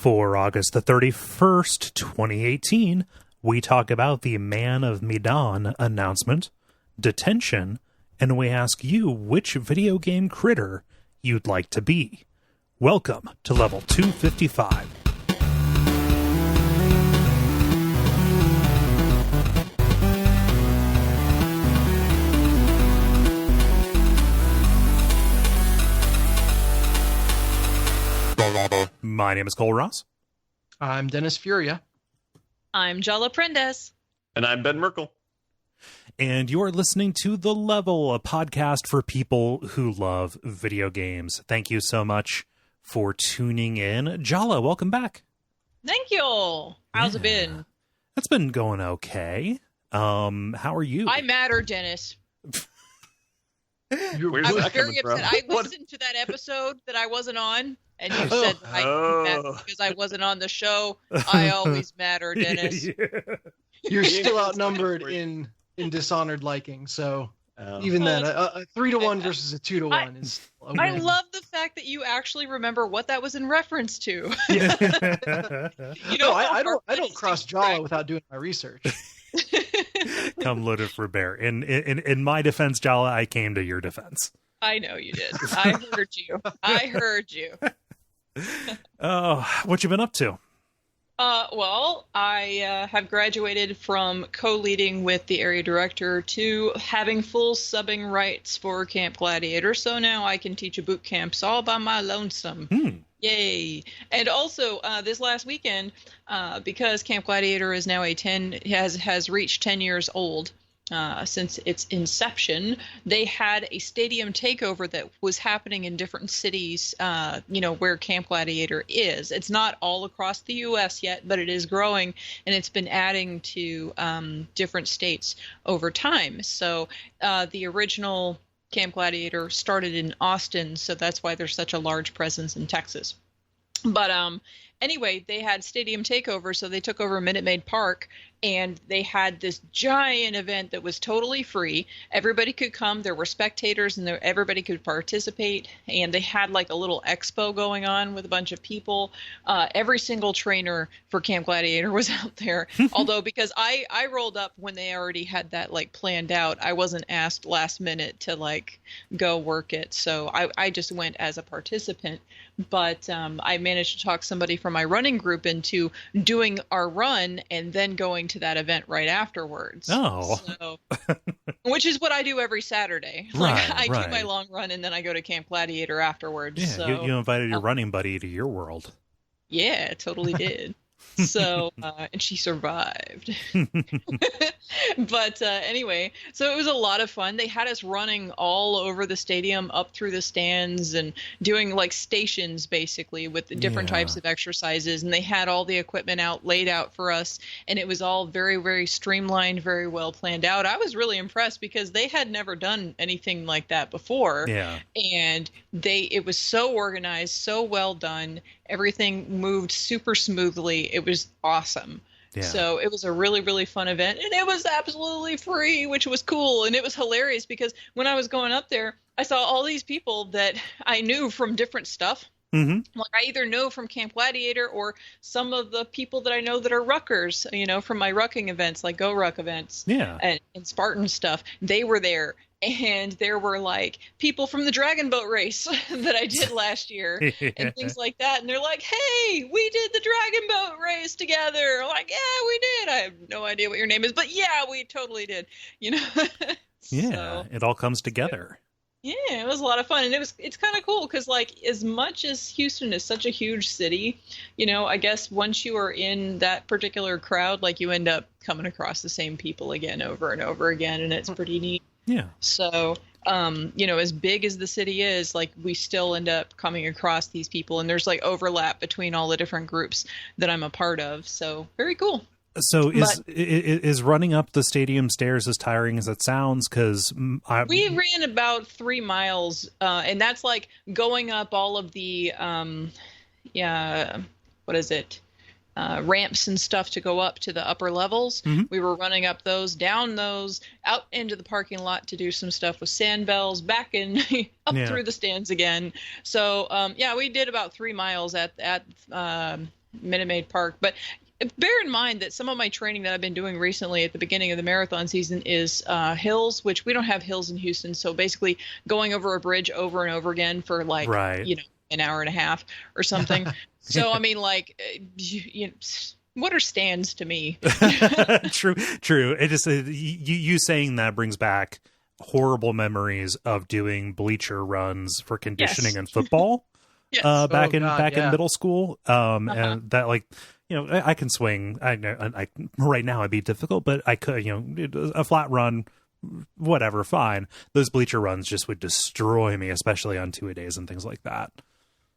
For August the 31st, 2018, we talk about the Man of Medan announcement, Detention, and we ask you which video game critter you'd like to be. Welcome to Level 255. My name is Cole Ross. I'm Dennis Furia. I'm Jala Prendes. And I'm Ben Merkel. And you're listening to The Level, a podcast for people who love video games. Thank you so much for tuning in. Jala, welcome back. Thank you. How's it been? It's been going okay. How are you? I matter, Dennis. Where's I was that very coming upset. from? I listened to that episode that I wasn't on, and you said that I matter because I wasn't on the show. I always matter, Dennis. You're still outnumbered in dishonored liking, so even then, a 3-1 versus a 2-1 is a win. I love the fact that you actually remember what that was in reference to. I don't cross Jala without doing my research. Come loaded for bear. In my defense, Jala, I came to your defense. I know you did. I heard you. Oh, what you been up to? Well, I have graduated from co-leading with the area director to having full subbing rights for Camp Gladiator. So now I can teach a boot camps all by my lonesome. Yay! And also this last weekend, because Camp Gladiator is now has reached 10 years old. Since its inception, they had a stadium takeover that was happening in different cities, where Camp Gladiator is. It's not all across the U.S. yet, but it is growing, and it's been adding to different states over time. So the original Camp Gladiator started in Austin, so that's why there's such a large presence in Texas. But anyway, they had stadium takeover, so they took over Minute Maid Park, and they had this giant event that was totally free. Everybody could come. There were spectators, and everybody could participate. And they had like a little expo going on with a bunch of people. Every single trainer for Camp Gladiator was out there. Although because I rolled up when they already had that like planned out, I wasn't asked last minute to like go work it. So I just went as a participant. But I managed to talk somebody from my running group into doing our run and then going to that event right afterwards. Oh. So, which is what I do every Saturday. I do my long run and then I go to Camp Gladiator afterwards. Yeah, so, you invited your running buddy to your world. Yeah, totally did. So, and she survived. But anyway, so it was a lot of fun. They had us running all over the stadium, up through the stands, and doing like stations basically with the different types of exercises. And they had all the equipment laid out for us, and it was all very, very streamlined, very well planned out. I was really impressed because they had never done anything like that before. Yeah. And it was so organized, so well done. Everything moved super smoothly. It was awesome. Yeah. So it was a really, really fun event, and it was absolutely free, which was cool. And it was hilarious because when I was going up there, I saw all these people that I knew from different stuff. Mm-hmm. Like I either know from Camp Gladiator or some of the people that I know that are ruckers, from my rucking events, like Go Ruck events, and Spartan stuff. They were there. And there were like people from the Dragon Boat race that I did last year and things like that. And they're like, hey, we did the Dragon Boat race together. I'm like, yeah, we did. I have no idea what your name is, but yeah, we totally did. So, it all comes together. Yeah, it was a lot of fun. And it's kind of cool because like as much as Houston is such a huge city, I guess once you are in that particular crowd, like you end up coming across the same people again over and over again. And it's pretty neat. Yeah. So, as big as the city is, like we still end up coming across these people, and there's like overlap between all the different groups that I'm a part of. So very cool. So is running up the stadium stairs as tiring as it sounds? Because we ran about 3 miles, and that's like going up all of the, what is it? ramps and stuff to go up to the upper levels. Mm-hmm. We were running up those, down those, out into the parking lot to do some stuff with sand bells, back in up through the stands again. So we did about 3 miles at Minute Maid Park. But bear in mind that some of my training that I've been doing recently at the beginning of the marathon season is hills, which we don't have hills in Houston. So basically going over a bridge over and over again for like, an hour and a half or something. So, I mean, like, what are stands to me? True. It just, you saying that brings back horrible memories of doing bleacher runs for conditioning and football. Yes. Back in middle school. And that, like, I can swing. I right now it'd be difficult, but I could, a flat run, whatever, fine. Those bleacher runs just would destroy me, especially on 2-a-days and things like that.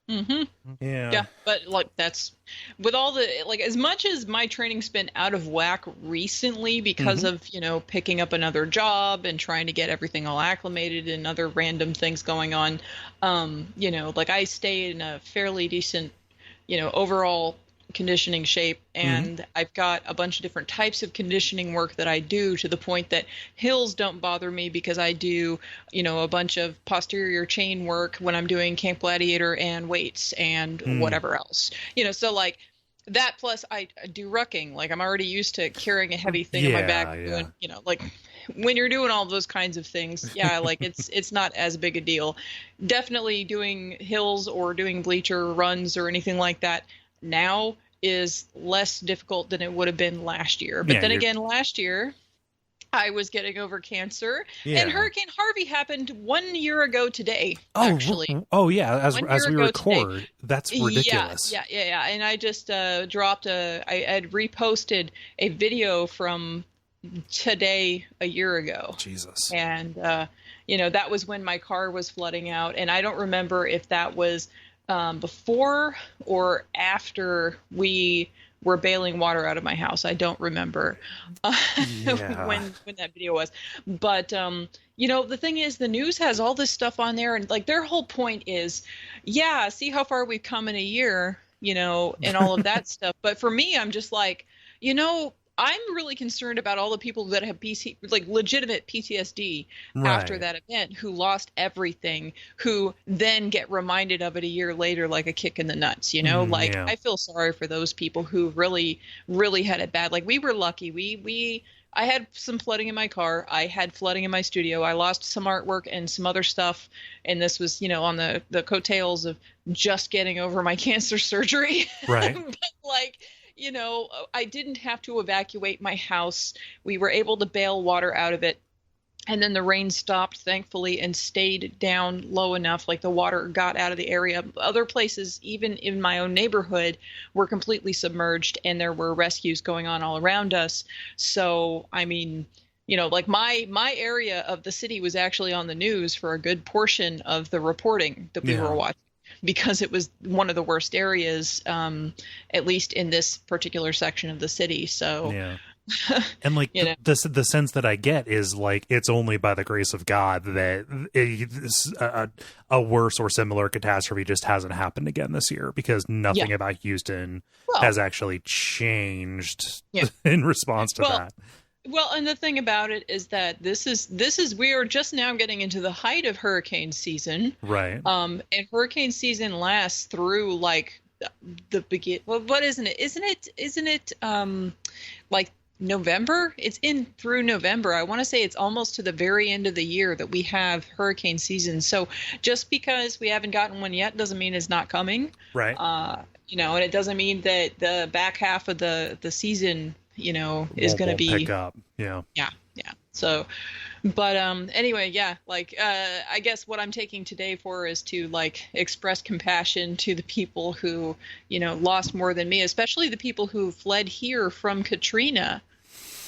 Mm-hmm. Yeah, but like that's with all the as much as my training's been out of whack recently because of picking up another job and trying to get everything all acclimated and other random things going on. I stay in a fairly decent overall conditioning shape, and I've got a bunch of different types of conditioning work that I do, to the point that hills don't bother me because I do a bunch of posterior chain work when I'm doing Camp Gladiator and weights and whatever else, so like that, plus I do rucking. Like I'm already used to carrying a heavy thing on my back, doing, like when you're doing all those kinds of things, like it's not as big a deal. Definitely doing hills or doing bleacher runs or anything like that now is less difficult than it would have been last year. But then again, last year I was getting over cancer, and Hurricane Harvey happened 1 year ago today. Actually, as we record, today. That's ridiculous. Yeah. And I just dropped I had reposted a video from today a year ago. Jesus. And that was when my car was flooding out, and I don't remember if that was before or after we were bailing water out of my house. I don't remember when that video was. But, the thing is, the news has all this stuff on there, and like their whole point is, see how far we've come in a year, and all of that stuff. But for me, I'm just like, I'm really concerned about all the people that have legitimate PTSD after that event, who lost everything, who then get reminded of it a year later like a kick in the nuts, I feel sorry for those people who really, really had it bad. Like we were lucky. I had some flooding in my car. I had flooding in my studio. I lost some artwork and some other stuff. And this was, on the coattails of just getting over my cancer surgery. Right. But I didn't have to evacuate my house. We were able to bail water out of it. And then the rain stopped, thankfully, and stayed down low enough. Like the water got out of the area. Other places, even in my own neighborhood, were completely submerged, and there were rescues going on all around us. So, I mean, my area of the city was actually on the news for a good portion of the reporting that we were watching, because it was one of the worst areas, at least in this particular section of the city. So, and like the sense that I get is like, it's only by the grace of God that a worse or similar catastrophe just hasn't happened again this year, because nothing about Houston has actually changed in response to that. Well, and the thing about it is that we are just now getting into the height of hurricane season. Right. And hurricane season lasts through like the begin. Well, what isn't it? Isn't it like November? It's in through November. I want to say it's almost to the very end of the year that we have hurricane season. So just because we haven't gotten one yet doesn't mean it's not coming. Right. And it doesn't mean that the back half of the season is going to be pick up. Yeah. So, but anyway, I guess what I'm taking today for is to express compassion to the people who lost more than me, especially the people who fled here from Katrina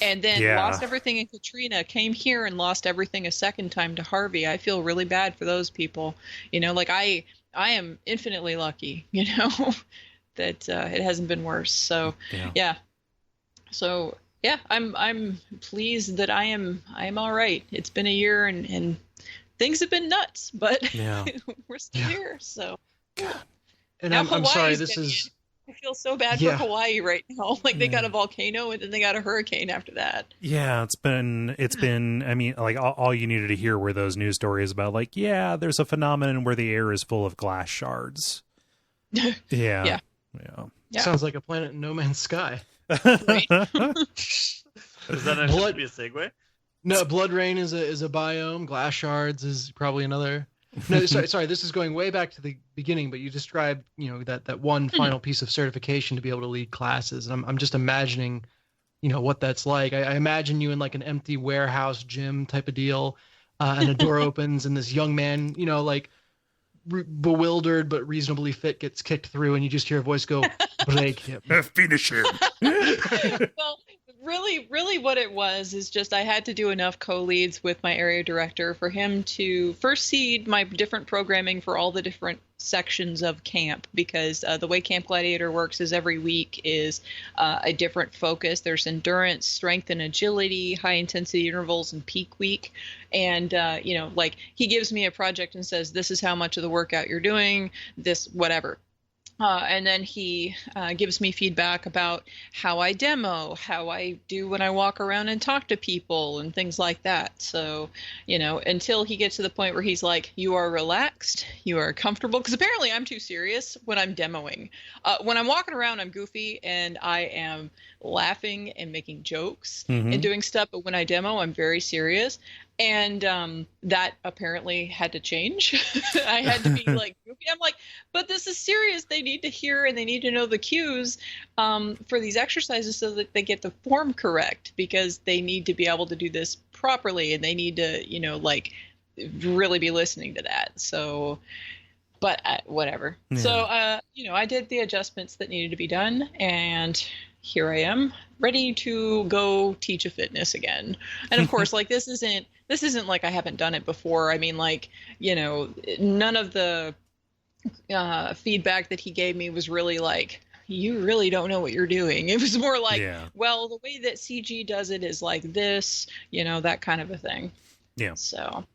and then lost everything in Katrina, came here and lost everything a second time to Harvey. I feel really bad for those people. I am infinitely lucky, that it hasn't been worse. So So I'm pleased that I am all right. It's been a year and things have been nuts, but we're still here. So and I'm sorry, this is I feel so bad for Hawaii right now. Like they got a volcano and then they got a hurricane after that. Yeah, it's been. I mean, like all you needed to hear were those news stories about like, there's a phenomenon where the air is full of glass shards. Yeah. Sounds like a planet in No Man's Sky. Is that actually be a segue? No, blood rain is a biome. Glass shards is probably another. No, sorry. This is going way back to the beginning, but you described, that one final piece of certification to be able to lead classes, and I'm just imagining, what that's like. I imagine you in like an empty warehouse gym type of deal, and a door opens, and this young man, bewildered but reasonably fit, gets kicked through, and you just hear a voice go, "Break him, finish him." Well, really what it was is just I had to do enough co-leads with my area director for him to first seed my different programming for all the different sections of camp, because the way Camp Gladiator works is every week is a different focus. There's endurance, strength, and agility, high intensity intervals, and peak week. And he gives me a project and says, this is how much of the workout you're doing, this whatever. And then he gives me feedback about how I demo, how I do when I walk around and talk to people and things like that. So, until he gets to the point where he's like, you are relaxed, you are comfortable. Because apparently I'm too serious when I'm demoing. When I'm walking around, I'm goofy and I am laughing and making jokes and doing stuff. But when I demo, I'm very serious. And that apparently had to change. I had to be like goofy. I'm like, but this is serious. They need to hear and they need to know the cues for these exercises so that they get the form correct, because they need to be able to do this properly and they need to, really be listening to that. So, but whatever. Yeah. So, I did the adjustments that needed to be done, and here I am, ready to go teach a fitness again. And of course, like this isn't like I haven't done it before. I mean, none of the feedback that he gave me was really like, you really don't know what you're doing. It was more like, well, the way that CG does it is like this, that kind of a thing. Yeah. So,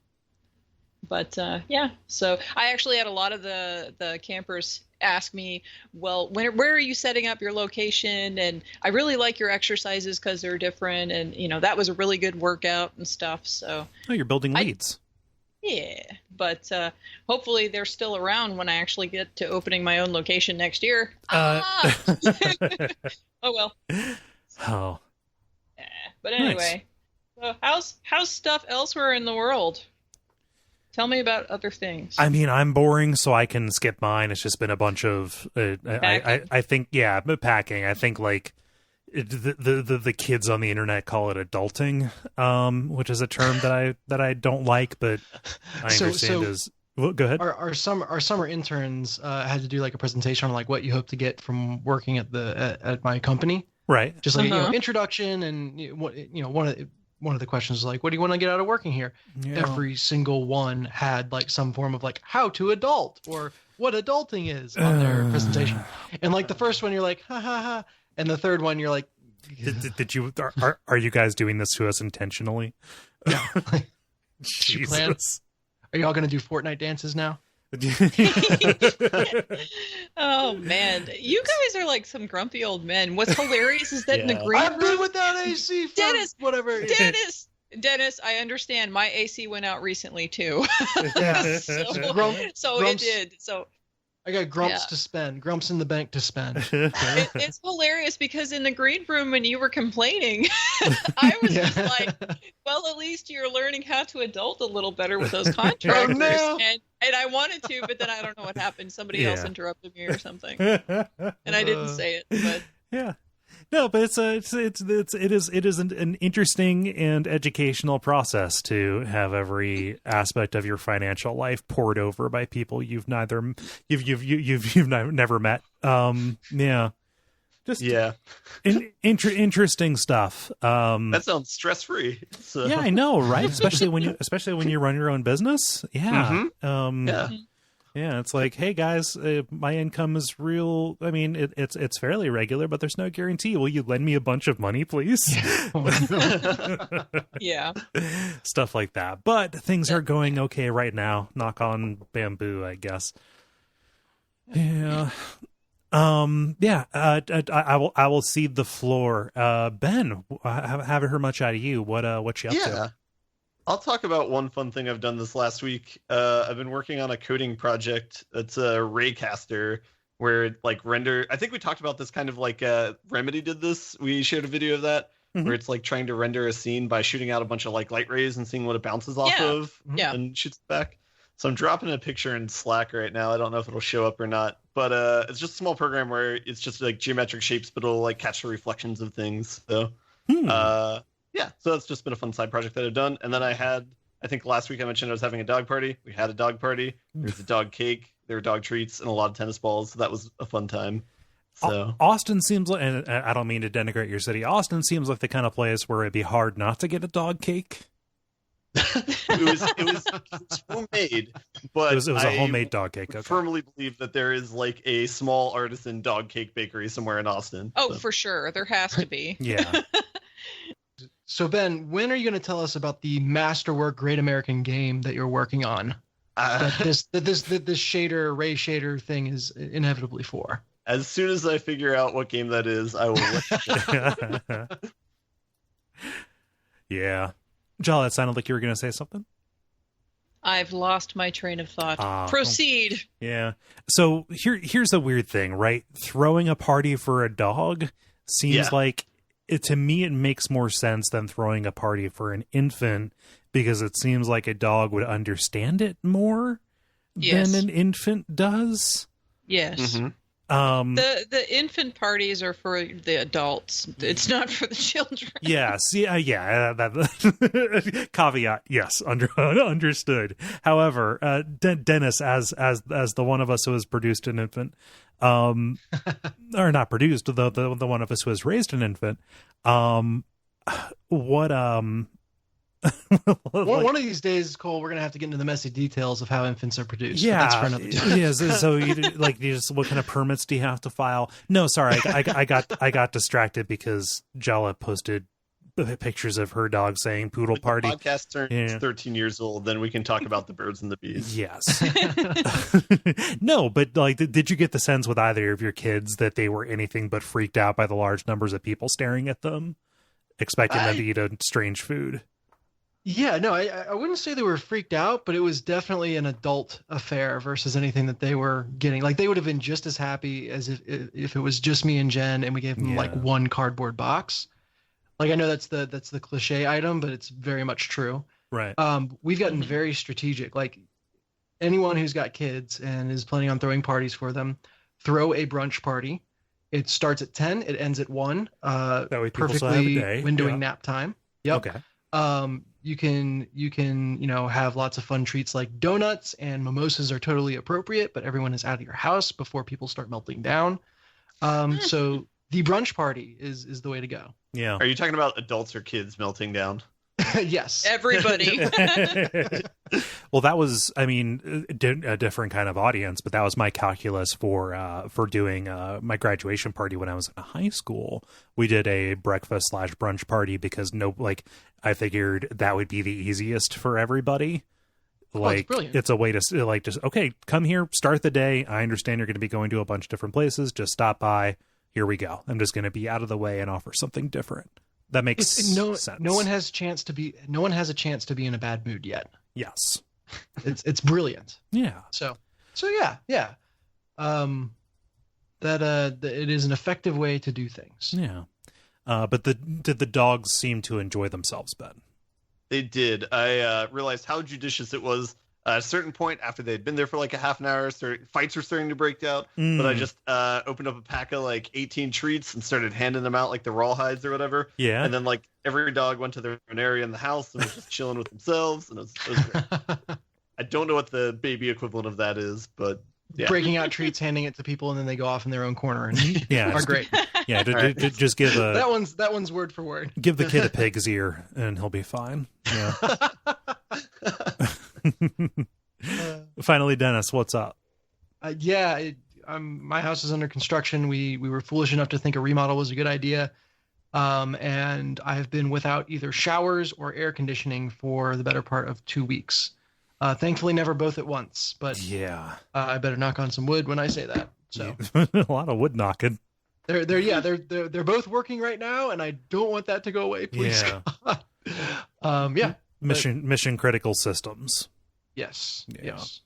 but so I actually had a lot of the campers ask me, well, where are you setting up your location? And I really like your exercises because they're different. And, that was a really good workout and stuff. So you're building leads. Yeah. But hopefully they're still around when I actually get to opening my own location next year. Oh, well. Oh. Yeah. But anyway, so how's stuff elsewhere in the world? Tell me about other things. I mean, I'm boring, so I can skip mine. It's just been a bunch of, I think, packing. I think like the kids on the internet call it adulting, which is a term that I don't like, but I understand is. Well, go ahead. Our summer interns had to do like a presentation on like what you hope to get from working at my company. Right. Just like introduction, and one of the questions is like, what do you want to get out of working here? Yeah. Every single one had like some form of like how to adult or what adulting is on their presentation. And like the first one, you're like, ha ha ha. And the third one, you're like, are you guys doing this to us intentionally? Yeah. Jesus. Are y'all going to do Fortnite dances now? Oh man, you guys are like some grumpy old men. What's hilarious is that in the green I've been without AC for whatever. Dennis, I understand. My AC went out recently too. Yeah. So it did. So I got grumps to spend. Grumps in the bank to spend. It's hilarious because in the green room when you were complaining, I was just like, well, at least you're learning how to adult a little better with those contractors. No. And I wanted to, but then I don't know what happened. Somebody else interrupted me or something. And I didn't say it, but yeah. No, but it is an interesting and educational process to have every aspect of your financial life poured over by people you've never met. Interesting stuff. That sounds stress free. So. Yeah, I know, right? Especially when you run your own business. Yeah. Yeah, it's like, hey guys, my income is real. I mean, it's fairly regular, but there's no guarantee. Will you lend me a bunch of money, please? Yeah. Stuff like that. But things are going okay right now. Knock on bamboo, I guess. Yeah. Yeah. I will cede the floor. Ben, I haven't heard much out of you. What you up to? I'll talk about one fun thing I've done this last week. I've been working on a coding project. It's a raycaster where it like render. I think we talked about this kind of like Remedy did this. We shared a video of that where it's like trying to render a scene by shooting out a bunch of like light rays and seeing what it bounces off of and shoots back. So I'm dropping a picture in Slack right now. I don't know if it'll show up or not, but it's just a small program where it's just like geometric shapes, but it'll like catch the reflections of things. So yeah, so that's just been a fun side project that I've done. And then I think last week I mentioned I was having a dog party. We had a dog party. There was a dog cake. There were dog treats and a lot of tennis balls. So that was a fun time. So Austin seems like, and I don't mean to denigrate your city, Austin seems like the kind of place where it'd be hard not to get a dog cake. it was homemade, but it was a homemade dog cake. I firmly believe that there is like a small artisan dog cake bakery somewhere in Austin. Oh, so. For sure. There has to be. Yeah. So Ben, when are you going to tell us about the masterwork Great American Game that you're working on? That this shader, ray shader thing is inevitably for. As soon as I figure out what game that is, I will let you know. Yeah. Jala, it sounded like you were going to say something. I've lost my train of thought. Proceed. Yeah. So here's a weird thing, right? Throwing a party for a dog seems like to me, it makes more sense than throwing a party for an infant because it seems like a dog would understand it more than an infant does. Yes. The infant parties are for the adults. It's not for the children. Yes. Yeah. Caveat. Yes. Understood. However, Dennis, as the one of us who has produced an infant, or not produced, the one of us who has raised an infant, one of these days, Cole, we're gonna have to get into the messy details of how infants are produced. Yeah, that's for another time. Yeah. So you just what kind of permits do you have to file? No, sorry, I got distracted because Jala posted pictures of her dog saying "poodle party." The podcast turns 13 years old, then we can talk about the birds and the bees. Yes. No, but like, did you get the sense with either of your kids that they were anything but freaked out by the large numbers of people staring at them, expecting them to eat a strange food? Yeah, no, I wouldn't say they were freaked out, but it was definitely an adult affair versus anything that they were getting. Like, they would have been just as happy as if it was just me and Jen and we gave them like one cardboard box. Like, I know that's the cliche item, but it's very much true. Right. We've gotten very strategic. Like, anyone who's got kids and is planning on throwing parties for them, throw a brunch party. It starts at 10, it ends at 1. That way people perfectly still have a day. windowing nap time. Yep. Okay. You can have lots of fun treats like donuts, and mimosas are totally appropriate, but everyone is out of your house before people start melting down. So the brunch party is the way to go. Yeah. Are you talking about adults or kids melting down? Yes. Everybody. Well, that was, I mean, a different kind of audience, but that was my calculus for doing my graduation party when I was in high school. We did a breakfast/brunch party because I figured that would be the easiest for everybody. Like, it's a way to like, just, okay, come here, start the day. I understand you're going to be going to a bunch of different places. Just stop by. Here we go. I'm just going to be out of the way and offer something different. That makes sense. No one has a chance to be in a bad mood yet. Yes. It's brilliant. Yeah. So yeah. That it is an effective way to do things. Yeah. But did the dogs seem to enjoy themselves, Ben? They did. I realized how judicious it was. At a certain point, after they'd been there for like a half an hour, fights were starting to break out. But I just opened up a pack of like 18 treats and started handing them out like the rawhides or whatever. Yeah. And then like every dog went to their own area in the house and was just chilling with themselves. And it was great. I don't know what the baby equivalent of that is, but yeah. Breaking out treats, handing it to people, and then they go off in their own corner and are great. Yeah, just give that one's word for word. Give the kid a pig's ear and he'll be fine. Yeah. Finally, Dennis, what's up? My house is under construction. We were foolish enough to think a remodel was a good idea, and I have been without either showers or air conditioning for the better part of 2 weeks. Thankfully, never both at once. But yeah, I better knock on some wood when I say that. So a lot of wood knocking. They're both working right now, and I don't want that to go away, please. Yeah. Mission critical systems. Yes. Yeah. Yes.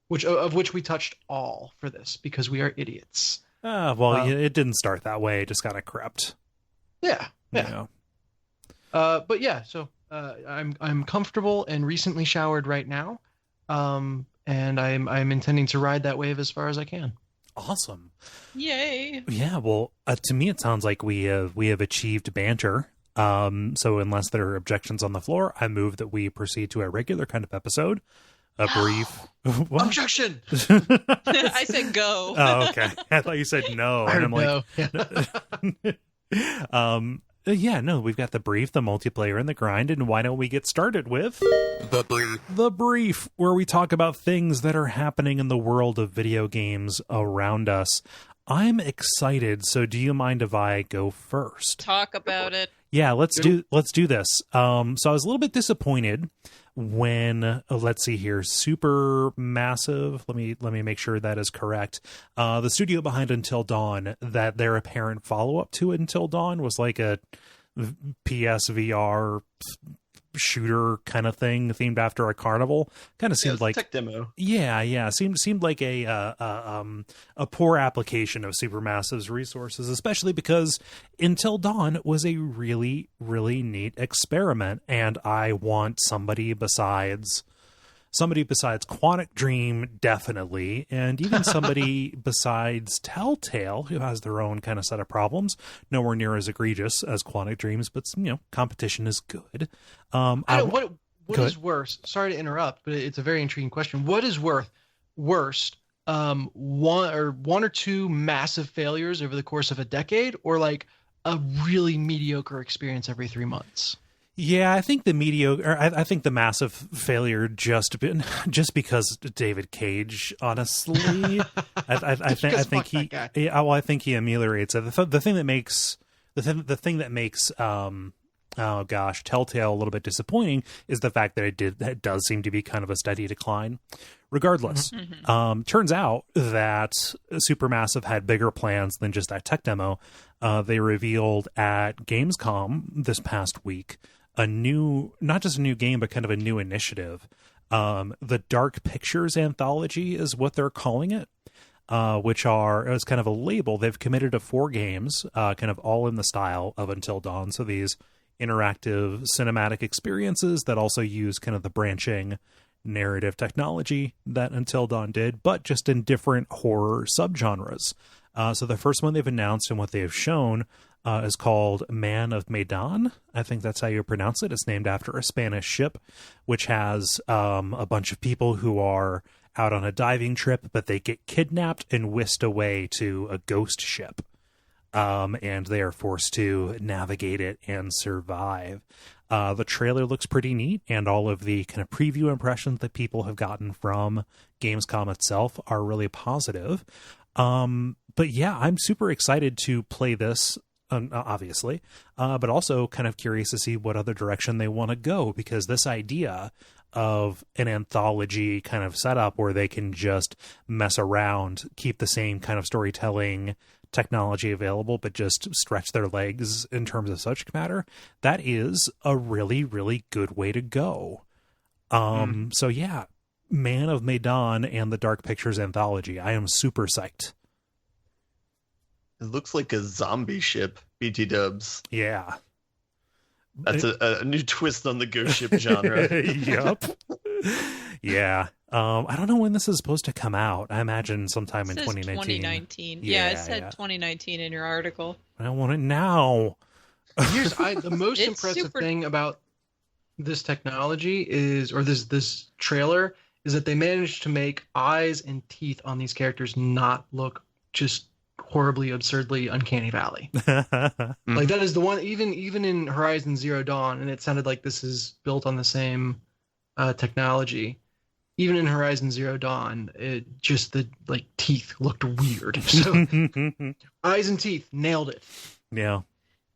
Which we touched all for this because we are idiots. It didn't start that way. It just kind of crept. Yeah. Yeah. But yeah, so I'm comfortable and recently showered right now, and I'm intending to ride that wave as far as I can. Awesome. Yay. Yeah. Well, to me, it sounds like we have achieved banter. So unless there are objections on the floor, I move that we proceed to a regular kind of episode. A brief what? Objection. I said go. Oh, okay. I thought you said no, and I'm like, we've got the brief, the multiplayer, and the grind, and why don't we get started with the brief, where we talk about things that are happening in the world of video games around us. I'm excited, so do you mind if I go first? Talk about it. Yeah, let's do this. So I was a little bit disappointed when let's see here, Supermassive. Let me make sure that is correct. The studio behind Until Dawn, that their apparent follow up to Until Dawn was like a PSVR shooter kind of thing themed after a carnival. Kind of seemed like tech demo. Yeah. Seemed like a poor application of Supermassive's resources, especially because Until Dawn was a really, really neat experiment, and I want somebody besides Quantic Dream, definitely, and even somebody besides Telltale, who has their own kind of set of problems, nowhere near as egregious as Quantic Dreams, but competition is good. What is worse? Sorry to interrupt, but it's a very intriguing question. What is worst? One or two massive failures over the course of a decade, or like a really mediocre experience every 3 months? Yeah, I think the mediocre. I think the massive failure just because David Cage. Honestly, I think he. Yeah, well, I think he ameliorates it. The thing that makes Telltale a little bit disappointing is the fact that it does seem to be kind of a steady decline. Regardless, turns out that Supermassive had bigger plans than just that tech demo. They revealed at Gamescom this past week not just a new game, but kind of a new initiative. The Dark Pictures Anthology is what they're calling it, which is kind of a label. They've committed to 4 games, kind of all in the style of Until Dawn. So these interactive cinematic experiences that also use kind of the branching narrative technology that Until Dawn did, but just in different horror subgenres. So the first one they've announced and what they have shown is called Man of Medan. I think that's how you pronounce it. It's named after a Spanish ship, which has a bunch of people who are out on a diving trip, but they get kidnapped and whisked away to a ghost ship. And they are forced to navigate it and survive. The trailer looks pretty neat, and all of the kind of preview impressions that people have gotten from Gamescom itself are really positive. But yeah, I'm super excited to play this, obviously, but also kind of curious to see what other direction they want to go, because this idea of an anthology kind of setup where they can just mess around, keep the same kind of storytelling technology available, but just stretch their legs in terms of subject matter, that is a really, really good way to go. So yeah, Man of Medan and the Dark Pictures Anthology. I am super psyched. It looks like a zombie ship, BT dubs. Yeah. That's a new twist on the ghost ship genre. Yep. Yeah. I don't know when this is supposed to come out. I imagine sometime in 2019. 2019. Yeah, it said 2019 in your article. I want it now. Here's the most impressive thing about this technology this trailer is that they managed to make eyes and teeth on these characters not look just horribly, absurdly Uncanny Valley. Like that is the one, even in Horizon Zero Dawn, and it sounded like this is built on the same technology. Even in Horizon Zero Dawn, the teeth looked weird. So eyes and teeth, nailed it. Yeah.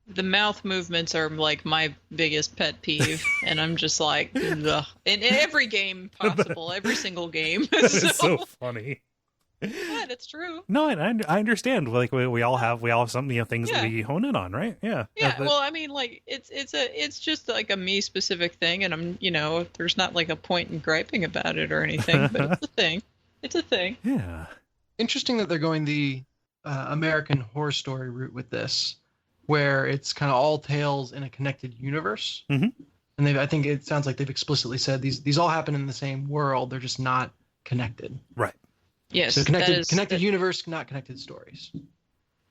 The mouth movements are like my biggest pet peeve, and I'm just like, ugh. In every game possible, every single game. It's so funny. Yeah, that's true. No, I understand. Like we all have some things that Yeah. we hone in on, right? Yeah. Yeah, well, I mean, like it's just like a me specific thing, and I'm there's not like a point in griping about it or anything, but it's a thing. It's a thing. Yeah. Interesting that they're going the American Horror Story route with this, where it's kind of all tales in a connected universe. Mm-hmm. And I think it sounds like they've explicitly said these all happen in the same world. They're just not connected. Right. Yes. So connected universe, not connected stories.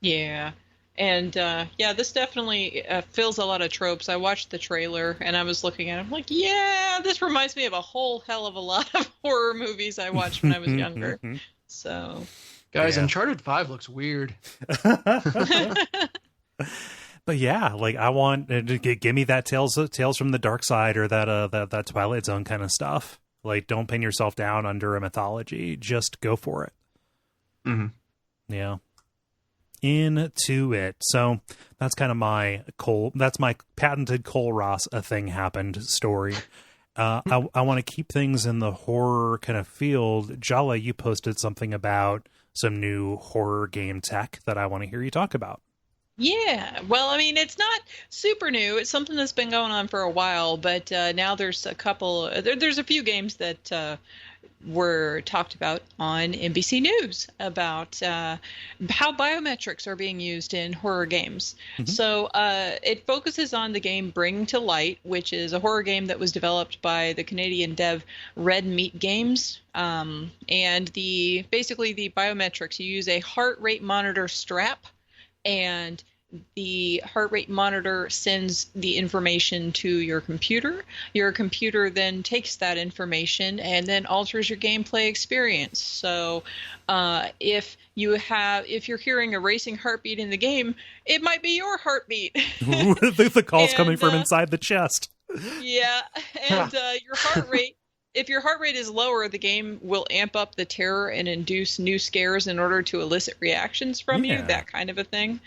Yeah. And this definitely fills a lot of tropes. I watched the trailer and I was looking at it. I'm like, yeah, this reminds me of a whole hell of a lot of horror movies I watched when I was younger. So, guys, Yeah. Uncharted 5 looks weird. But yeah, like I want give me that Tales from the Dark Side or that Twilight Zone kind of stuff. Like, don't pin yourself down under a mythology. Just go for it. Mm-hmm. Yeah. Into it. So that's kind of my patented Cole Ross a thing happened story. I want to keep things in the horror kind of field. Jala, you posted something about some new horror game tech that I want to hear you talk about. yeah. Well, I mean, it's not super new. It's something that's been going on for a while, but now there's a couple. There's a few games that were talked about on NBC News about how biometrics are being used in horror games. Mm-hmm. So it focuses on the game Bring to Light, which is a horror game that was developed by the Canadian dev Red Meat Games. And basically the biometrics, you use a heart rate monitor strap, and the heart rate monitor sends the information to your computer. Your computer then takes that information and then alters your gameplay experience. So if you're hearing a racing heartbeat in the game, it might be your heartbeat. The call's And, coming from inside the chest. Yeah, and your heart rate. If your heart rate is lower, the game will amp up the terror and induce new scares in order to elicit reactions from you, that kind of a thing.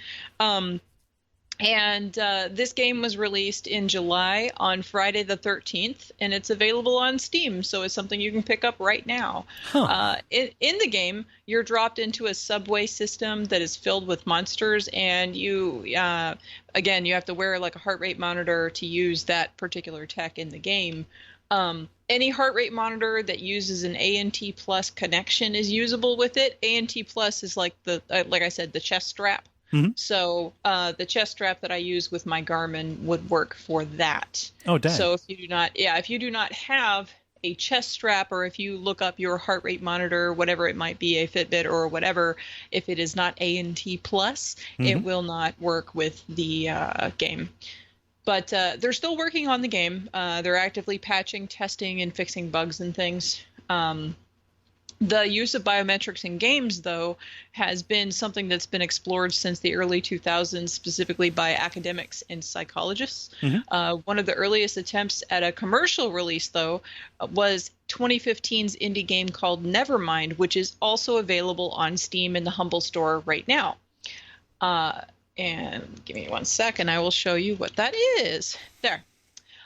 This game was released in July on Friday the 13th, and it's available on Steam, so it's something you can pick up right now. Huh. In the game, you're dropped into a subway system that is filled with monsters, and you have to wear like a heart rate monitor to use that particular tech in the game. Any heart rate monitor that uses an ANT Plus connection is usable with it. ANT Plus is like like I said, the chest strap. Mm-hmm. So the chest strap that I use with my Garmin would work for that. Oh, dang. So if you do not have a chest strap, or if you look up your heart rate monitor, whatever it might be, a Fitbit or whatever, if it is not ANT Plus, it will not work with the game. But they're still working on the game. They're actively patching, testing, and fixing bugs and things. The use of biometrics in games, though, has been something that's been explored since the early 2000s, specifically by academics and psychologists. One of the earliest attempts at a commercial release, though, was 2015's indie game called Nevermind, which is also available on Steam in the Humble store right now. And give me 1 second, I will show you what that is. There.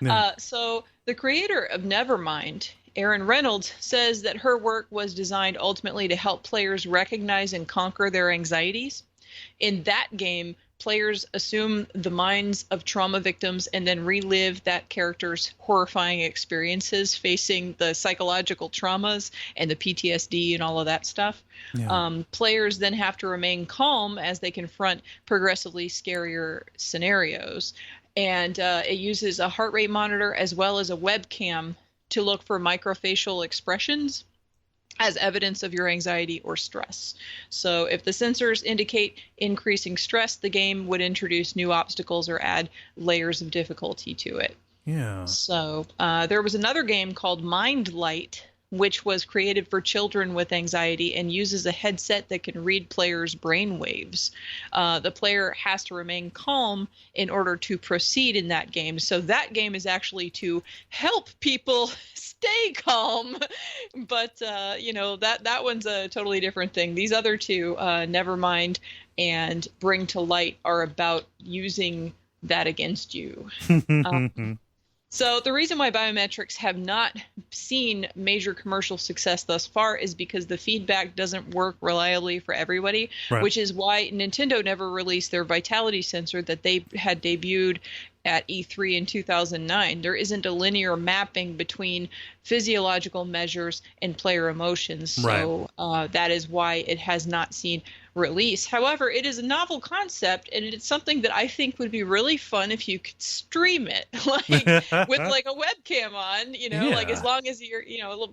Yeah. So the creator of Nevermind, Erin Reynolds, says that her work was designed ultimately to help players recognize and conquer their anxieties. In that game, players assume the minds of trauma victims and then relive that character's horrifying experiences facing the psychological traumas and the PTSD and all of that stuff. Yeah. Players then have to remain calm as they confront progressively scarier scenarios. And it uses a heart rate monitor as well as a webcam to look for microfacial expressions as evidence of your anxiety or stress. So if the sensors indicate increasing stress, the game would introduce new obstacles or add layers of difficulty to it. Yeah. So there was another game called Mind Light, which was created for children with anxiety and uses a headset that can read players' brain waves. The player has to remain calm in order to proceed in that game. So that game is actually to help people stay calm. But, that one's a totally different thing. These other two, Nevermind and Bring to Light, are about using that against you. So the reason why biometrics have not seen major commercial success thus far is because the feedback doesn't work reliably for everybody, Right. which is why Nintendo never released their vitality sensor that they had debuted at E3 in 2009. There isn't a linear mapping between physiological measures and player emotions. So that is why it has not seen release. However, it is a novel concept, and it's something that I think would be really fun if you could stream it, like with like a webcam on, like as long as you're,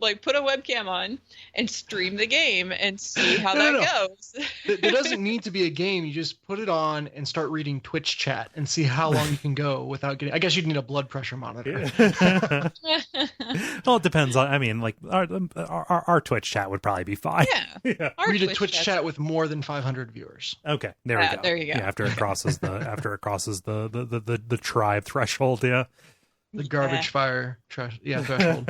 like put a webcam on and stream the game and see how goes. There doesn't need to be a game. You just put it on and start reading Twitch chat and see how long you can go without getting. I guess you'd need a blood pressure monitor. Well, it depends on. I mean, like our Twitch chat would probably be fine. Yeah. Read a Twitch chat with more than 500 viewers. Okay, there we go. There you go. Yeah, after it crosses the the tribe threshold. Yeah. The garbage fire threshold.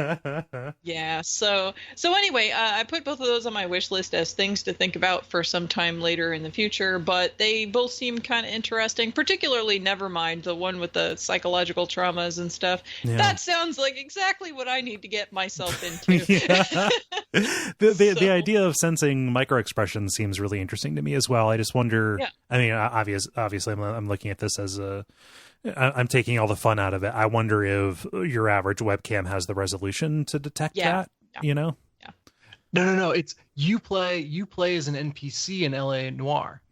Yeah. So anyway, I put both of those on my wish list as things to think about for some time later in the future. But they both seem kind of interesting. Particularly, Nevermind, the one with the psychological traumas and stuff. Yeah. That sounds like exactly what I need to get myself into. The idea of sensing microexpressions seems really interesting to me as well. I just wonder. Yeah. I mean, obviously, I'm looking at this as a. I'm taking all the fun out of it. I wonder if your average webcam has the resolution to detect that, Yeah. No. It's you play as an NPC in LA Noire.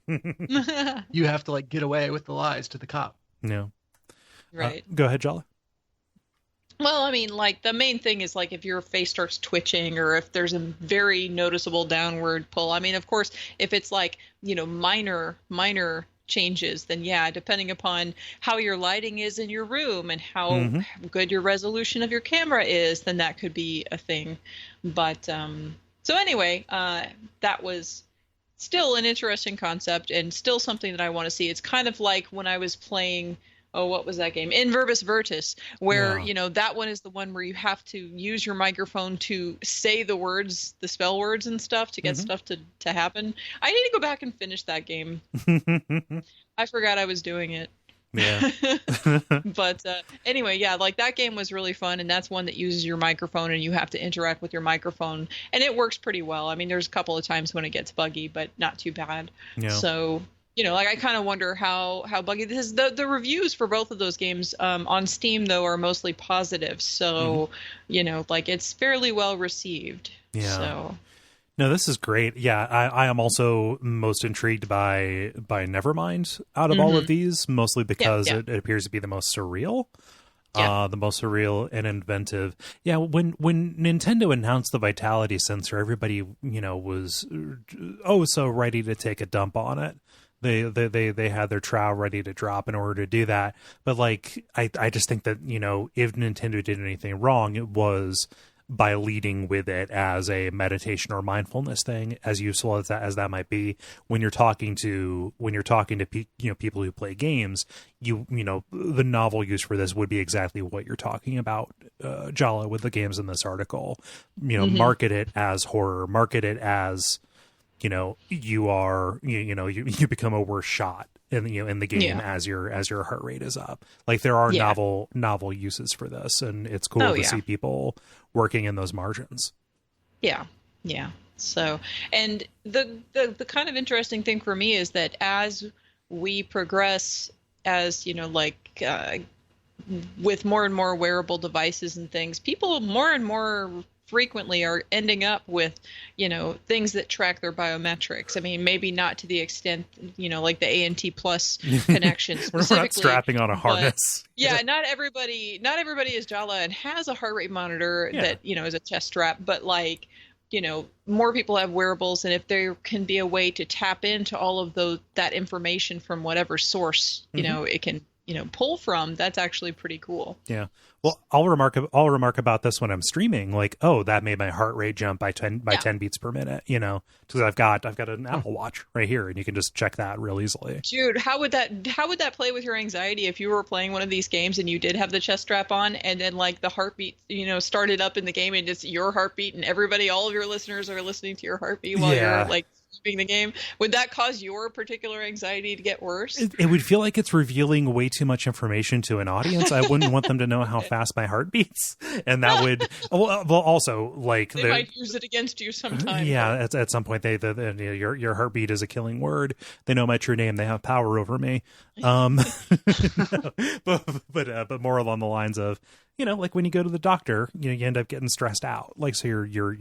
You have to like get away with the lies to the cop. No. Right. Go ahead, Jala. Well, I mean, like the main thing is like if your face starts twitching or if there's a very noticeable downward pull. I mean, of course, if it's like, minor changes, then depending upon how your lighting is in your room and how good your resolution of your camera is, then that could be a thing. But so anyway, that was still an interesting concept and still something that I want to see. It's kind of like when I was playing what was that game? In Verbis Virtus, where, that one is the one where you have to use your microphone to say the words, the spell words and stuff to get stuff to happen. I need to go back and finish that game. I forgot I was doing it. Yeah. But anyway, like that game was really fun. And that's one that uses your microphone and you have to interact with your microphone. And it works pretty well. I mean, there's a couple of times when it gets buggy, but not too bad. Yeah. So... like I kind of wonder how buggy this is. The reviews for both of those games on Steam, though, are mostly positive. So, like it's fairly well received. Yeah. So. No, this is great. Yeah, I am also most intrigued by Nevermind out of all of these, mostly because it appears to be the most surreal. The most surreal and inventive. Yeah, when Nintendo announced the Vitality sensor, everybody, was so ready to take a dump on it. They had their trowel ready to drop in order to do that. But like, I just think that, if Nintendo did anything wrong, it was by leading with it as a meditation or mindfulness thing, as useful as that might be. When you're talking to people who play games, the novel use for this would be exactly what you're talking about, Jala, with the games in this article. Market it as horror, market it as you become a worse shot in the game as your heart rate is up. Like there are novel uses for this, and it's cool to see people working in those margins. Yeah. So, and the kind of interesting thing for me is that as we progress, as with more and more wearable devices and things, people more and more frequently are ending up with, things that track their biometrics. I mean, maybe not to the extent, like the ANT plus connection specifically. We're not strapping on a harness. Not everybody is Jala and has a heart rate monitor that, is a chest strap, but like, more people have wearables, and if there can be a way to tap into all of that information from whatever source, it can, pull from, that's actually pretty cool. Yeah. Well, I'll remark about this when I'm streaming, like, oh, that made my heart rate jump by 10 beats per minute, because I've got an Apple Watch right here, and you can just check that real easily. Dude, how would that play with your anxiety if you were playing one of these games and you did have the chest strap on, and then like the heartbeat, started up in the game and it's your heartbeat, and all of your listeners are listening to your heartbeat while you're like the game. Would that cause your particular anxiety to get worse? It would feel like it's revealing way too much information to an audience. I wouldn't want them to know how fast my heart beats, and that would well also like they might use it against you sometime. Yeah, at some point your heartbeat is a killing word. They know my true name. They have power over me. But more along the lines of, like when you go to the doctor, you end up getting stressed out. Like, so you're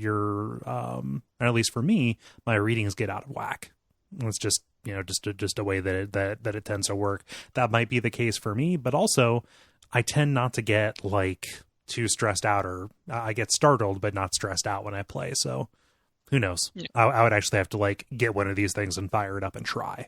or at least for me, my readings get out of whack. It's just, just a way that it tends to work. That might be the case for me, but also I tend not to get like too stressed out, or I get startled, but not stressed out when I play. So who knows? Yeah. I would actually have to like get one of these things and fire it up and try,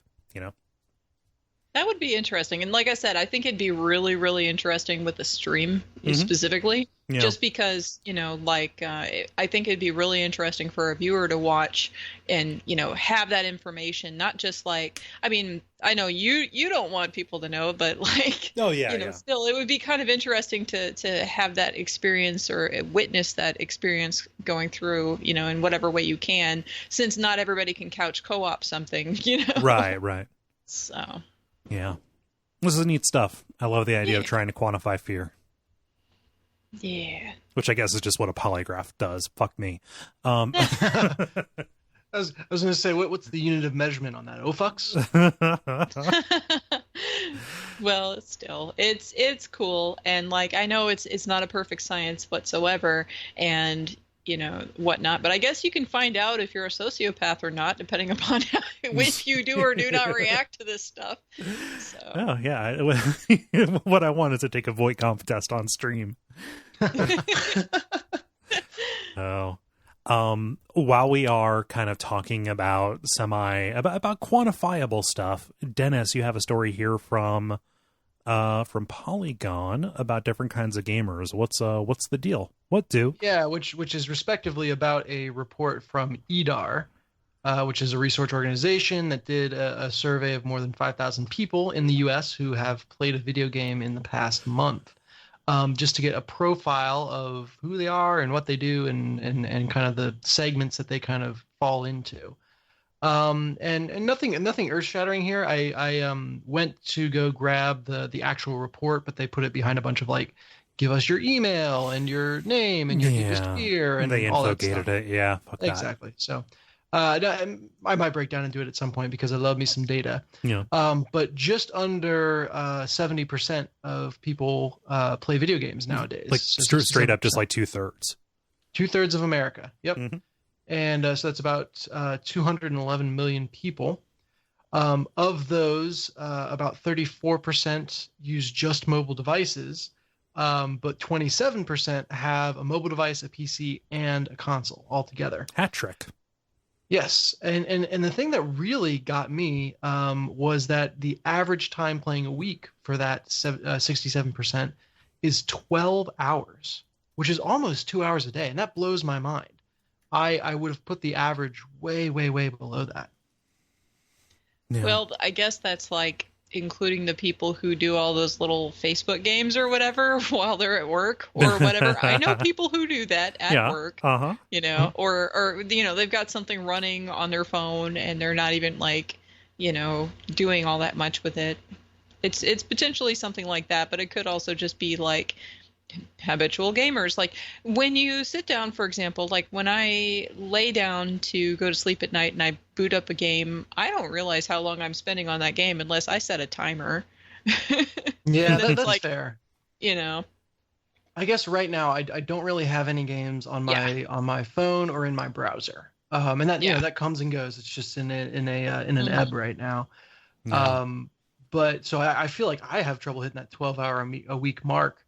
That would be interesting. And like I said, I think it'd be really, really interesting with the stream specifically, just because, I think it'd be really interesting for a viewer to watch and, have that information, not just like, I mean, I know you don't want people to know, but like, still it would be kind of interesting to have that experience or witness that experience going through, in whatever way you can, since not everybody can couch co-op something, Right. So. Yeah. This is neat stuff. I love the idea of trying to quantify fear. Yeah. Which I guess is just what a polygraph does. Fuck me. I was going to say, what's the unit of measurement on that? Oh, fucks? Well, still, it's cool. And like, I know it's not a perfect science whatsoever. And whatnot. But I guess you can find out if you're a sociopath or not, depending upon if you do or do not react to this stuff. So. Oh, yeah. What I want is to take a voice comp test on stream. While we are kind of talking about about quantifiable stuff, Dennis, you have a story here from Polygon about different kinds of gamers. What's the deal? What do? Yeah, which is respectively about a report from EDAR, which is a research organization that did a survey of more than 5,000 people in the U.S. who have played a video game in the past month, just to get a profile of who they are and what they do and kind of the segments that they kind of fall into. And nothing earth-shattering here. I went to go grab the actual report, but they put it behind a bunch of like, give us your email and your name and your deepest fear and they all that stuff. infogated it. Yeah, fuck that. Exactly. So I might break down and do it at some point because I love me some data. Yeah. But just under 70% of people play video games nowadays. Like so straight up, just like 2/3. 2/3 of America. Yep. Mm-hmm. And so that's about 211 million people. Of those, about 34% use just mobile devices, but 27% have a mobile device, a PC, and a console altogether. Hat trick. Yes, and the thing that really got me was that the average time playing a week for that 67% is 12 hours, which is almost 2 hours a day, and that blows my mind. I would have put the average way, way, way below that. Yeah. Well, I guess that's like including the people who do all those little Facebook games or whatever while they're at work or whatever. I know people who do that at work, or they've got something running on their phone and they're not even like, doing all that much with it. It's potentially something like that, but it could also just be like habitual gamers. Like when you sit down, for example, like when I lay down to go to sleep at night and I boot up a game, I don't realize how long I'm spending on that game unless I set a timer. Yeah, that's like, fair. I guess right now I don't really have any games on my phone or in my browser. And that that comes and goes. It's just in an ebb right now. No. But so I feel like I have trouble hitting that 12-hour a week mark.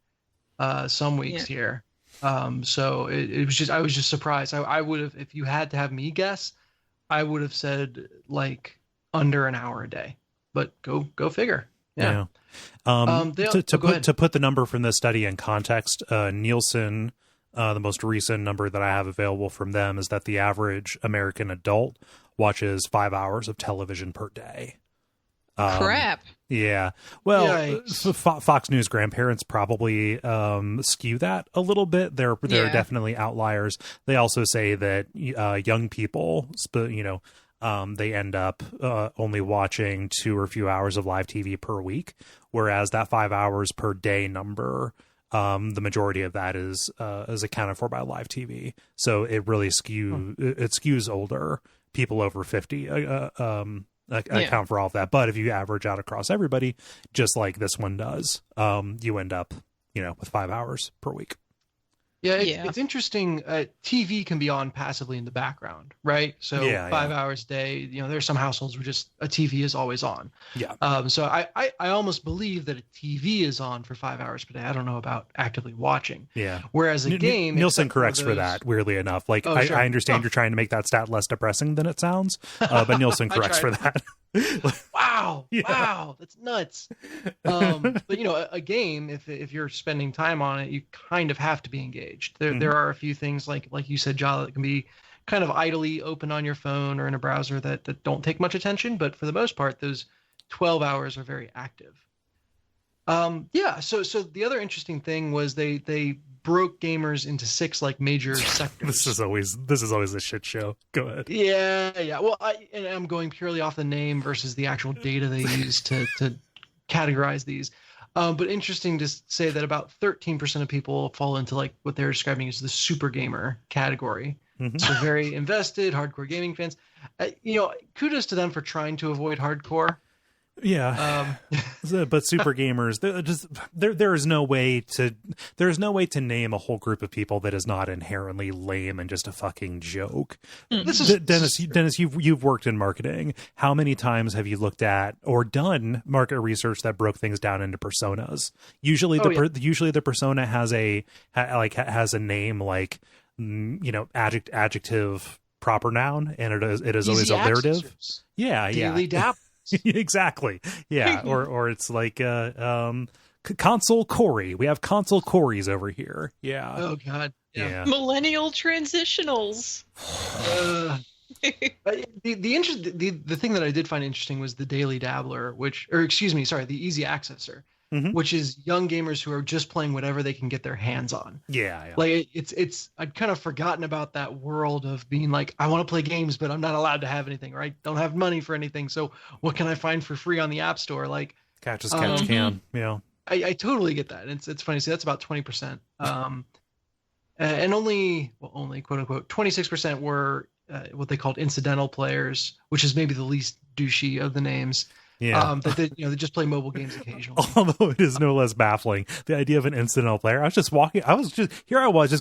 Some weeks here. So it was just, I was just surprised. I would have, if you had to have me guess, I would have said like under an hour a day, but go figure. Yeah. To put the number from this study in context, Nielsen, the most recent number that I have available from them is that the average American adult watches 5 hours of television per day. Crap. Yeah. Well, Fox News grandparents probably skew that a little bit. There are definitely outliers. They also say that young people, they end up only watching 2 or few hours of live TV per week, whereas that 5 hours per day number, the majority of that is accounted for by live TV. So it really skews older people over 50 account for all of that. But if you average out across everybody, just like this one does, you end up, with 5 hours per week. Yeah, it's interesting. TV can be on passively in the background, right? So 5 hours a day, there's some households where just a TV is always on. Yeah. So I almost believe that a TV is on for 5 hours per day. I don't know about actively watching. Yeah. Whereas a game, Nielsen corrects for that, weirdly enough. Like, sure. I understand you're trying to make that stat less depressing than it sounds, but Nielsen corrects for that. Wow, that's nuts. But a game, if you're spending time on it, you kind of have to be engaged. There are a few things like you said, Jala, that can be kind of idly open on your phone or in a browser that don't take much attention, but for the most part, those 12 hours are very active. So the other interesting thing was they broke gamers into 6 major sectors. This is always a shit show. Go ahead. Yeah. Well, I'm going purely off the name versus the actual data they use to categorize these. But interesting to say that about 13% of people fall into what they're describing as the super gamer category. Mm-hmm. So very invested, hardcore gaming fans. Kudos to them for trying to avoid hardcore. Yeah, but super gamers, there is no way to name a whole group of people that is not inherently lame and just a fucking joke. Dennis, you've worked in marketing. How many times have you looked at or done market research that broke things down into personas? Usually, the persona has a name like adjective, proper noun, and it is always alliterative. Daily dap. Exactly. Yeah. or it's like console Corey. We have console Corys over here. Yeah. Oh God. Yeah. Millennial transitionals. The thing that I did find interesting was the Daily Dabbler, the Easy Accessor, which is young gamers who are just playing whatever they can get their hands on. Yeah. It's I'd kind of forgotten about that world of being like, I want to play games, but I'm not allowed to have anything, right? Don't have money for anything. So what can I find for free on the App Store? Catch as catch can. Yeah. I totally get that. It's funny. See, that's about 20%. And only quote unquote 26% were what they called incidental players, which is maybe the least douchey of the names. Yeah. They just play mobile games occasionally. Although it is no less baffling, the idea of an incidental player. I was just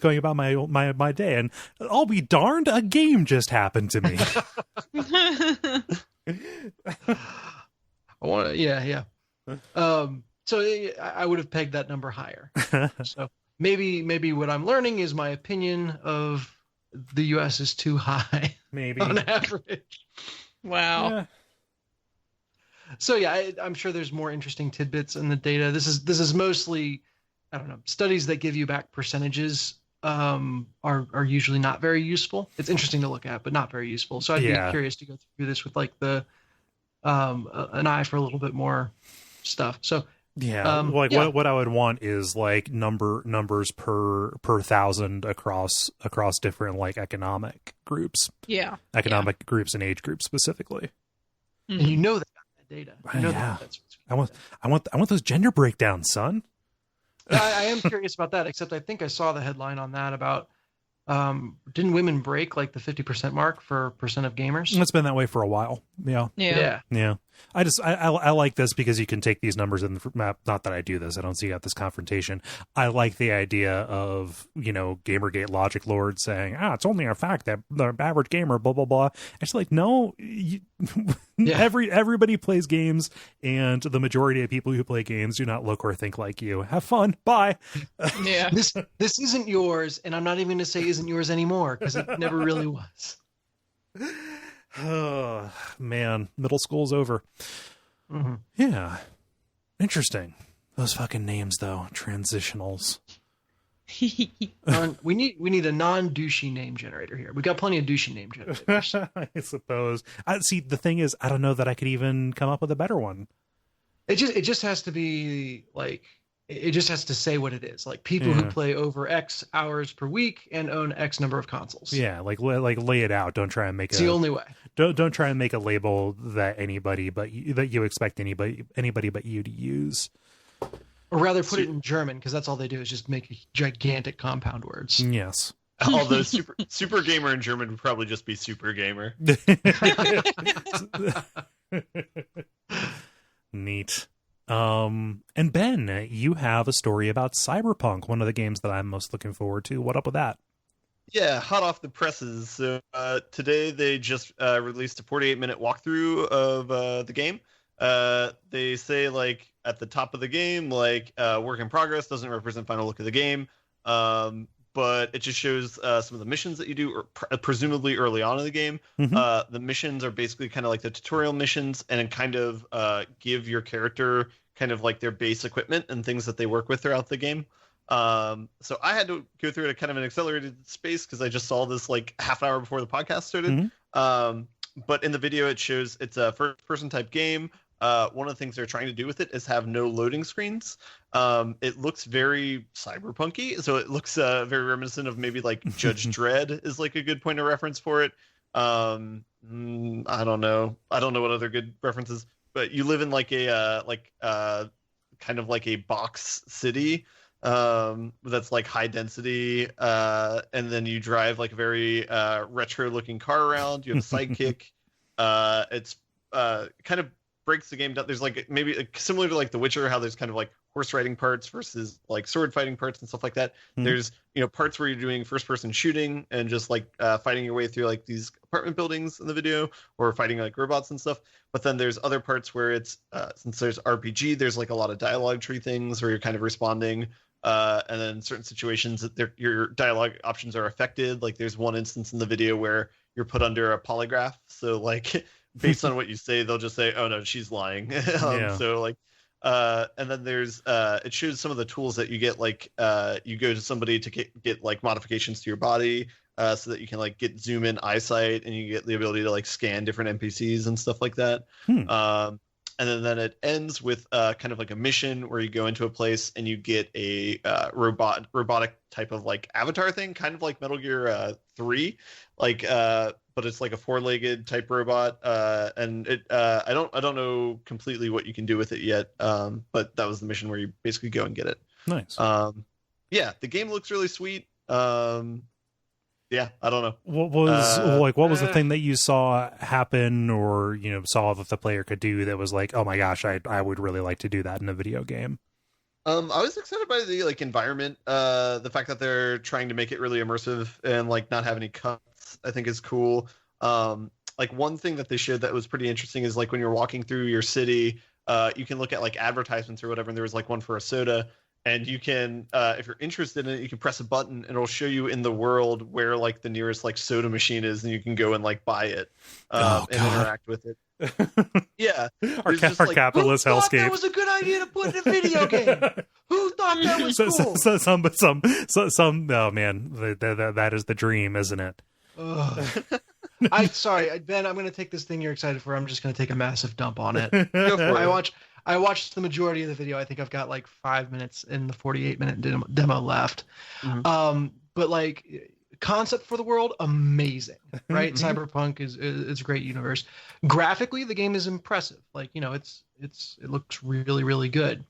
going about my day, and I'll be darned, a game just happened to me. So I would have pegged that number higher. So maybe what I'm learning is my opinion of the U.S. is too high. Maybe on average. Wow. Yeah. So I'm sure there's more interesting tidbits in the data. This is mostly, I don't know, studies that give you back percentages are usually not very useful. It's interesting to look at, but not very useful. So I'd be curious to go through this with an eye for a little bit more stuff. So what I would want is numbers per thousand across different economic groups. Yeah. Economic groups and age groups specifically. And they got that data. I want those gender breakdowns, son. I am curious about that, except I think I saw the headline on that about didn't women break the 50% mark for percent of gamers? It's been that way for a while. Yeah. I like this because you can take these numbers in the map. Not that I do this. I don't see this confrontation. I like the idea of, Gamergate logic lords saying, it's only a fact that the average gamer, blah, blah, blah. It's no, everybody plays games, and the majority of people who play games do not look or think like you. Have fun. Bye. Yeah. This isn't yours, and I'm not even going to say isn't yours anymore, because it never really was. Oh, man. Middle school's over. Mm-hmm. Yeah. Interesting. Those fucking names, though. Transitionals. We need a non-douchey name generator here. We got plenty of douchey name generators. I suppose. See, the thing is, I don't know that I could even come up with a better one. It just has to be It just has to say what it is. Like people who play over X hours per week and own X number of consoles. Yeah, like lay it out. Don't try and make it's the only way. Don't try and make a label that that you expect anybody but you to use. Or rather, put it in German, because that's all they do is just make gigantic compound words. Yes. Although super gamer in German would probably just be super gamer. Neat. And Ben, you have a story about Cyberpunk, one of the games that I'm most looking forward to. What up with that? Yeah, hot off the presses. So today they just released a 48-minute walkthrough of the game. They say, like, at the top of the game, like, work in progress doesn't represent final look of the game. But it just shows some of the missions that you do, presumably early on in the game. Mm-hmm. The missions are basically kind of like the tutorial missions, and kind of give your character kind of like their base equipment and things that they work with throughout the game. So I had to go through it at kind of an accelerated space because I just saw this like half an hour before the podcast started. Mm-hmm. But in the video, it shows it's a first-person type game. One of the things they're trying to do with it is have no loading screens. It looks very cyberpunky, so it looks very reminiscent of maybe like Judge Dredd is like a good point of reference for it. I don't know what other good references, but you live in like a kind of like a box city that's like high density, and then you drive like a very retro looking car around. You have a sidekick. It's kind of breaks the game down. There's like maybe similar to like The Witcher, how there's kind of like horse riding parts versus like sword fighting parts and stuff like that. Mm-hmm. There's parts where you're doing first person shooting and just like fighting your way through like these apartment buildings in the video, or fighting like robots and stuff. But then there's other parts where it's since there's RPG, there's like a lot of dialogue tree things where you're kind of responding, and then certain situations that your dialogue options are affected. Like there's one instance in the video where you're put under a polygraph, so like based on what you say, they'll just say, "Oh no, she's lying." So like, and then there's it shows some of the tools that you get. Like you go to somebody to get like modifications to your body, so that you can like get zoom in eyesight, and you get the ability to like scan different NPCs and stuff like that. And then it ends with kind of like a mission where you go into a place and you get a robotic type of like avatar thing, kind of like Metal Gear 3, like but it's like a 4-legged type robot, and it I don't know completely what you can do with it yet, but that was the mission where you basically go and get it. Nice. Yeah, the game looks really sweet. Yeah, I don't know. What was the thing that you saw happen, or saw that the player could do that was like, oh my gosh, I would really like to do that in a video game? I was excited by the like environment, the fact that they're trying to make it really immersive and like not have any cuts, I think is cool. Like one thing that they showed that was pretty interesting is like when you're walking through your city, you can look at like advertisements or whatever, and there was like one for a soda. And you can, if you're interested in it, you can press a button and it'll show you in the world where like the nearest like soda machine is, and you can go and like buy it and interact with it. Yeah, our capitalist hellscape. That was a good idea to put in a video game. Who thought that was cool? Some. Oh man, that is the dream, isn't it? Sorry, Ben. I'm going to take this thing you're excited for. I'm just going to take a massive dump on it. Go for it. I watched the majority of the video. I think I've got like 5 minutes in the 48-minute demo left. Mm-hmm. But like concept for the world, amazing, right? Cyberpunk is a great universe. Graphically, the game is impressive. Like it looks really, really good.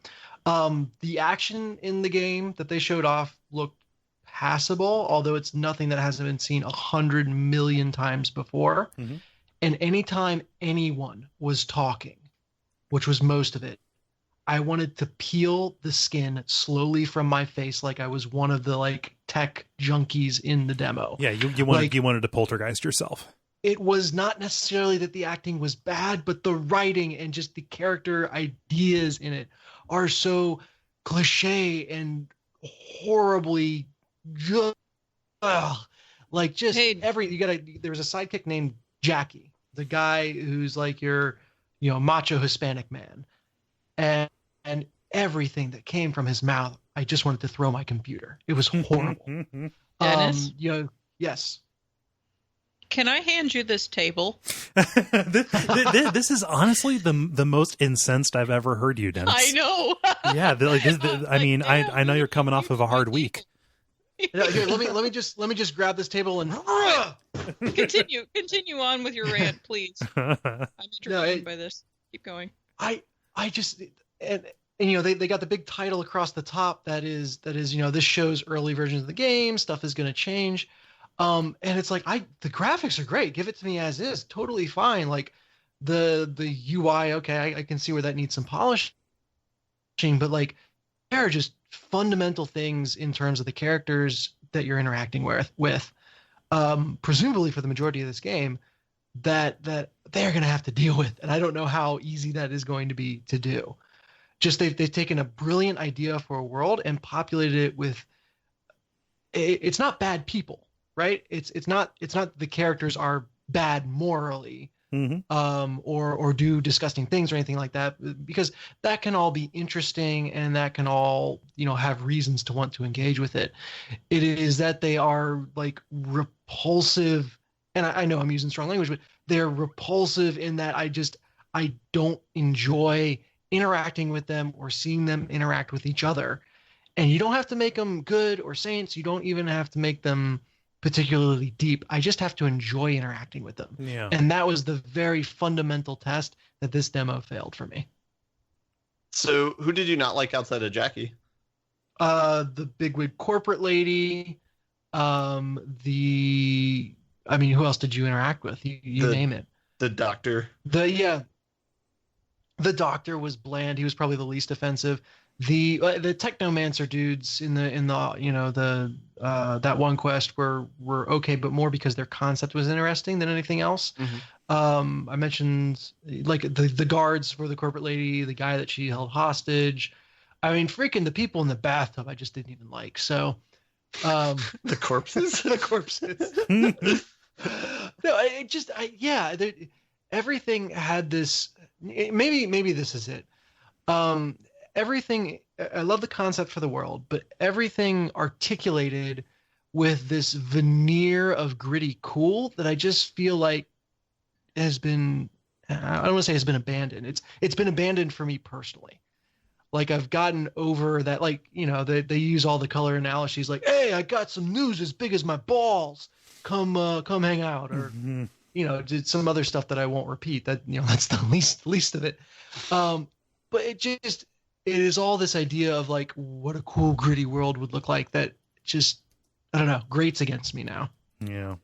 The action in the game that they showed off looked passable, although it's nothing that hasn't been seen 100 million times before. Mm-hmm. And anytime anyone was talking, which was most of it, I wanted to peel the skin slowly from my face like I was one of the like tech junkies in the demo. Yeah, you wanted to poltergeist yourself. It was not necessarily that the acting was bad, but the writing and just the character ideas in it are so cliche and horribly there was a sidekick named Jackie, the guy who's like your macho Hispanic man, and everything that came from his mouth, I just wanted to throw my computer. It was horrible. Dennis? Yes. Can I hand you this table? This is honestly the most incensed I've ever heard you, Dennis. I know. Yeah, I know you're coming off of a hard week. Here, let me just grab this table and Continue on with your rant, please. I'm intrigued by this. Keep going. I just and they got the big title across the top that is this shows early versions of the game, stuff is going to change. And it's like the graphics are great. Give it to me as is. Totally fine. Like the UI, okay, I can see where that needs some polishing, but like there are just fundamental things in terms of the characters that you're interacting with, presumably for the majority of this game, that they're going to have to deal with. And I don't know how easy that is going to be to do. Just they've taken a brilliant idea for a world and populated it with. It's not bad people. Right? It's not the characters are bad morally, or do disgusting things or anything like that, because that can all be interesting and that can all have reasons to want to engage with it. It is that they are like repulsive, and I know I'm using strong language, but they're repulsive in that I don't enjoy interacting with them or seeing them interact with each other. And you don't have to make them good or saints. You don't even have to make them particularly deep. I just have to enjoy interacting with them. Yeah. And that was the very fundamental test that this demo failed for me. So who did you not like outside of Jackie? The bigwig corporate lady. Who else did you interact with? You name it. The doctor. The doctor was bland. He was probably the least offensive. The technomancer dudes in the that one quest were okay, but more because their concept was interesting than anything else. I mentioned like the guards for the corporate lady, the guy that she held hostage. I mean, freaking the people in the bathtub I just didn't even like. So the corpses. The corpses. No, everything had this. Maybe this is it. Everything, I love the concept for the world, but everything articulated with this veneer of gritty cool that I just feel like has been, I don't want to say has been abandoned. It's been abandoned for me personally. Like I've gotten over that, like, they use all the color analogies like, hey, I got some news as big as my balls. Come hang out. Or, did some other stuff that I won't repeat. That, that's the least of it. But it is all this idea of like what a cool gritty world would look like that just, I don't know, grates against me now. Yeah.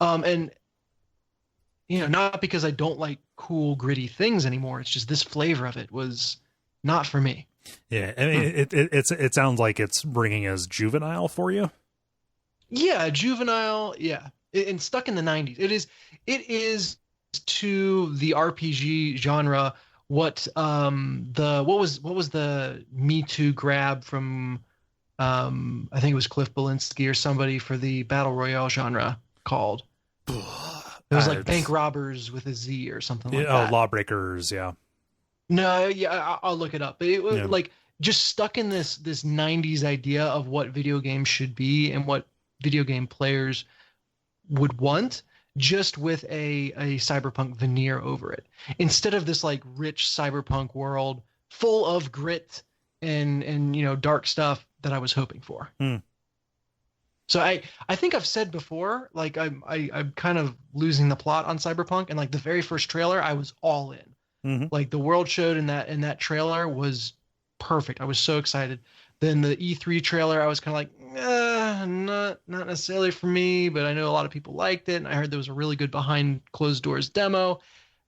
And not because I don't like cool gritty things anymore. It's just this flavor of it was not for me. Yeah. I mean, it sounds like it's ringing as juvenile for you. Yeah. Juvenile. Yeah. And stuck in the 90s. It is to the RPG genre what was the Me Too grab from I think it was Cliff Belinsky or somebody for the battle royale genre called. It was like bank robbers with a Z or something like that. Oh, Lawbreakers, yeah. No, yeah, I'll look it up. But it was like just stuck in this 90s idea of what video games should be and what video game players would want, just with a cyberpunk veneer over it, instead of this like rich cyberpunk world full of grit and dark stuff that I was hoping for. So I think I've said before, like I'm kind of losing the plot on Cyberpunk, and like the very first trailer I was all in. Like the world showed in that trailer was perfect. I was so excited. Then the E3 trailer, I was kind of like, not necessarily for me, but I know a lot of people liked it. And I heard there was a really good behind closed doors demo.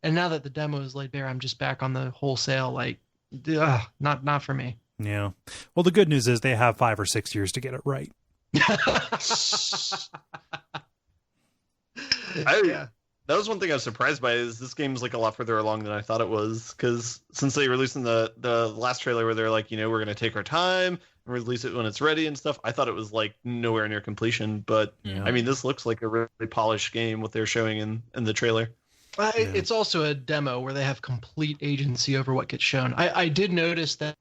And now that the demo is laid bare, I'm just back on the wholesale, like, not for me. Yeah. Well, the good news is they have 5 or 6 years to get it right. That was one thing I was surprised by, is this game's like a lot further along than I thought it was, because since they released in the last trailer where they're like, we're going to take our time and release it when it's ready and stuff, I thought it was like nowhere near completion. But I mean, this looks like a really polished game, what they're showing in the trailer. It's also a demo where they have complete agency over what gets shown. I did notice that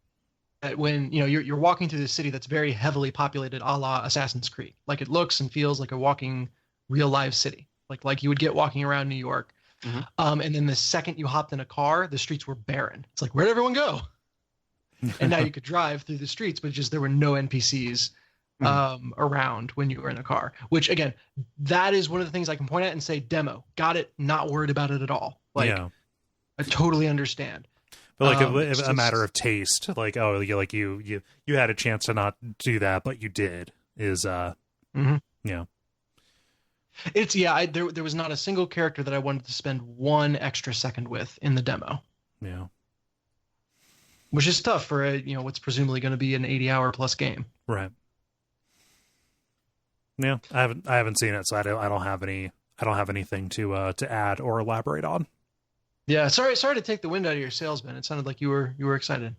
when you're walking through this city that's very heavily populated, a la Assassin's Creed, like it looks and feels like a walking real live city. like you would get walking around New York. Mhm. And then the second you hopped in a car, the streets were barren. It's like, where'd everyone go? And now you could drive through the streets, but just there were no NPCs around when you were in a car. Which again, that is one of the things I can point at and say, demo, got it, not worried about it at all. Like, yeah. I totally understand. But like It's a matter of taste, like you had a chance to not do that, but you did. Yeah. It's there was not a single character that I wanted to spend one extra second with in the demo. Yeah. Which is tough for what's presumably going to be an 80-hour plus game. Right. Yeah, I haven't seen it, so I don't have anything to add or elaborate on. Yeah, sorry to take the wind out of your sails, Ben. It sounded like you were excited.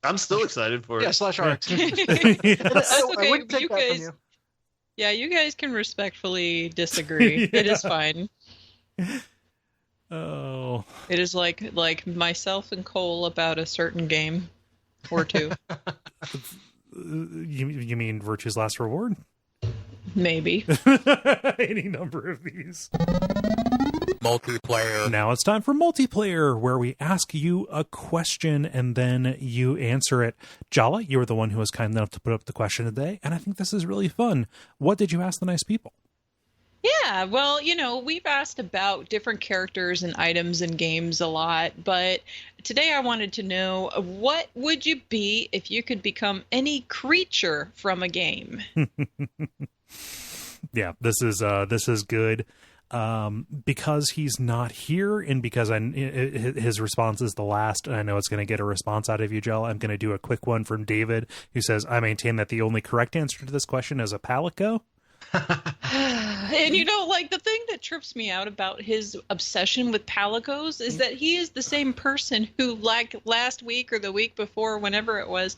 I'm still excited for it. Yeah, /RX. That's I okay. wouldn't take You that from guys, you. yeah, you guys can respectfully disagree. It is fine. Oh, It is like myself and Kole about a certain game or two, you mean Virtue's Last Reward? maybe. Any number of these. Multiplayer. Now it's time for multiplayer, where we ask you a question and then you answer it. Jala, you were the one who was kind enough to put up the question today, and I think this is really fun. What did you ask the nice people? Yeah, well, we've asked about different characters and items in games a lot, but today I wanted to know, what would you be if you could become any creature from a game? Yeah, this is good. Because he's not here, and because his response is the last, and I know it's going to get a response out of you, Jella, I'm going to do a quick one from David, who says, I maintain that the only correct answer to this question is a palico. And the thing that trips me out about his obsession with palicos is that he is the same person who, like last week or the week before, whenever it was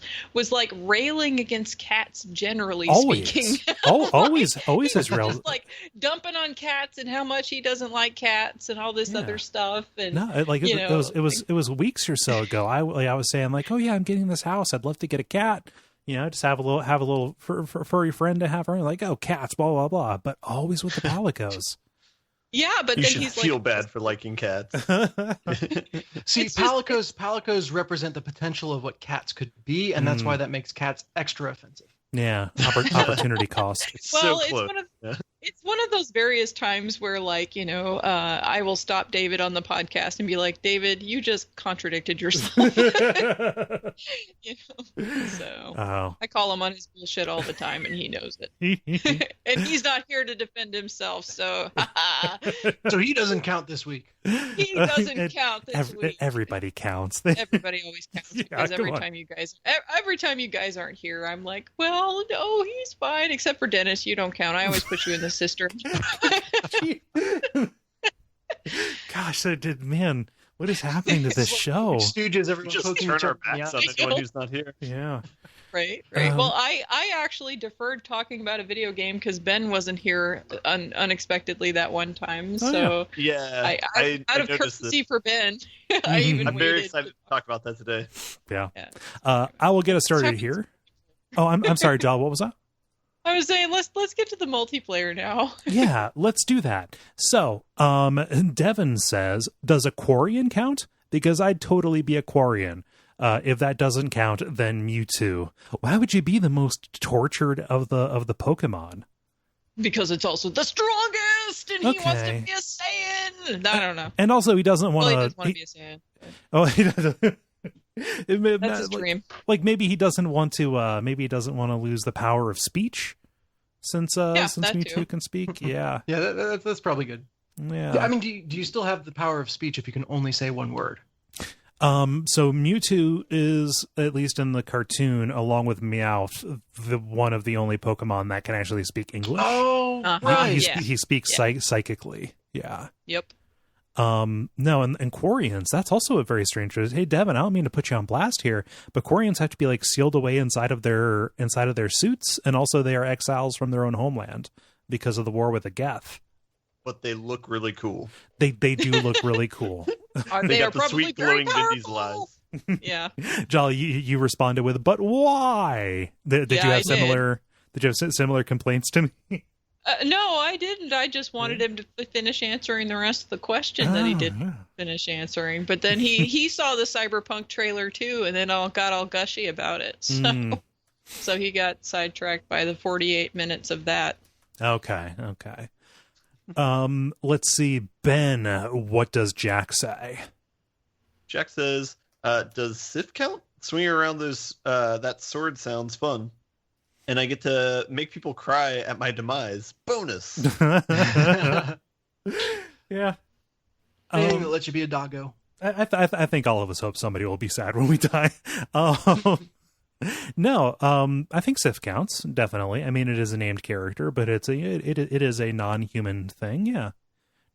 like railing against cats generally speaking. Always is real. Just like dumping on cats and how much he doesn't like cats and all this other stuff. And it was weeks or so ago. I was saying like, oh yeah, I'm getting this house. I'd love to get a cat. Just have a little furry friend to have around. Like, oh, cats, blah blah blah. But always with the palicos. Yeah, but you then should he's feel like, bad for liking cats. See, palicos represent the potential of what cats could be, and that's why that makes cats extra offensive. Yeah, opportunity cost. well, so close. It's one of those various times where, I will stop David on the podcast and be like, David, you just contradicted yourself. So I call him on his bullshit all the time, and he knows it. And he's not here to defend himself, so So he doesn't count this week. He doesn't count this week. Everybody counts. Everybody always counts because every time you guys aren't here, I'm like, well, no, he's fine, except for Dennis. You don't count. I always put you in the sister. Gosh, man, what is happening to this show? Stooges, everyone Just poking turn each our other in the backs eye. on anyone who's not here. Yeah. Right. Well, I actually deferred talking about a video game because Ben wasn't here unexpectedly that one time. So yeah, out of courtesy for Ben, I even I'm waited. very excited to talk about that today. Yeah. I will get us started here. Oh, I'm sorry, Jal. What was that? I was saying let's get to the multiplayer now. Yeah, let's do that. So, Devin says, does Aquarian count? Because I'd totally be Aquarian. If that doesn't count, then Mewtwo. Why would you be the most tortured of the Pokemon? Because it's also the strongest, and he wants to be a Saiyan. I don't know. And also, he doesn't want he doesn't want to be a Saiyan. Oh, he doesn't. That's his dream. Like maybe he doesn't want to. Maybe he doesn't want to lose the power of speech, since Mewtwo too. can speak. Yeah. Yeah, that's probably good. Yeah. I mean, do you still have the power of speech if you can only say one word? So Mewtwo is, at least in the cartoon, along with Meowth, one of the only Pokemon that can actually speak English. Oh, right. He speaks psychically. Yeah. Yep. No, and Quarians, that's also a very strange. Hey, Devin, I don't mean to put you on blast here, but Quarians have to be like sealed away inside of their suits, and also they are exiles from their own homeland because of the war with the Geth. But they look really cool. They do look really cool. They got are the probably sweet very glowing Vindy's powerful. lies. Yeah. Jolly, you responded with, but why? Did you have similar complaints to me? No, I didn't. I just wanted him to finish answering the rest of the question that he didn't finish answering. But then he saw the Cyberpunk trailer too, and then got all gushy about it. So he got sidetracked by the 48 minutes of that. Okay. Let's see, Ben. What does Jack say? Jack says, "Does Sif count? Swinging around those that sword sounds fun, and I get to make people cry at my demise. Bonus." Yeah. Anything that lets you be a doggo. I think all of us hope somebody will be sad when we die. No, I think Sif counts, definitely. I mean, it is a named character, but it is a non-human thing. Yeah.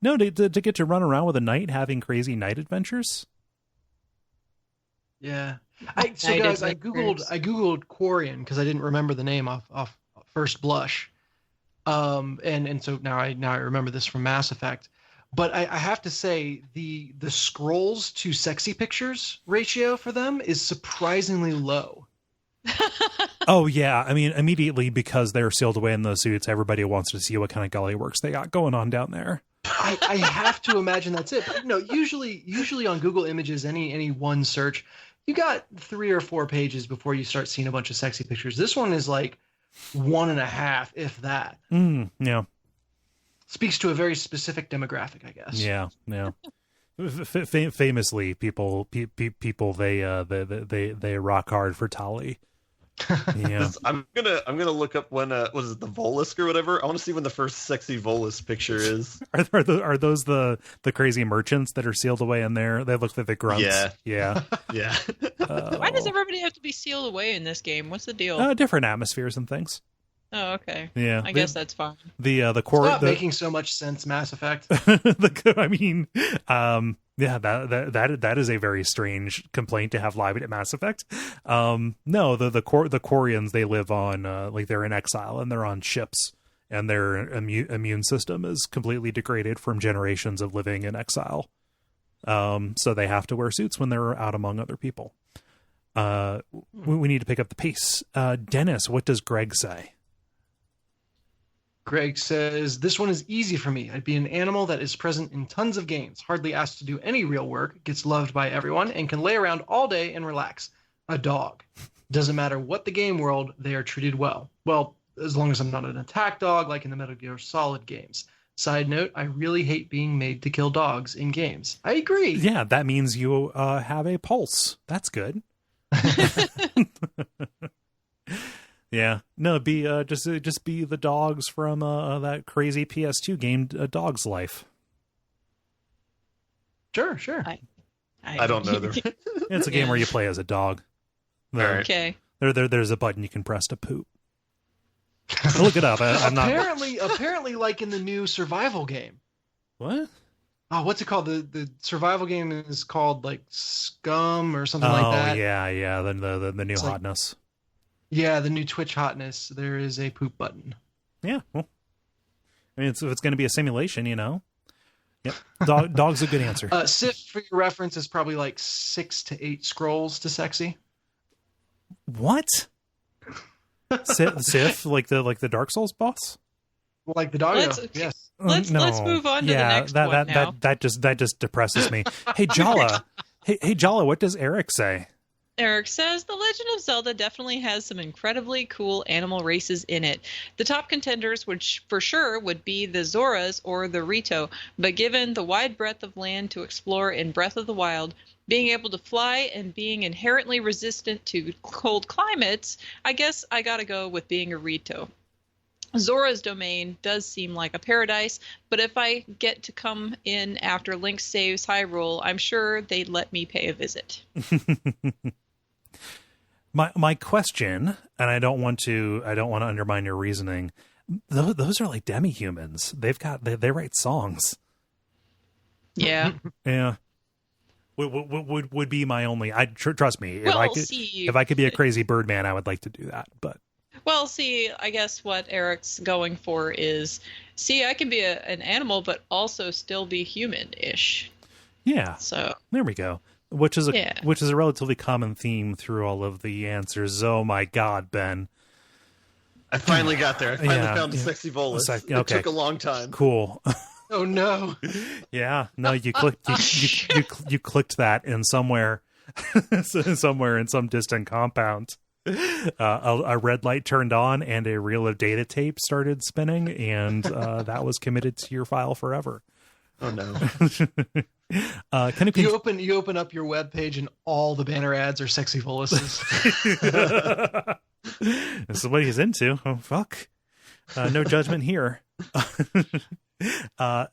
No, to get to run around with a knight having crazy knight adventures. Yeah. So guys, I googled Quarian because I didn't remember the name off first blush. And so now I remember this from Mass Effect. But I have to say the scrolls to sexy pictures ratio for them is surprisingly low. Oh yeah, I mean, immediately because they're sealed away in those suits, everybody wants to see what kind of gully works they got going on down there. I have to imagine that's it. But no, usually on Google Images, any one search, you got 3 or 4 pages before you start seeing a bunch of sexy pictures. This one is like 1.5, if that. Yeah. Speaks to a very specific demographic, I guess. Yeah. Famously, people they rock hard for Tali. Yeah. I'm gonna look up when was it the Volus or whatever? I want to see when the first sexy Volus picture is. Are those the crazy merchants that are sealed away in there? They look like the grunts. Yeah. Why does everybody have to be sealed away in this game? What's the deal? Different atmospheres and things. Oh, okay. Yeah, I guess that's fine. The core Stop making so much sense, Mass Effect. I mean, yeah, that is a very strange complaint to have live at Mass Effect. No, the Quarians, they live on like they're in exile and they're on ships, and their immune system is completely degraded from generations of living in exile. So they have to wear suits when they're out among other people. We need to pick up the pace. Dennis, what does Greg say? Greg says, "This one is easy for me. I'd be an animal that is present in tons of games, hardly asked to do any real work, gets loved by everyone, and can lay around all day and relax. A dog. Doesn't matter what the game world, they are treated well. Well, as long as I'm not an attack dog like in the Metal Gear Solid games. Side note, I really hate being made to kill dogs in games." I agree. Yeah, that means you have a pulse. That's good. Yeah, no, be just be the dogs from that crazy PS2 game, Dog's Life. Sure. I don't know. It's a game where you play as a dog. Okay. There's a button you can press to poop. Look it up. I'm not. Apparently, like in the new survival game. What? Oh, what's it called? The survival game is called like Scum or something like that. Oh yeah. The new It's hotness. Yeah, the new Twitch hotness. There is a poop button. Yeah. Well, I mean, if it's going to be a simulation, you know. Yep. Dog's a good answer. Sif, for your reference, is probably like 6 to 8 scrolls to sexy. What? Sif, like the Dark Souls boss? Like the doggo. Yes. Let's move on to the next one now. That just depresses me. Hey Jala. Hey Jala, what does Eric say? Eric says, "The Legend of Zelda definitely has some incredibly cool animal races in it. The top contenders for sure would be the Zoras or the Rito, but given the wide breadth of land to explore in Breath of the Wild, being able to fly and being inherently resistant to cold climates, I guess I gotta go with being a Rito. Zora's domain does seem like a paradise, but if I get to come in after Link saves Hyrule, I'm sure they'd let me pay a visit." My question, and I don't want to undermine your reasoning. Those are like demi-humans. They write songs. Yeah. Yeah. Would be my only. Trust me. Well, if I could be a crazy Birdman, I would like to do that. But well, see, I guess what Eric's going for is, I can be an animal, but also still be human-ish. Yeah. So there we go. Which is a relatively common theme through all of the answers. Oh my God, Ben. I finally got there. I finally found a sexy bolus. Okay. It took a long time. Cool. Oh no. Yeah. No, you clicked you clicked that in somewhere in some distant compound. A red light turned on and a reel of data tape started spinning, and that was committed to your file forever. Oh no. You open up your web page and all the banner ads are sexy boluses. This is what he's into. Oh fuck. No judgment here.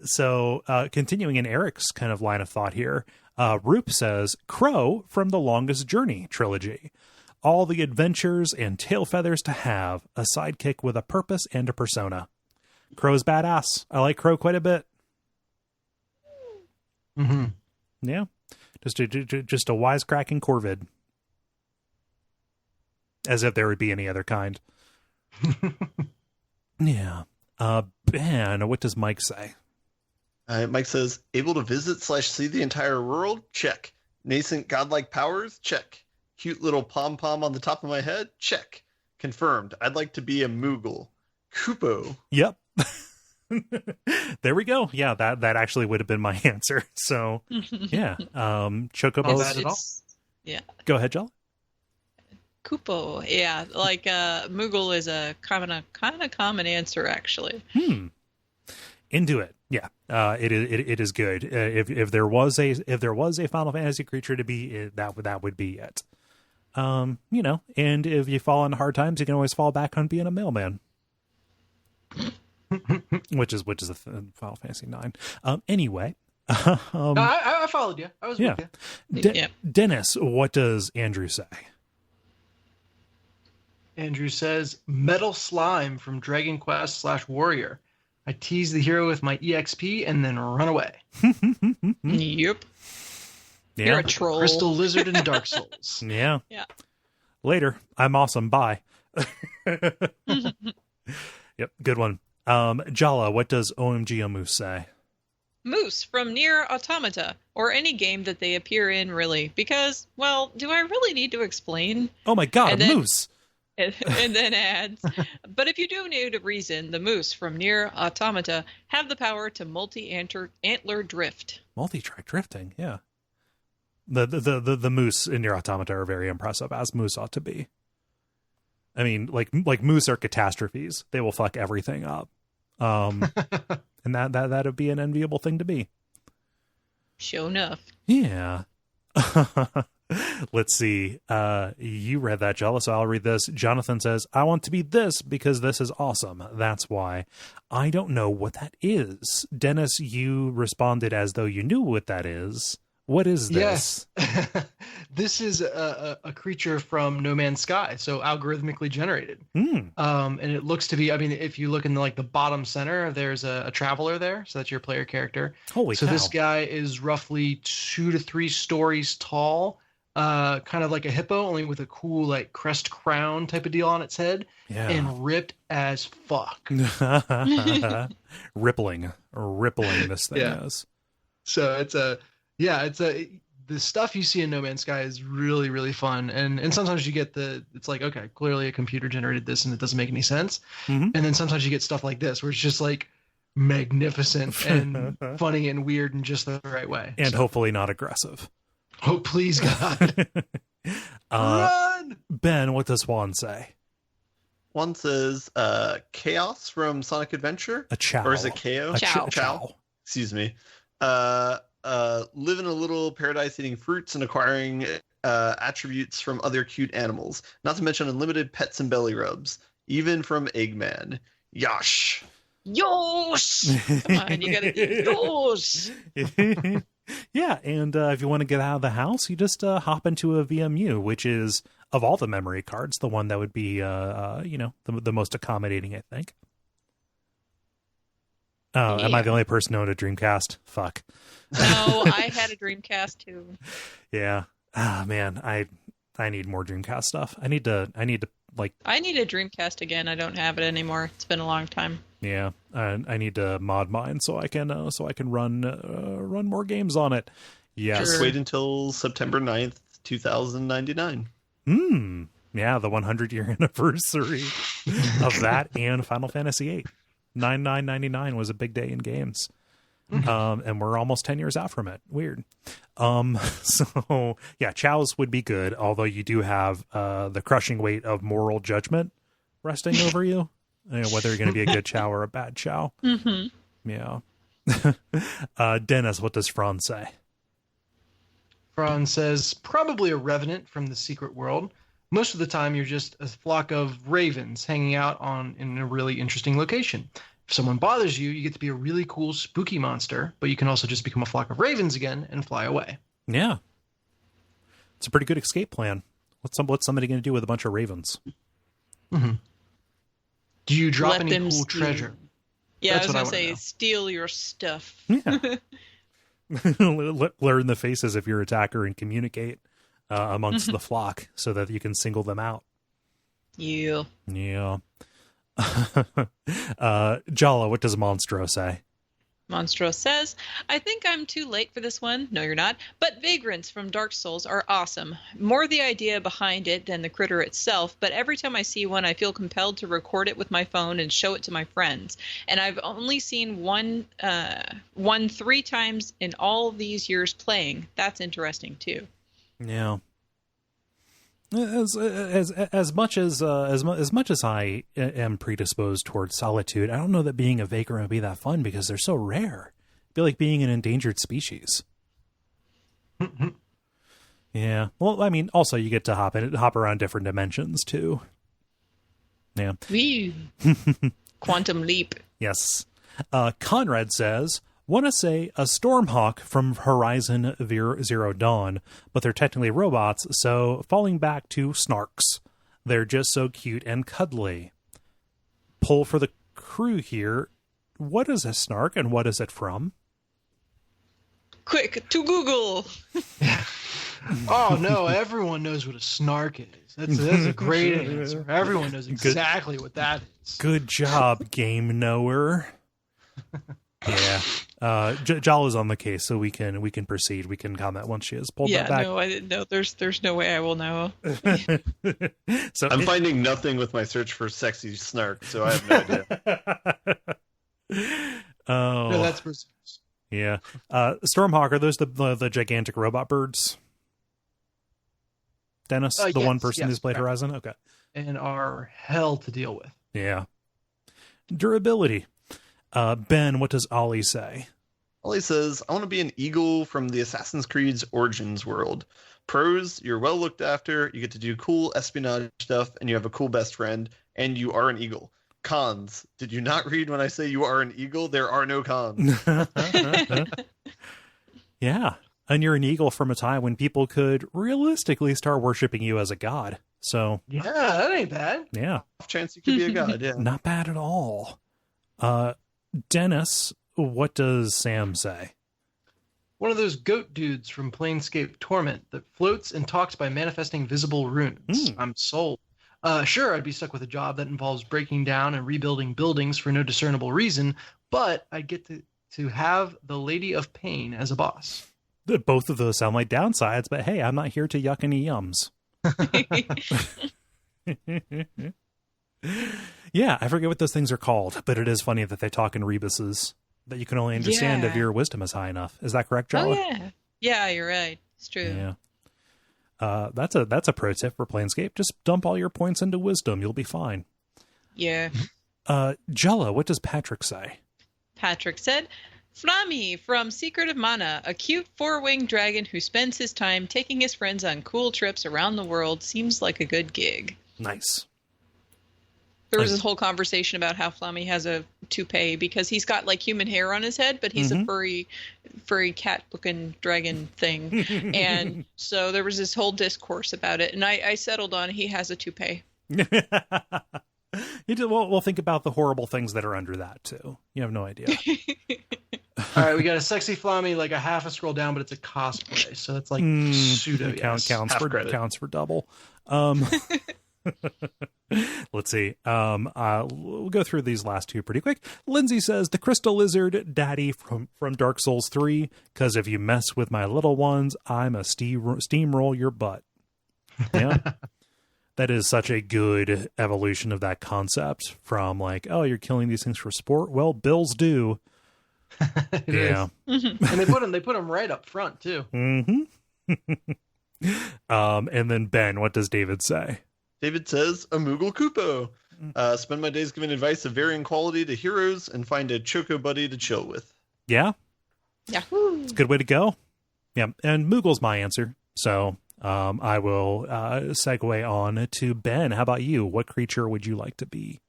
So continuing in Eric's kind of line of thought here, Roop says, Crow from the Longest Journey trilogy. All the adventures and tail feathers to have, a sidekick with a purpose and a persona. Crow's badass. I like Crow quite a bit. Mm-hmm. Yeah. Just a wisecracking corvid. As if there would be any other kind. Yeah. Ben, what does Mike say? Mike says, able to visit / see the entire world? Check. Nascent godlike powers? Check. Cute little pom-pom on the top of my head? Check. Confirmed. I'd like to be a Moogle. Kupo. Yep. There we go. Yeah, that actually would have been my answer. So, yeah. Chocobo. Not bad at all. Yeah. Go ahead, Jala. Kupo, yeah, like Moogle is a kind of common answer actually. Into it, yeah. It is good. If there was a Final Fantasy creature to be, that would be it. And if you fall on hard times, you can always fall back on being a mailman. which is a Final Fantasy 9. Anyway. No, I followed you. I was with you. Dennis, what does Andrew say? Andrew says, Metal Slime from Dragon Quest / Warrior. I tease the hero with my EXP and then run away. Yep. Yeah. You're a troll. Crystal Lizard in Dark Souls. Yeah. Yeah. Later. I'm awesome. Bye. Yep. Good one. Jala, what does OMG Moose say? Moose from Nier Automata, or any game that they appear in, really. Because, well, do I really need to explain? Oh my god, Moose! And then adds, but if you do need a reason, the moose from Nier Automata have the power to multi-antler drift. Multi-track drifting, yeah. The moose in Nier Automata are very impressive, as moose ought to be. I mean, like moose are catastrophes. They will fuck everything up. And that'd be an enviable thing to be. Sure enough. Yeah. Let's see. You read that, Jala, so I'll read this. Jonathan says, I want to be this because this is awesome. That's why. I don't know what that is. Dennis, you responded as though you knew what that is. What is this? Yes. This is a creature from No Man's Sky, so algorithmically generated. And it looks to be, I mean, if you look in the bottom center, there's a traveler there, so that's your player character. Holy cow. So this guy is roughly 2 to 3 stories tall, kind of like a hippo, only with a cool crest crown type of deal on its head, and ripped as fuck. Rippling this thing is. So the stuff you see in No Man's Sky is really, really fun. And sometimes you get it's like, okay, clearly a computer generated this and it doesn't make any sense. And then sometimes you get stuff like this where it's just magnificent and funny and weird in just the right way. And hopefully not aggressive. Oh, please, God. Run! Ben, what does Juan say? One says Chaos from Sonic Adventure. A chow. Or is it KO? Chow. Excuse me. Live in a little paradise eating fruits and acquiring attributes from other cute animals. Not to mention unlimited pets and belly rubs. Even from Eggman. Yosh! Yosh! Come on, you gotta do yosh! Yeah, and if you want to get out of the house, you just hop into a VMU, which is, of all the memory cards, the one that would be, the most accommodating, I think. Oh, yeah. Am I the only person who owned a Dreamcast? Fuck. No, I had a Dreamcast too. Yeah. Ah, man, I need more Dreamcast stuff. I need to I need a Dreamcast again. I don't have it anymore. It's been a long time. Yeah, I need to mod mine so I can run more games on it. Yes. Just wait until September 9th, 2099. Yeah, the 100-year anniversary of that and Final Fantasy VIII. 99.99 was a big day in games. And we're almost 10 years out from it. Weird. So yeah, chows would be good, although you do have the crushing weight of moral judgment resting over you. Whether you're going to be a good chow or a bad chow. Yeah. Dennis, what does Franz say? Franz says, probably a revenant from the secret world. Most of the time, you're just a flock of ravens hanging out in a really interesting location. If someone bothers you, you get to be a really cool, spooky monster, but you can also just become a flock of ravens again and fly away. Yeah. It's a pretty good escape plan. What's somebody going to do with a bunch of ravens? Do you drop Let any them cool steal. treasure? Yeah, That's I was what I going to wanna say, know. steal your stuff. Yeah. Learn the faces of your attacker and communicate amongst the flock so that you can single them out. Yeah. Yeah. Jala, what does Monstro say? Monstro says, I think I'm too late for this one. No, you're not. But vagrants from Dark Souls are awesome. More the idea behind it than the critter itself, but every time I see one, I feel compelled to record it with my phone and show it to my friends. And I've only seen one 3 times in all these years playing. That's interesting, too. Yeah. As much as I am predisposed towards solitude, I don't know that being a vagrant would be that fun because they're so rare. It'd be like being an endangered species. Yeah. Well, I mean, also you get to hop around different dimensions too. Yeah. Wee. Quantum leap. Yes. Conrad says, want to say a Stormhawk from Horizon Zero Dawn, but they're technically robots, so falling back to Snarks. They're just so cute and cuddly. Poll for the crew here. What is a Snark and what is it from? Quick, to Google. Oh, no, everyone knows what a snark is. That's a great answer. Everyone knows exactly what that is. Good job, game knower. Yeah. Jala's on the case, so we can proceed. We can comment once she has pulled that back. No, I didn't know. There's no way I will know. So I'm finding nothing with my search for sexy snark, so I have no idea. Oh, No, that's Brazil. yeah. Stormhawk, are those the gigantic robot birds? Dennis, the one person who's played Horizon? Okay. And are hell to deal with. Yeah. Durability. Ben, what does Ollie say? Ollie says, I want to be an eagle from the Assassin's Creed's Origins world. Pros, you're well looked after, you get to do cool espionage stuff, and you have a cool best friend, and you are an eagle. Cons, did you not read when I say you are an eagle? There are no cons. Yeah. And you're an eagle from a time when people could realistically start worshiping you as a god. So, Yeah, that ain't bad. yeah. Off chance you could be a god, yeah. Not bad at all. Dennis, what does Sam say? One of those goat dudes from Planescape Torment that floats and talks by manifesting visible runes. I'm sold. Sure, I'd be stuck with a job that involves breaking down and rebuilding buildings for no discernible reason, but I'd get to have the Lady of Pain as a boss. Both of those sound like downsides, but hey, I'm not here to yuck any yums. Yeah, I forget what those things are called, but it is funny that they talk in rebuses that you can only understand if your wisdom is high enough. Is that correct, Jala? Oh, yeah. Yeah, you're right. It's true. Yeah. That's a pro tip for Planescape. Just dump all your points into wisdom. You'll be fine. Yeah. Jala, what does Patrick say? Patrick said, Flammy from Secret of Mana, a cute 4-winged dragon who spends his time taking his friends on cool trips around the world. Seems like a good gig. Nice. There was this whole conversation about how Flammy has a toupee because he's got like human hair on his head, but he's a furry cat-looking dragon thing. And so there was this whole discourse about it, and I settled on he has a toupee. Well, think about the horrible things that are under that, too. You have no idea. All right, we got a sexy Flammy, like a half a scroll down, but it's a cosplay, so it's like pseudo. Counts for double. Let's see. We'll go through these last two pretty quick. Lindsay says, the Crystal Lizard Daddy from Dark Souls 3, because if you mess with my little ones, I'm a steamroll your butt. Yeah. That is such a good evolution of that concept from like, oh, you're killing these things for sport. Well, bills do. Yeah. And they put them right up front too. And then Ben, what does David say? David says, a Moogle Kupo. Spend my days giving advice of varying quality to heroes and find a Choco buddy to chill with. Yeah. Yeah. It's a good way to go. Yeah. And Moogle's my answer. So I will segue on to Ben. How about you? What creature would you like to be?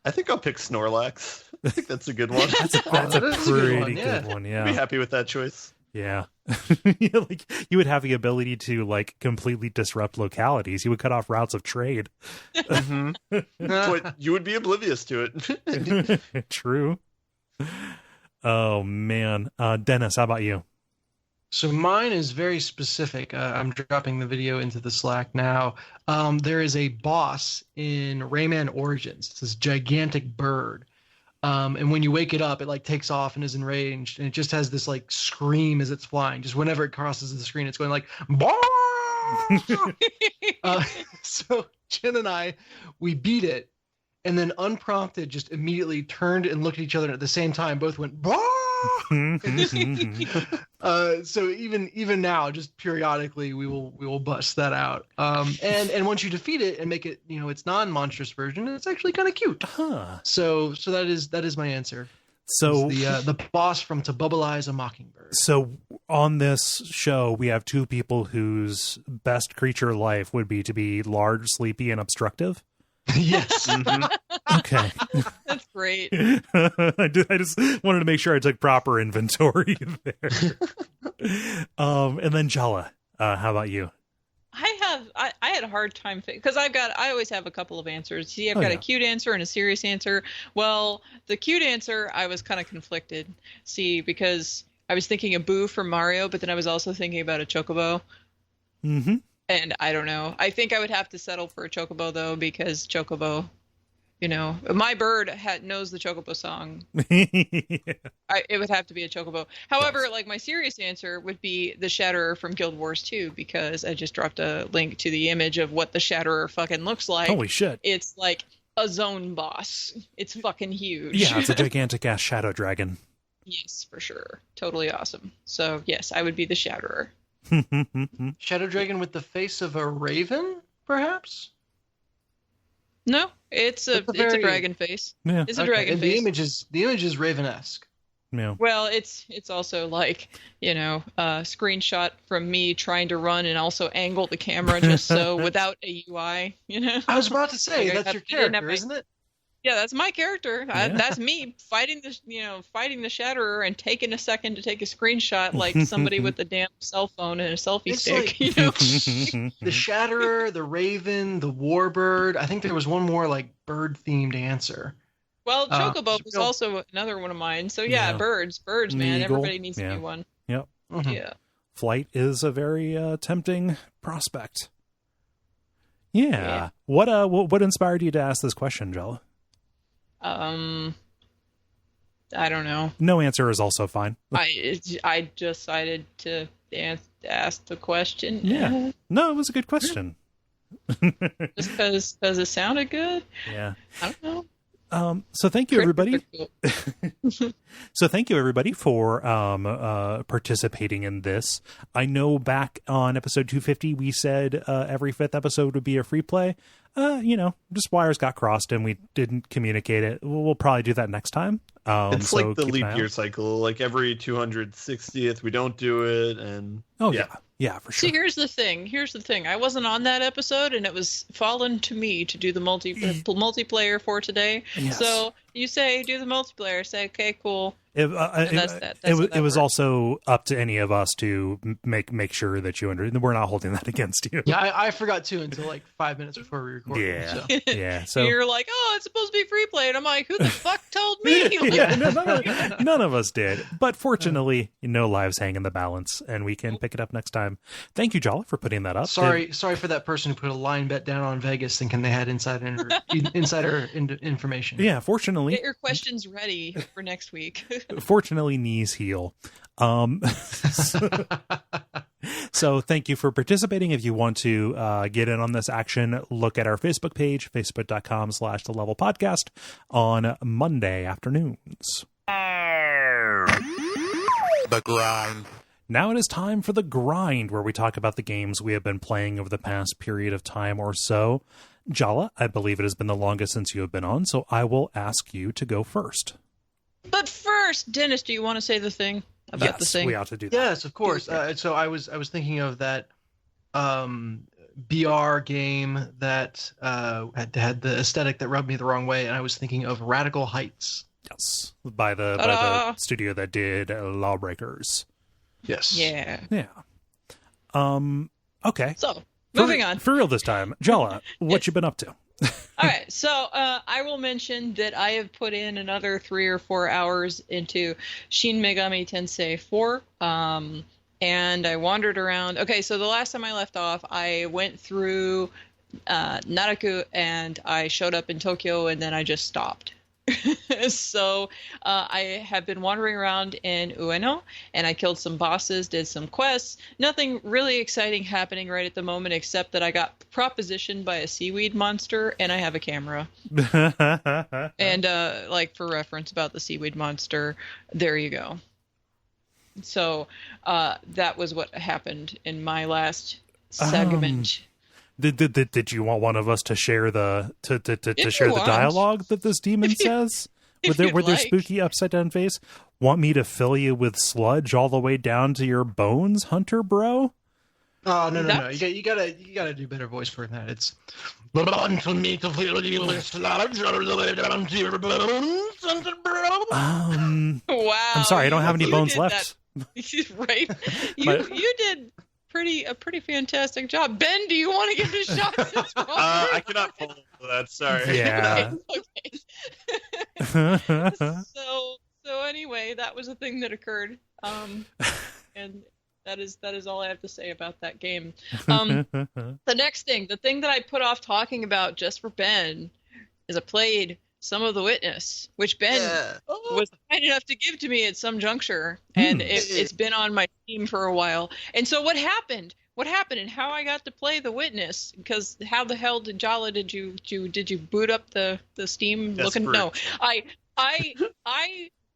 I think I'll pick Snorlax. I think that's a good one. That's a pretty good one. Yeah. I'd be happy with that choice. Yeah. Like you would have the ability to like completely disrupt localities. You would cut off routes of trade. But you would be oblivious to it. True. Oh man. Dennis, how about you? So mine is very specific. I'm dropping the video into the Slack now. There is a boss in Rayman Origins. It's this gigantic bird. And when you wake it up, it like takes off and is enraged, and it just has this like scream as it's flying. Just whenever it crosses the screen, it's going like, so Jen and I, we beat it, and then unprompted, just immediately turned and looked at each other, and at the same time, both went, so even now, just periodically, we will bust that out. And once you defeat it and make it, its non-monstrous version, it's actually kind of cute. Huh. So that is my answer. So it's the boss from To Bubble-Eyes a Mockingbird. So on this show, we have two people whose best creature life would be to be large, sleepy, and obstructive. Yes. Okay. That's great. I just wanted to make sure I took proper inventory there. And then Jala, how about you? I had a hard time because I always have a couple of answers. See, I've got a cute answer and a serious answer. Well, the cute answer, I was kind of conflicted. See, because I was thinking of Boo from Mario, but then I was also thinking about a Chocobo. Mm-hmm. And I don't know. I think I would have to settle for a Chocobo though, because Chocobo, my bird knows the Chocobo song. It would have to be a Chocobo. However, like my serious answer would be the Shatterer from Guild Wars 2, because I just dropped a link to the image of what the Shatterer fucking looks like. Holy shit. It's like a zone boss. It's fucking huge. Yeah, it's a gigantic ass shadow dragon. Yes, for sure. Totally awesome. So yes, I would be the Shatterer. Shadow dragon with the face of a raven, perhaps? No, it's a dragon face. Yeah. It's a dragon face. The image is Raven-esque. Yeah. Well, it's also like, a screenshot from me trying to run and also angle the camera just so without a UI, I was about to say, that's your character, isn't it? Yeah, that's my character. Yeah. That's me fighting the Shatterer and taking a second to take a screenshot like somebody with a damn cell phone and a selfie stick. Like, the Shatterer, the Raven, the Warbird. I think there was one more like bird-themed answer. Well, Chocobo was also another one of mine. So yeah, birds, man. Eagle. Everybody needs to be one. Yep. Mm-hmm. Yeah. Flight is a very tempting prospect. Yeah. What inspired you to ask this question, Jala? I don't know. No answer is also fine. I decided to ask the question. Yeah. No, it was a good question. Just because it sounded good. Yeah. I don't know. So thank you, everybody. So thank you, everybody, for participating in this. I know back on episode 250, we said every fifth episode would be a free play. Just wires got crossed and we didn't communicate it. We'll probably do that next time. It's like the leap year cycle. Like every 260th, we don't do it. And yeah, for sure. See, here's the thing. I wasn't on that episode, and it was fallen to me to do the multiplayer for today. Yes. So you say do the multiplayer. Say okay, cool. It was also up to any of us to make sure that you understand. We're not holding that against you. Yeah, I forgot too until like 5 minutes before we recorded. Yeah, so. Yeah. So you're like, oh, it's supposed to be free play, and I'm like, who the fuck told me? None of us did. But fortunately, no lives hang in the balance, and we can pick it up next time. Thank you, Jala, for putting that up. Sorry for that person who put a line bet down on Vegas thinking they had insider information. Yeah, fortunately. Get your questions ready for next week. Fortunately, knees heal. So thank you for participating. If you want to get in on this action, look at our Facebook page, facebook.com/The Level Podcast on Monday afternoons. The grind. Now it is time for the grind, where we talk about the games we have been playing over the past period of time or so. Jala, I believe it has been the longest since you have been on, so I will ask you to go first. But first, Dennis, do you want to say the thing about the thing? We ought to do that. Yes, of course. So I was thinking of that BR game that had the aesthetic that rubbed me the wrong way, and I was thinking of Radical Heights. Yes, by the studio that did Lawbreakers. Yes. Yeah. Okay. So, moving on. For real this time. Jala, what you been up to? All right. So, I will mention that I have put in another 3 or 4 hours into Shin Megami Tensei 4. And I wandered around. Okay, so the last time I left off, I went through Naraku and I showed up in Tokyo and then I just stopped. So I have been wandering around in Ueno, and I killed some bosses, did some quests. Nothing really exciting happening right at the moment, except that I got propositioned by a seaweed monster, and I have a camera. And like for reference about the seaweed monster, there you go. So that was what happened in my last segment. Did you want one of us to share the share the dialogue that this demon says with their spooky upside down face? Want me to fill you with sludge all the way down to your bones, Hunter bro? Oh no! You gotta do better voice for that. It's want me to fill you with sludge all the way down to your bones, Hunter bro. Wow! I'm sorry, I don't have any bones left. Right? You did a pretty fantastic job. Ben, do you want to give a shot? I cannot pull that. Sorry. Yeah. Okay. So anyway, that was a thing that occurred. And that is all I have to say about that game. The next thing, the thing that I put off talking about just for Ben, is I played some of The Witness, which Ben was kind enough to give to me at some juncture, and it's been on my Steam for a while. And so what happened and how I got to play The Witness, because how the hell did you boot up the Steam looking? No, I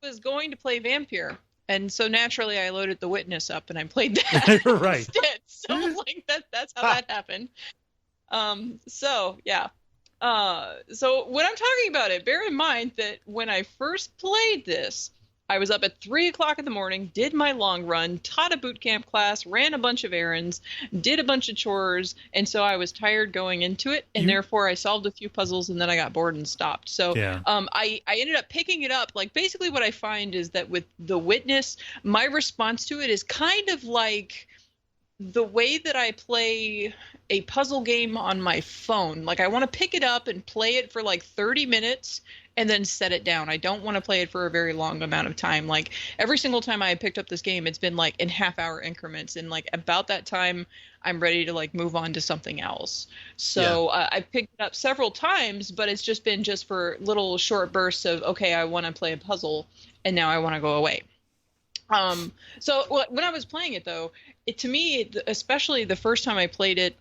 was going to play Vampire, and so naturally I loaded The Witness up and I played that right instead. So like that's how that happened. So yeah. So when I'm talking about it, bear in mind that when I first played this, I was up at 3 o'clock in the morning, did my long run, taught a boot camp class, ran a bunch of errands, did a bunch of chores, and so I was tired going into it, and therefore I solved a few puzzles, and then I got bored and stopped. So I ended up picking it up. Like, basically what I find is that with The Witness, my response to it is kind of like the way that I play a puzzle game on my phone. Like, I want to pick it up and play it for like 30 minutes and then set it down. I don't want to play it for a very long amount of time. Like, every single time I picked up this game, it's been like in half-hour increments, and like about that time I'm ready to like move on to something else. So I picked it up several times, but it's just been just for little short bursts of, okay, I want to play a puzzle and now I want to go away. So when I was playing it, though, to me, especially the first time I played it,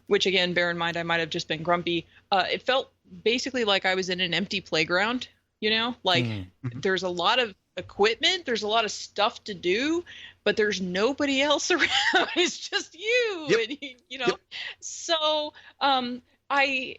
which again, bear in mind, I might have just been grumpy. It felt basically like I was in an empty playground, you know, like there's a lot of equipment, there's a lot of stuff to do, but there's nobody else around. It's just you, and you know. So I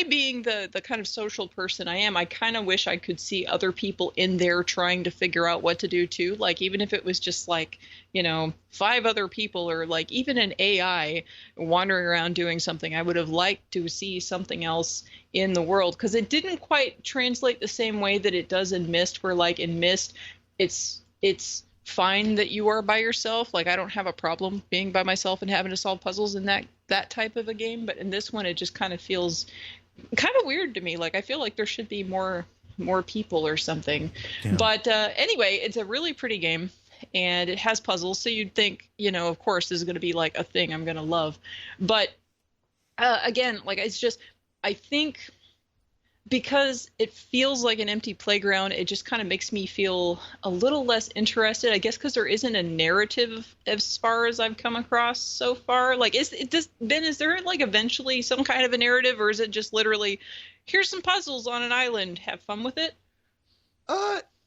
being the kind of social person I am, I kind of wish I could see other people in there trying to figure out what to do too. Like, even if it was just like, you know, 5 other people, or like even an AI wandering around doing something, I would have liked to see something else in the world, because it didn't quite translate the same way that it does in Myst, where like in Myst, it's fine that you are by yourself. Like, I don't have a problem being by myself and having to solve puzzles in that type of a game. But in this one, it just kind of feels kind of weird to me. Like, I feel like there should be more people or something. Yeah. But anyway, it's a really pretty game, and it has puzzles. So you'd think, you know, of course, this is going to be like a thing I'm going to love. But again, like, it's just, I think because it feels like an empty playground, it just kind of makes me feel a little less interested. I guess because there isn't a narrative as far as I've come across so far. Like, Ben, is there like eventually some kind of a narrative, or is it just literally, here's some puzzles on an island, have fun with it?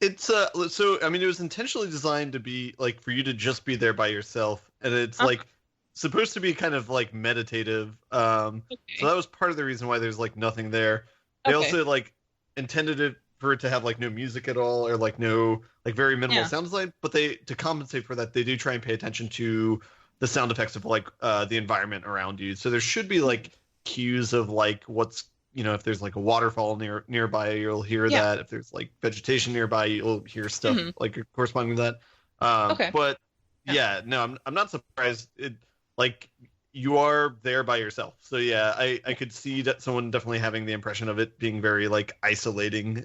It's so I mean, it was intentionally designed to be like for you to just be there by yourself, and it's like supposed to be kind of like meditative. So that was part of the reason why there's like nothing there. They also like intended it for it to have like no music at all, or like no like very minimal sound design. But to compensate for that, they do try and pay attention to the sound effects of like the environment around you. So there should be like cues of like what's, you know, if there's like a waterfall nearby, you'll hear that. If there's like vegetation nearby, you'll hear stuff like corresponding to that. But no, I'm not surprised. It like you are there by yourself. So yeah, I could see that someone definitely having the impression of it being very like isolating.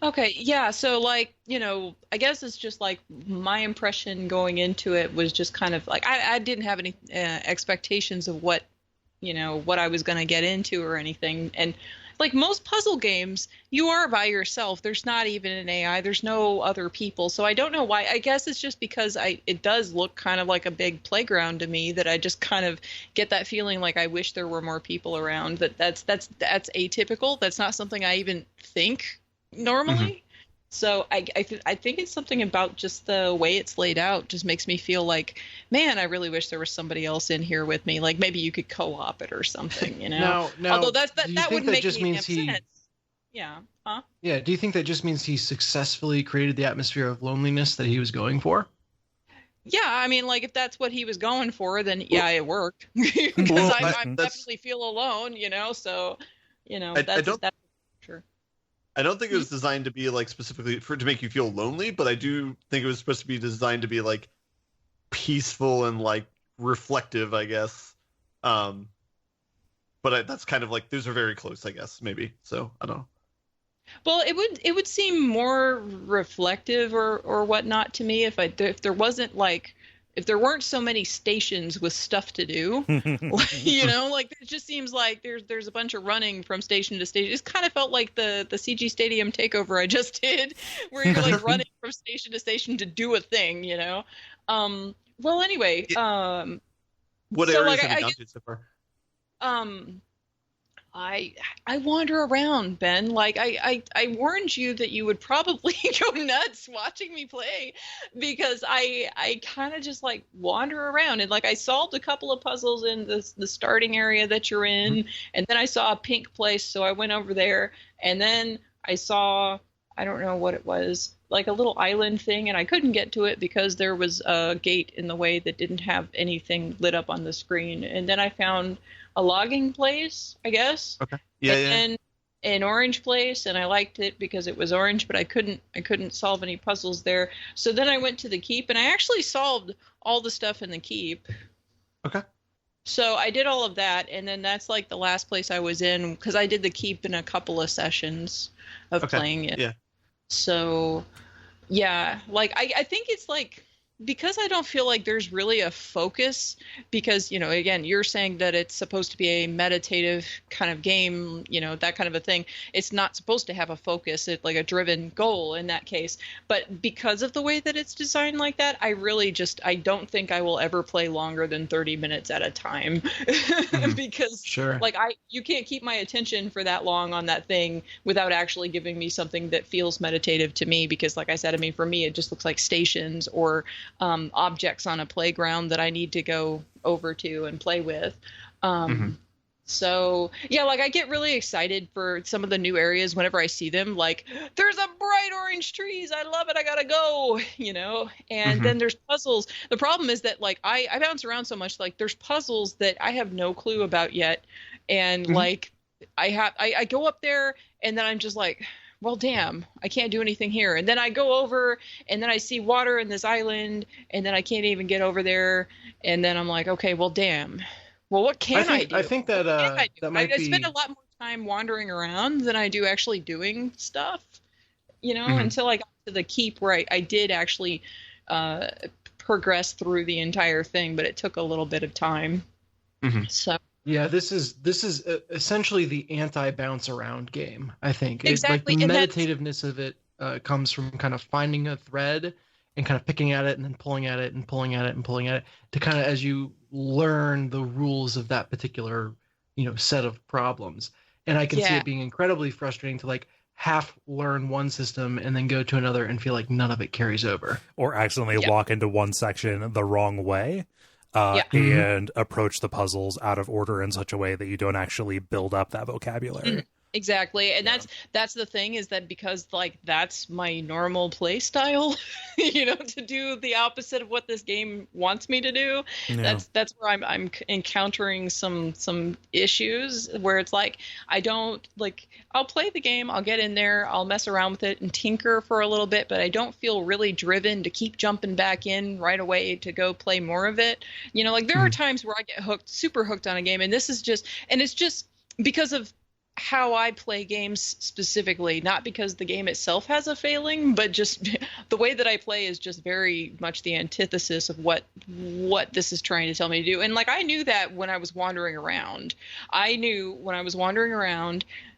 Okay, yeah, so like, you know, I guess it's just like my impression going into it was just kind of like I didn't have any expectations of what, you know, what I was going to get into or anything. And like most puzzle games, you are by yourself. There's not even an AI. There's no other people. So I don't know why. I guess it's just because it does look kind of like a big playground to me that I just kind of get that feeling like I wish there were more people around. That's atypical. That's not something I even think normally. So I think it's something about just the way it's laid out just makes me feel like, man, I really wish there was somebody else in here with me. Like maybe you could co-op it or something, you know? Now, although that wouldn't make just any means sense. Yeah. Huh? Yeah. Do you think that just means he successfully created the atmosphere of loneliness that he was going for? Yeah, I mean, like if that's what he was going for, then yeah, it worked. Because I definitely feel alone, you know. So, you know, that's sure. I don't think it was designed to be like specifically to make you feel lonely, but I do think it was supposed to be designed to be like peaceful and like reflective, I guess. But that's kind of like those are very close, I guess, maybe. So I don't know. Well, it would seem more reflective or whatnot to me if there wasn't like if there weren't so many stations with stuff to do. You know, like it just seems like there's a bunch of running from station to station. It kind of felt like the CG Stadium takeover I just did, where you're like running from station to station to do a thing, you know. Well, anyway, what so, areas like, have you gone to so far? I wander around, Ben. Like I warned you that you would probably go nuts watching me play because I kind of just like wander around and like I solved a couple of puzzles in the starting area that you're in, and then I saw a pink place, so I went over there, and then I saw, I don't know what it was, like a little island thing, and I couldn't get to it because there was a gate in the way that didn't have anything lit up on the screen, and then I found a logging place, I guess. Okay. Yeah, and an orange place, and I liked it because it was orange, but I couldn't solve any puzzles there. So then I went to the keep, and I actually solved all the stuff in the keep. Okay. So I did all of that, and then that's like the last place I was in because I did the keep in a couple of sessions of playing it. Yeah. So, yeah, like I think it's like, because I don't feel like there's really a focus, because, you know, again, you're saying that it's supposed to be a meditative kind of game, you know, that kind of a thing. It's not supposed to have a focus, it's like a driven goal in that case. But because of the way that it's designed like that, I don't think I will ever play longer than 30 minutes at a time. Because like you can't keep my attention for that long on that thing without actually giving me something that feels meditative to me. Because like I said, I mean, for me, it just looks like stations or objects on a playground that I need to go over to and play with. So yeah, like I get really excited for some of the new areas whenever I see them, like there's a bright orange trees, I love it, I gotta go, you know. And then there's puzzles. The problem is that like I bounce around so much, like there's puzzles that I have no clue about yet, and like I go up there and then I'm just like, well, damn, I can't do anything here. And then I go over and then I see water in this island and then I can't even get over there. And then I'm like, okay, well, damn. Well, what can I do? I think that that might I be... spend a lot more time wandering around than I do actually doing stuff, you know, until I got to the keep where I did actually progress through the entire thing, but it took a little bit of time. So Yeah, this is essentially the anti-bounce around game, I think. Exactly, The and that's meditativeness of it comes from kind of finding a thread and kind of picking at it and then pulling at it and pulling at it and pulling at it to kind of as you learn the rules of that particular, set of problems. And I can see yeah. it being incredibly frustrating to like half learn one system and then go to another and feel like none of it carries over. Or accidentally Yeah. walk into one section the wrong way. Yeah. And approach the puzzles out of order in such a way that you don't actually build up that vocabulary. Exactly. And that's the thing, is that because like that's my normal play style, to do the opposite of what this game wants me to do. Yeah. That's where I'm encountering some issues where it's like I don't like I'll play the game, I'll get in there, I'll mess around with it and tinker for a little bit, but I don't feel really driven to keep jumping back in right away to go play more of it. Like there are times where I get super hooked on a game, and it's just because of how I play games specifically, not because the game itself has a failing, but just the way that I play is just very much the antithesis of what this is trying to tell me to do. And like I knew that when I was wandering around.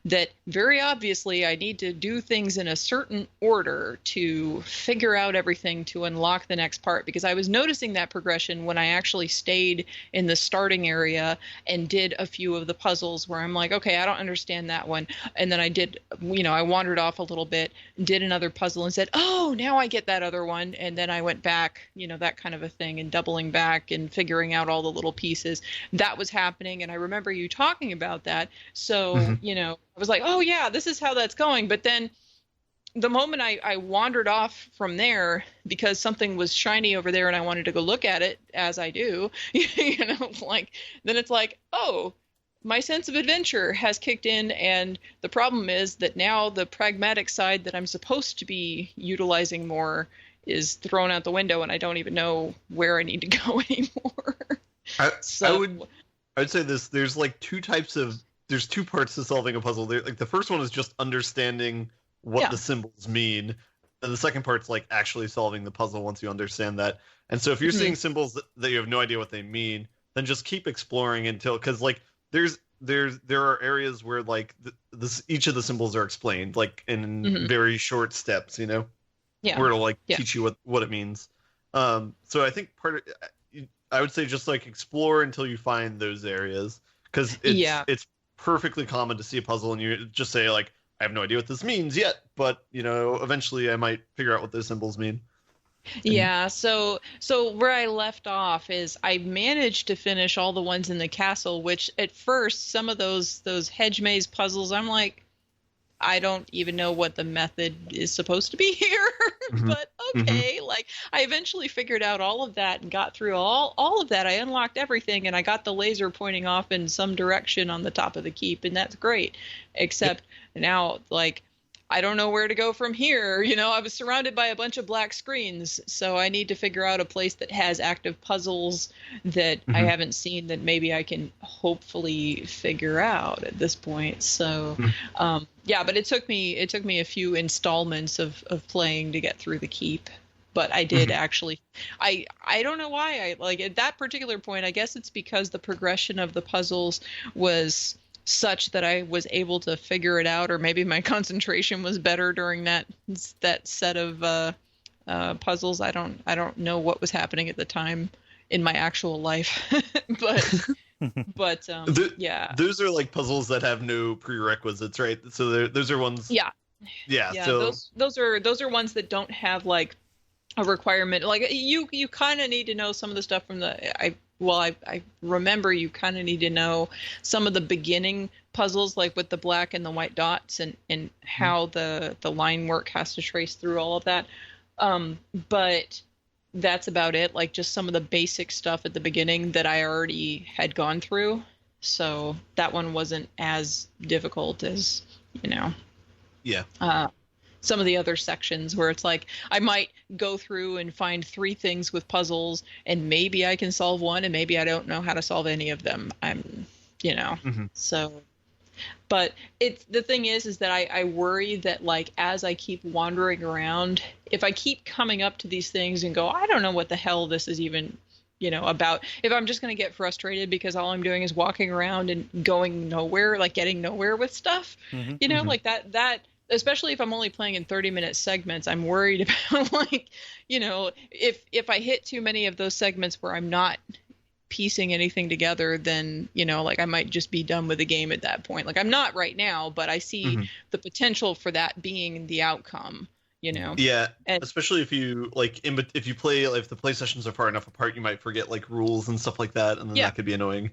That very obviously I need to do things in a certain order to figure out everything to unlock the next part, because I was noticing that progression when I actually stayed in the starting area and did a few of the puzzles where I'm like, okay, I don't understand that one. And then I did, I wandered off a little bit, did another puzzle and said, oh, now I get that other one. And then I went back, that kind of a thing, and doubling back and figuring out all the little pieces. That was happening. And I remember you talking about that. So, I was like, oh, yeah, this is how that's going. But then the moment I wandered off from there because something was shiny over there and I wanted to go look at it, as I do, then it's like, oh, my sense of adventure has kicked in. And the problem is that now the pragmatic side that I'm supposed to be utilizing more is thrown out the window, and I don't even know where I need to go anymore. I would say this. There's like there's two parts to solving a puzzle. Like the first one is just understanding what the symbols mean, and the second part's like actually solving the puzzle once you understand that. And so if you're seeing symbols that you have no idea what they mean, then just keep exploring until, because like there are areas where like each of the symbols are explained like in very short steps, where it'll like teach you what it means. So I think I would say just like explore until you find those areas, because it's perfectly common to see a puzzle and you just say like, I have no idea what this means yet, but eventually I might figure out what those symbols mean. Yeah, so where I left off is I managed to finish all the ones in the castle, which at first some of those hedge maze puzzles, I'm like, I don't even know what the method is supposed to be here, but okay. Like I eventually figured out all of that and got through all of that. I unlocked everything and I got the laser pointing off in some direction on the top of the keep, and that's great. Except now, like, I don't know where to go from here. I was surrounded by a bunch of black screens, so I need to figure out a place that has active puzzles that I haven't seen that maybe I can hopefully figure out at this point. So, but it took me a few installments of playing to get through the keep. But I did actually, I don't know why I like at that particular point. I guess it's because the progression of the puzzles was such that I was able to figure it out, or maybe my concentration was better during that set of puzzles. I don't know what was happening at the time in my actual life, but those are like puzzles that have no prerequisites, right? So those are ones. Yeah. So those are ones that don't have like a requirement. Like you kind of need to know some of the stuff from I remember you kind of need to know some of the beginning puzzles, like with the black and the white dots and how the line work has to trace through all of that. But that's about it. Like just some of the basic stuff at the beginning that I already had gone through. So that one wasn't as difficult as, some of the other sections where it's like I might go through and find 3 things with puzzles and maybe I can solve one and maybe I don't know how to solve any of them. So, but the thing is that I worry that like as I keep wandering around, if I keep coming up to these things and go, I don't know what the hell this is even about if I'm just going to get frustrated because all I'm doing is walking around and going nowhere, like getting nowhere with stuff, like that, especially if I'm only playing in 30-minute segments, I'm worried about like, if I hit too many of those segments where I'm not piecing anything together, then, like I might just be done with the game at that point. Like I'm not right now, but I see the potential for that being the outcome. Yeah, and especially if you like if you play, if the play sessions are far enough apart, you might forget like rules and stuff like that, and then that could be annoying.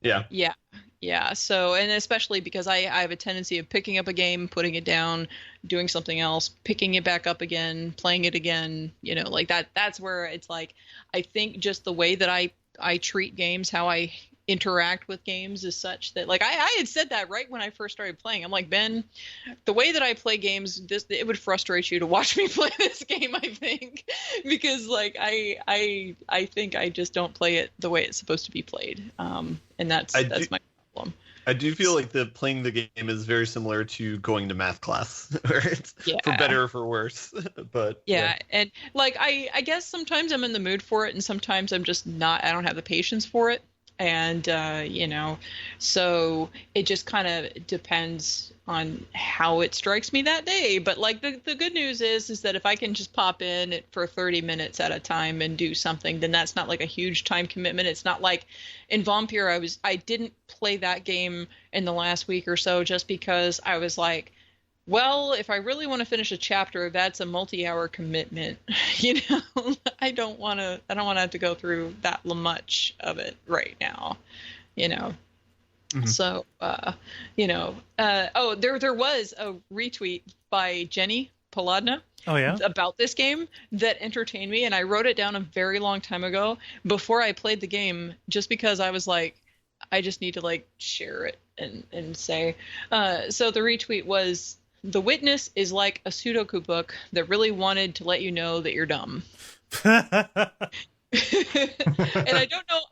Yeah. So, and especially because I have a tendency of picking up a game, putting it down, doing something else, picking it back up again, playing it again, like that's where it's like, I think just the way that I treat games, how I interact with games is such that, like, I had said that right when I first started playing. I'm like, Ben, the way that I play games, it would frustrate you to watch me play this game, I think, because like I think I just don't play it the way it's supposed to be played, and that's my problem. I do feel like playing the game is very similar to going to math class, where it's for better or for worse. But and like I guess sometimes I'm in the mood for it, and sometimes I'm just not. I don't have the patience for it. And, so it just kind of depends on how it strikes me that day. But like the good news is that if I can just pop in for 30 minutes at a time and do something, then that's not like a huge time commitment. It's not like in Vampire, I didn't play that game in the last week or so just because I was like, well, if I really want to finish a chapter, that's a multi-hour commitment. I don't want to have to go through that much of it right now. So, there was a retweet by Jenny Paladna. Oh, yeah? About this game that entertained me, and I wrote it down a very long time ago before I played the game, just because I was like, I just need to like share it and say. So the retweet was, "The Witness is like a Sudoku book that really wanted to let you know that you're dumb." And I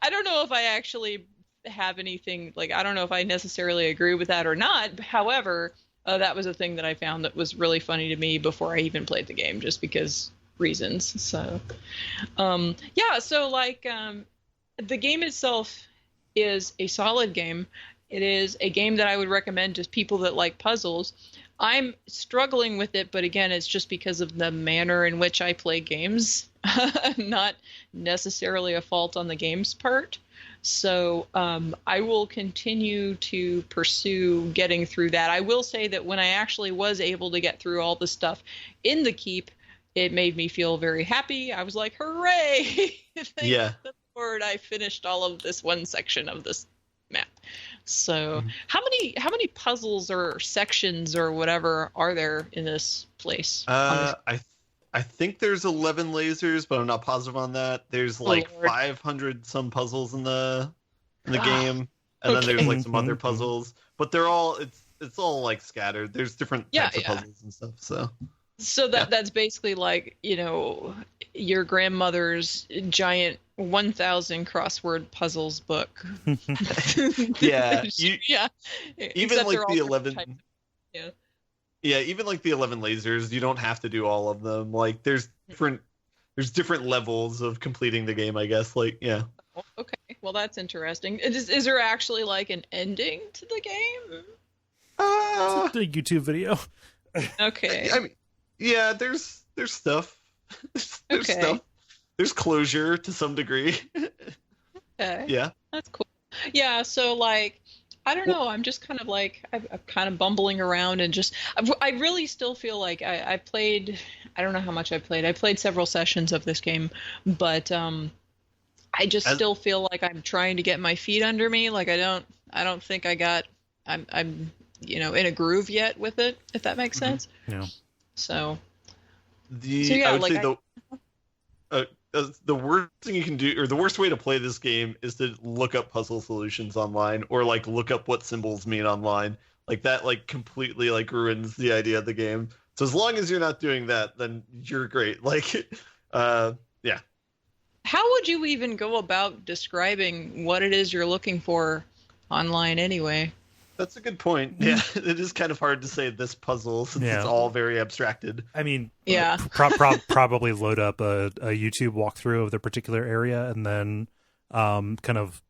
don't know if I actually have anything, like, I don't know if I necessarily agree with that or not. However, that was a thing that I found that was really funny to me before I even played the game, just because reasons. So, so like, the game itself is a solid game. It is a game that I would recommend to people that like puzzles. I'm struggling with it, but again, it's just because of the manner in which I play games, not necessarily a fault on the game's part. So I will continue to pursue getting through that. I will say that when I actually was able to get through all the stuff in the keep, it made me feel very happy. I was like, hooray! Thank the Lord, I finished all of this one section of this map. So how many puzzles or sections or whatever are there in this place? I think there's 11 lasers, but I'm not positive on that. There's like 500 some puzzles in the game, and then there's like some other puzzles, but they're all it's all like scattered. There's different types of puzzles and stuff. So that's basically like, your grandmother's giant 1,000 crossword puzzles book. Even like the 11 even like the 11 lasers, you don't have to do all of them. Like there's different levels of completing the game, I guess. Like okay, well, that's interesting. Is there actually like an ending to the game? It's a YouTube video. Okay. I mean, yeah, there's stuff. There's stuff. There's closure to some degree. Okay. Yeah. That's cool. Yeah, so like, I don't know. I'm just kind of like, I'm kind of bumbling around and just, I really still feel like I played, I don't know how much I played. I played several sessions of this game, but I just still feel like I'm trying to get my feet under me. Like I don't think I'm in a groove yet with it, if that makes sense. Yeah. So. I would say the worst thing you can do, or the worst way to play this game, is to look up puzzle solutions online, or like look up what symbols mean online. Like that, like completely like ruins the idea of the game. So as long as you're not doing that, then you're great. Like, yeah. How would you even go about describing what it is you're looking for online anyway? That's a good point. Yeah, it is kind of hard to say this puzzle since it's all very abstracted. I mean, Yeah. Probably load up a YouTube walkthrough of the particular area and then kind of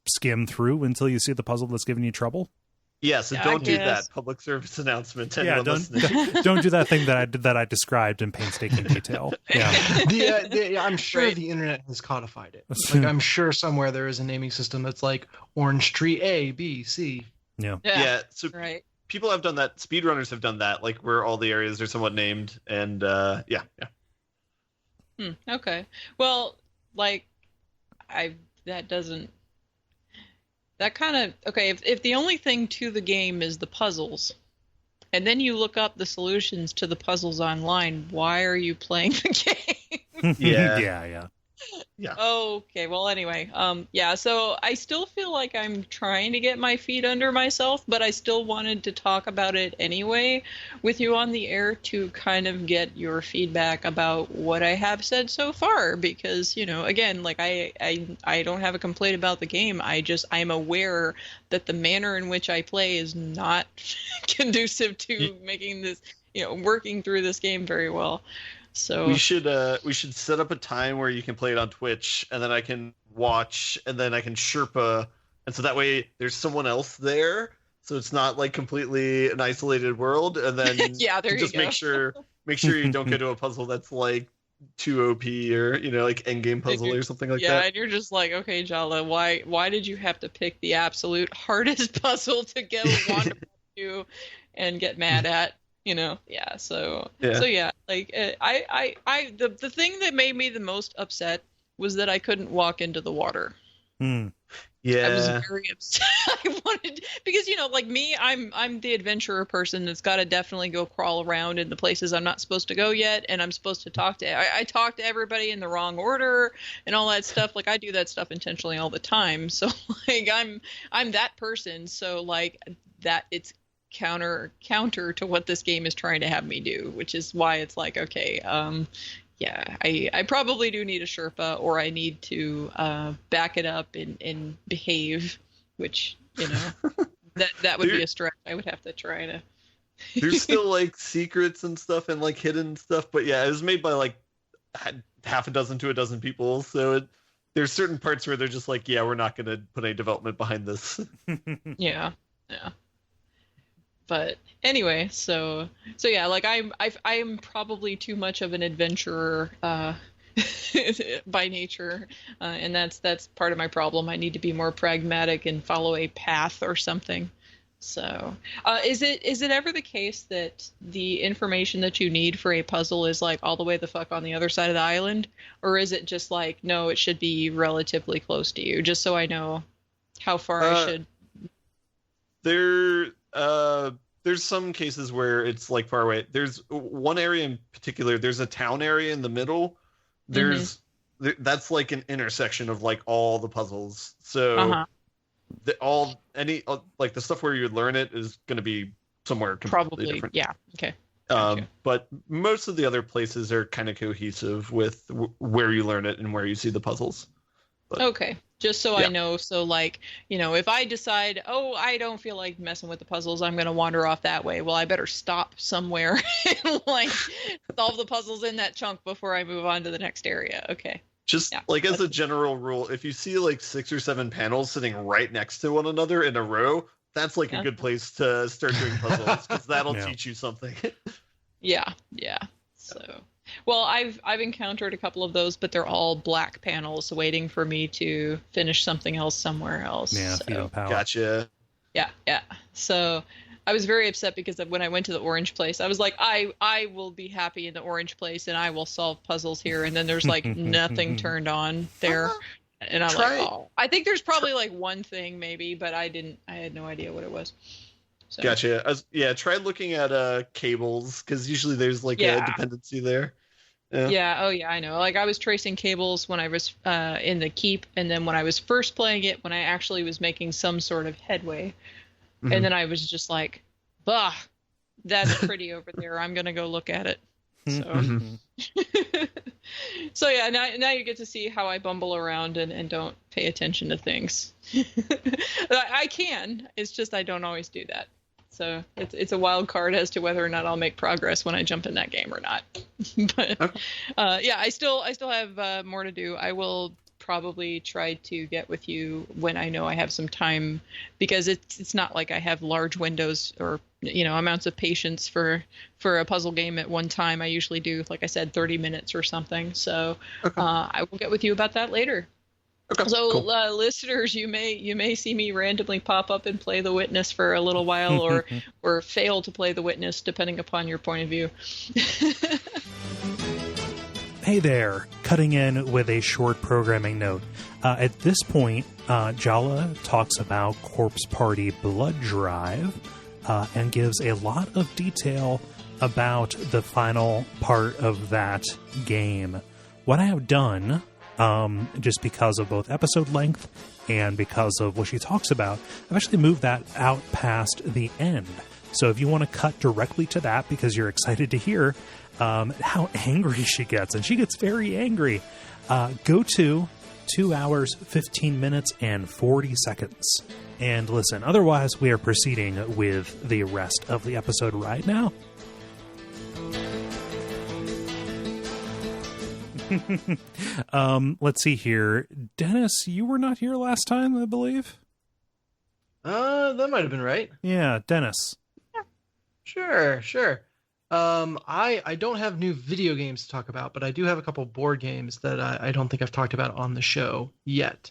skim through until you see the puzzle that's giving you trouble. Yeah, so don't do that. Public service announcement to anyone listening. Don't do that thing that I described in painstaking detail. Yeah, I'm sure the internet has codified it. Like, I'm sure somewhere there is a naming system that's like Orange Tree A, B, C. Yeah. So people have done that. Speedrunners have done that, like where all the areas are somewhat named, and Okay. Well, like if the only thing to the game is the puzzles, and then you look up the solutions to the puzzles online, why are you playing the game? Yeah. Okay, well, anyway, so I still feel like I'm trying to get my feet under myself, but I still wanted to talk about it anyway with you on the air to kind of get your feedback about what I have said so far, because, again, like I don't have a complaint about the game. I'm aware that the manner in which I play is not conducive to making this, working through this game very well. So we should set up a time where you can play it on Twitch, and then I can watch, and then I can Sherpa, and so that way there's someone else there, so it's not like completely an isolated world. And then there you just go. make sure you don't go to a puzzle that's like too OP or like endgame puzzle or something like that. Yeah, and you're just like, okay, Jala, why did you have to pick the absolute hardest puzzle to get a wand to and get mad at? So like the thing that made me the most upset was that I couldn't walk into the water. Yeah, I was very upset. I wanted, because like me, I'm the adventurer person that's got to definitely go crawl around in the places I'm not supposed to go yet, and I'm supposed to talk to. I talk to everybody in the wrong order and all that stuff. Like, I do that stuff intentionally all the time. So like I'm that person. So like that it's counter to what this game is trying to have me do, which is why it's like, okay, I probably do need a Sherpa, or I need to back it up and behave, which that would be a stretch. I would have to try to. There's still like secrets and stuff and like hidden stuff, but it was made by like half a dozen to a dozen people, so there's certain parts where they're just like, we're not going to put any development behind this. Yeah. But anyway, so like I'm probably too much of an adventurer by nature, and that's part of my problem. I need to be more pragmatic and follow a path or something. So, is it ever the case that the information that you need for a puzzle is like all the way the fuck on the other side of the island, or is it just like, no, it should be relatively close to you, just so I know how far I should? There's some cases where it's like far away. There's one area in particular. There's a town area in the middle. That's like an intersection of like all the puzzles. So like the stuff where you would learn it is going to be somewhere completely different. Yeah. Okay. But most of the other places are kind of cohesive with where you learn it and where you see the puzzles. But, okay. Just so I know, so like, if I decide, I don't feel like messing with the puzzles, I'm going to wander off that way. Well, I better stop somewhere and like solve the puzzles in that chunk before I move on to the next area. Okay. Just like as a general rule, if you see like 6 or 7 panels sitting right next to one another in a row, that's like a good place to start doing puzzles, because that'll teach you something. Yeah. So. Well, I've encountered a couple of those, but they're all black panels waiting for me to finish something else somewhere else. Yeah, so. Gotcha. Yeah. So I was very upset because when I went to the orange place, I was like, I will be happy in the orange place and I will solve puzzles here. And then there's like nothing turned on there. And I'm like, I think there's probably like one thing maybe, but I had no idea what it was. So. Gotcha. Try looking at cables, because usually there's like a dependency there. Yeah. Oh yeah, I know. Like I was tracing cables when I was in the keep, and then when I was first playing it, when I actually was making some sort of headway, and then I was just like, bah, that's pretty over there. I'm gonna go look at it. So, so yeah, now you get to see how I bumble around and don't pay attention to things. I can. It's just I don't always do that. So it's a wild card as to whether or not I'll make progress when I jump in that game or not. But yeah, I still have more to do. I will probably try to get with you when I know I have some time, because it's not like I have large windows or amounts of patience for a puzzle game at one time. I usually do, like I said, 30 minutes or something. So I will get with you about that later. Okay, so cool. Listeners, you may see me randomly pop up and play the Witness for a little while, or fail to play the Witness, depending upon your point of view. Hey there, cutting in with a short programming note. At this point, Jala talks about Corpse Party Blood Drive and gives a lot of detail about the final part of that game. What I have done, just because of both episode length and because of what she talks about, I've actually moved that out past the end. So if you want to cut directly to that because you're excited to hear how angry she gets, and she gets very angry, go to 2 hours, 15 minutes, and 40 seconds. And listen, otherwise we are proceeding with the rest of the episode right now. Let's see here. Dennis, you were not here last time, I believe? That might have been right. Yeah, Dennis. Sure. I don't have new video games to talk about, but I do have a couple board games that I don't think I've talked about on the show yet.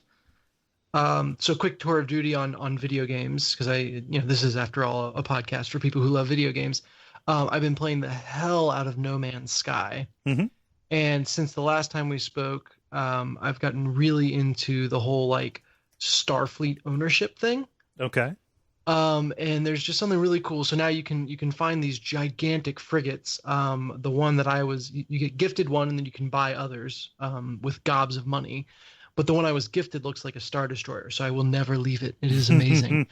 So quick tour of duty on video games, because this is, after all, a podcast for people who love video games. I've been playing the hell out of No Man's Sky. Mm-hmm. And since the last time we spoke, I've gotten really into the whole Starfleet ownership thing. Okay. And there's just something really cool. So now you can find these gigantic frigates. The one that you get gifted one, and then you can buy others with gobs of money. But the one I was gifted looks like a Star Destroyer, so I will never leave it. It is amazing.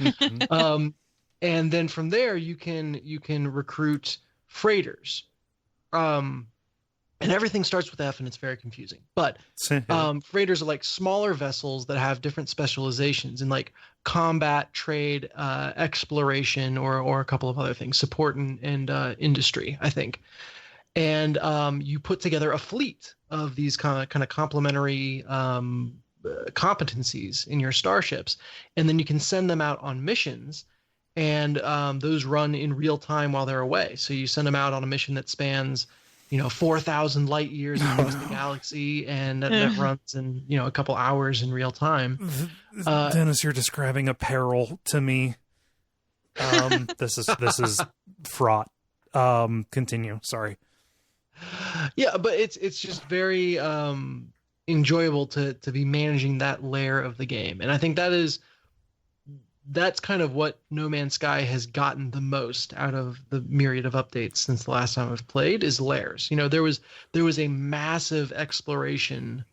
And then from there you can recruit freighters. And everything starts with F, and it's very confusing. But freighters are like smaller vessels that have different specializations in combat, trade, exploration, or a couple of other things, support and industry, I think. And you put together a fleet of these kind of complementary competencies in your starships, and then you can send them out on missions. And those run in real time while they're away. So you send them out on a mission that spans 4,000 light years across the galaxy, and that runs in, a couple hours in real time. Dennis, you're describing a peril to me. This is fraught. Continue. Sorry. Yeah, but it's just very enjoyable to be managing that layer of the game. And I think that's kind of what No Man's Sky has gotten the most out of the myriad of updates since the last time I've played, is layers. There was a massive exploration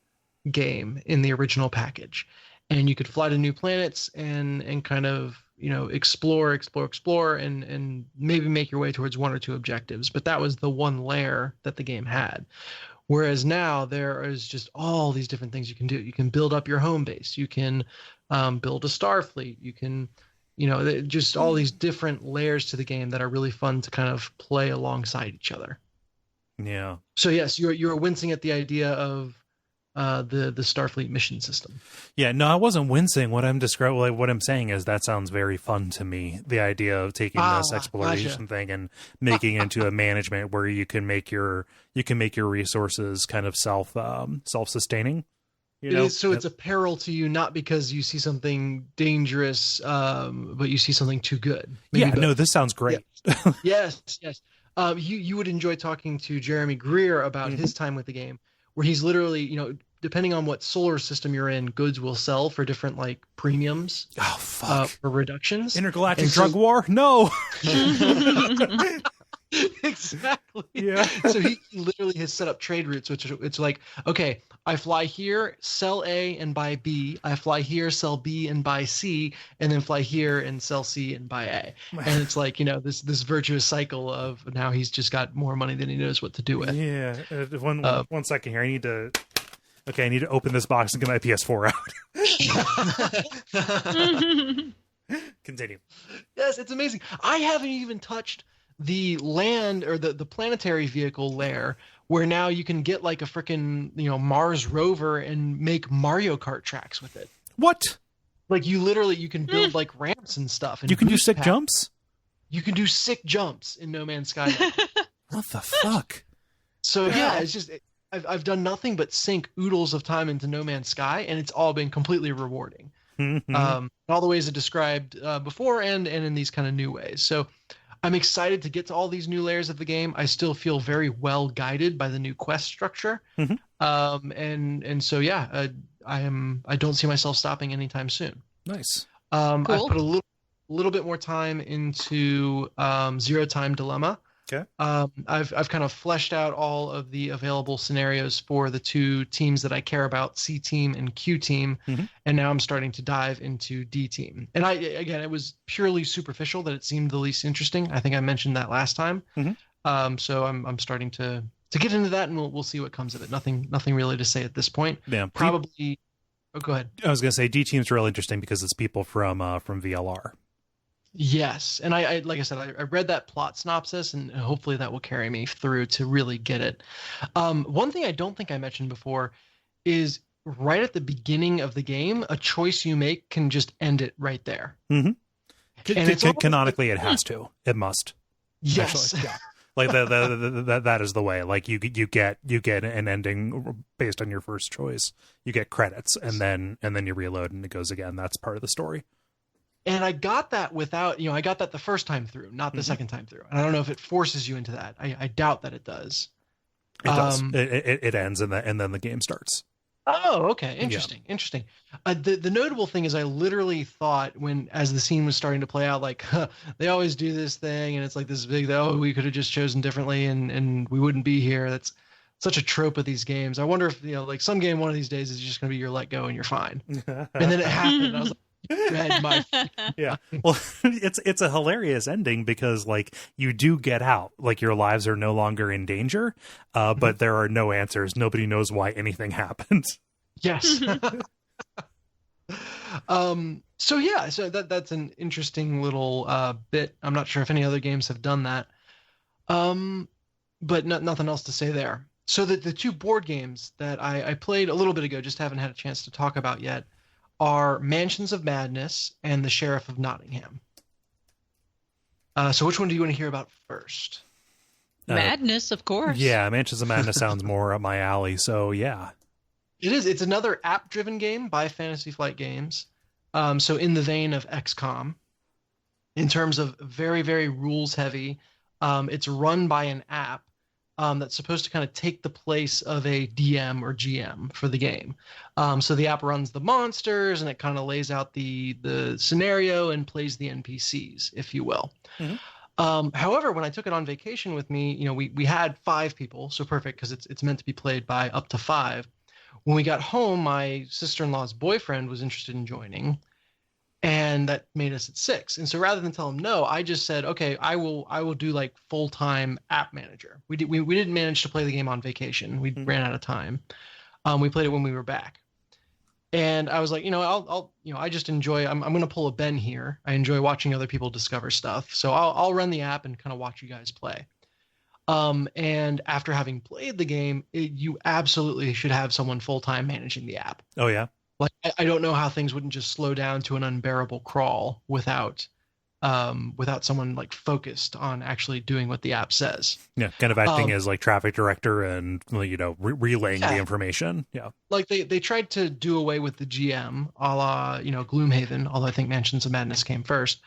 game in the original package, and you could fly to new planets and kind of explore and maybe make your way towards one or two objectives. But that was the one layer that the game had. Whereas now there is just all these different things you can do. You can build up your home base. You can build a Starfleet. You can, just all these different layers to the game that are really fun to kind of play alongside each other. Yeah. So yes, you're wincing at the idea of the Starfleet mission system. Yeah, no, I wasn't wincing. What I'm saying is that sounds very fun to me. The idea of taking this exploration thing and making it into a management where you can make your resources kind of self-sustaining. It's a peril to you, not because you see something dangerous, but you see something too good. No, this sounds great. Yes. You would enjoy talking to Jeremy Greer about his time with the game, where he's literally, depending on what solar system you're in, goods will sell for different premiums. Oh fuck! For reductions. Intergalactic drug war? No. Exactly. Yeah. So he literally has set up trade routes, which it's like, okay, I fly here, sell A and buy B. I fly here, sell B and buy C, and then fly here and sell C and buy A. And it's like, this virtuous cycle of now he's just got more money than he knows what to do with. Yeah. One second here. I need to open this box and get my PS4 out. Continue. Yes, it's amazing. I haven't even touched the land or the planetary vehicle layer where now you can get like a freaking Mars rover and make Mario Kart tracks with it. What? Like you can build like ramps and stuff. And you can do boost sick pads. jumps? You can do sick jumps in No Man's Sky now. What the fuck? So yeah, it's just I've done nothing but sink oodles of time into No Man's Sky, and it's all been completely rewarding. All the ways I described before, and in these kind of new ways. So I'm excited to get to all these new layers of the game. I still feel very well guided by the new quest structure. And so yeah, I don't see myself stopping anytime soon. Nice. Cool. I've put a little bit more time into Zero Time Dilemma. Okay. I've kind of fleshed out all of the available scenarios for the two teams that I care about, C Team and Q Team, and now I'm starting to dive into D Team. And it was purely superficial that it seemed the least interesting. I think I mentioned that last time. So I'm starting to get into that, and we'll see what comes of it. Nothing really to say at this point. Yeah. Probably. Oh, go ahead. I was gonna say D Team's real interesting because it's people from VLR. Yes, and I like I said, I read that plot synopsis, and hopefully that will carry me through to really get it. One thing I don't think I mentioned before is right at the beginning of the game, a choice you make can just end it right there. Canonically, it has to. It must. Yes. Actually, yeah. Like that is the way. Like you get an ending based on your first choice. You get credits, and then you reload, and it goes again. That's part of the story. And I got that I got that the first time through, not the second time through. And I don't know if it forces you into that. I doubt that it does. It does. It ends, and then the game starts. Oh, okay. Interesting. Yeah. Interesting. The notable thing is I literally thought as the scene was starting to play out, like, they always do this thing, and it's like this big, we could have just chosen differently, and we wouldn't be here. That's such a trope of these games. I wonder if, like some game one of these days is just going to be your let go and you're fine. And then it happened, and I was like, yeah. Well, it's a hilarious ending because like you do get out, like your lives are no longer in danger, but there are no answers. Nobody knows why anything happened. Yes. So that's an interesting little bit. I'm not sure if any other games have done that. But nothing else to say there. So the two board games that I played a little bit ago, just haven't had a chance to talk about yet, are Mansions of Madness and The Sheriff of Nottingham. So which one do you want to hear about first? Madness, of course. Yeah, Mansions of Madness sounds more up my alley, so yeah. It is. It's another app-driven game by Fantasy Flight Games. So in the vein of XCOM, in terms of very, very rules-heavy. It's run by an app that's supposed to kind of take the place of a DM or GM for the game. So the app runs the monsters, and it kind of lays out the scenario and plays the NPCs, if you will. Mm-hmm. However, when I took it on vacation with me, we had 5 people, so perfect because it's meant to be played by up to 5. When we got home, my sister-in-law's boyfriend was interested in joining, and that made us at 6. And so rather than tell him no, I just said, okay, I will do like full-time app manager. We didn't manage to play the game on vacation. We ran out of time. We played it when we were back. And I was like, I just enjoy, I'm going to pull a Ben here. I enjoy watching other people discover stuff. So I'll run the app and kind of watch you guys play. And after having played the game, you absolutely should have someone full-time managing the app. Oh yeah. Like, I don't know how things wouldn't just slow down to an unbearable crawl without someone like focused on actually doing what the app says. Yeah, kind of acting as like traffic director and relaying the information. Yeah, like they tried to do away with the GM, a la Gloomhaven. Although I think Mansions of Madness came first.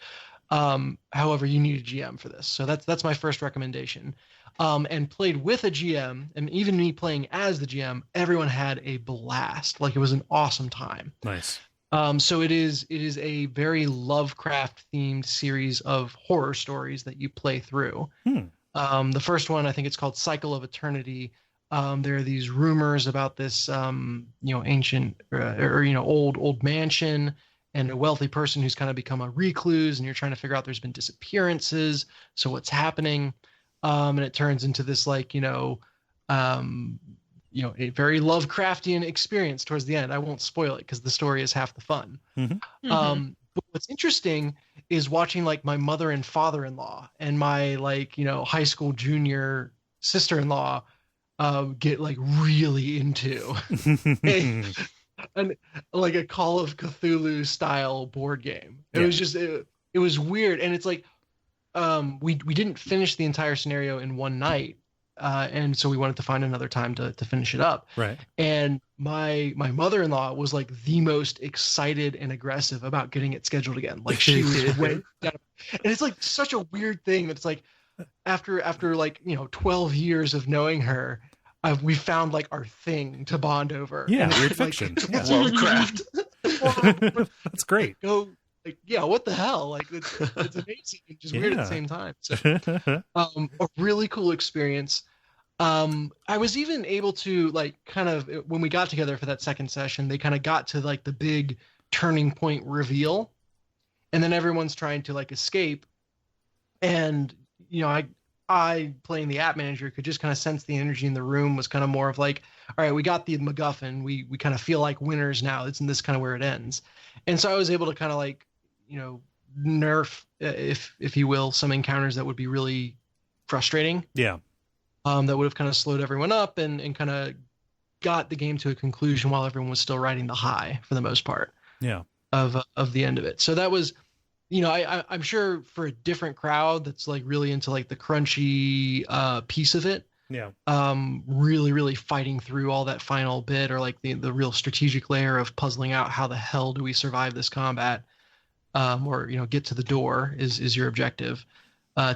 However, you need a GM for this, so that's my first recommendation. And played with a GM, and even me playing as the GM, everyone had a blast. Like, it was an awesome time. Nice. So it is a very Lovecraft themed series of horror stories that you play through. The first one, I think it's called Cycle of Eternity. There are these rumors about this, ancient or old mansion and a wealthy person who's kind of become a recluse, and you're trying to figure out there's been disappearances. So what's happening? And it turns into this a very Lovecraftian experience towards the end. I won't spoil it because the story is half the fun. But what's interesting is watching like my mother and father-in-law and my high school junior sister-in-law get like really into like a Call of Cthulhu style board game. It was just it was weird, and it's like we didn't finish the entire scenario in one night, and so we wanted to find another time to finish it up. Right. And my mother-in-law was like the most excited and aggressive about getting it scheduled again. Like she was ready. And it's like such a weird thing that it's like after 12 years of knowing her, we found like our thing to bond over. Yeah, and weird fiction. Yeah. Lovecraft. That's great. What the hell? Like it's amazing and just weird at the same time. So, a really cool experience. I was even able to like kind of when we got together for that second session, they kind of got to like the big turning point reveal, and then everyone's trying to like escape, and I playing the app manager could just kind of sense the energy in the room was kind of more of like, all right, we got the MacGuffin. We kind of feel like winners now. Isn't this kind of where it ends? And so I was able to kind of like, nerf, if you will, some encounters that would be really frustrating. Yeah. That would have kind of slowed everyone up and kind of got the game to a conclusion while everyone was still riding the high for the most part. Yeah. Of the end of it. So that was, I'm sure for a different crowd that's like really into like the crunchy piece of it. Yeah. Really, really fighting through all that final bit, or like the real strategic layer of puzzling out how the hell do we survive this combat, or get to the door is your objective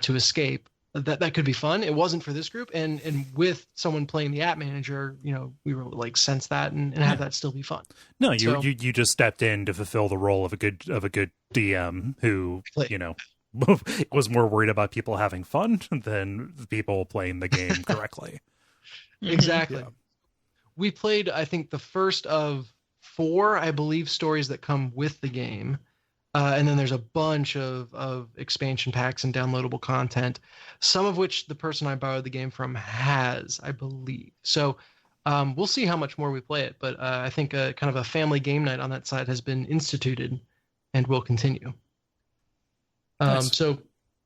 to escape. That could be fun. It wasn't for this group, and with someone playing the app manager, we were like sense that and have that still be fun. No, you just stepped in to fulfill the role of a good DM who was more worried about people having fun than people playing the game correctly. Exactly. Yeah. We played, I think, the first of 4, I believe, stories that come with the game. And then there's a bunch of expansion packs and downloadable content, some of which the person I borrowed the game from has, I believe. So we'll see how much more we play it. But I think kind of a family game night on that side has been instituted and will continue. Nice. So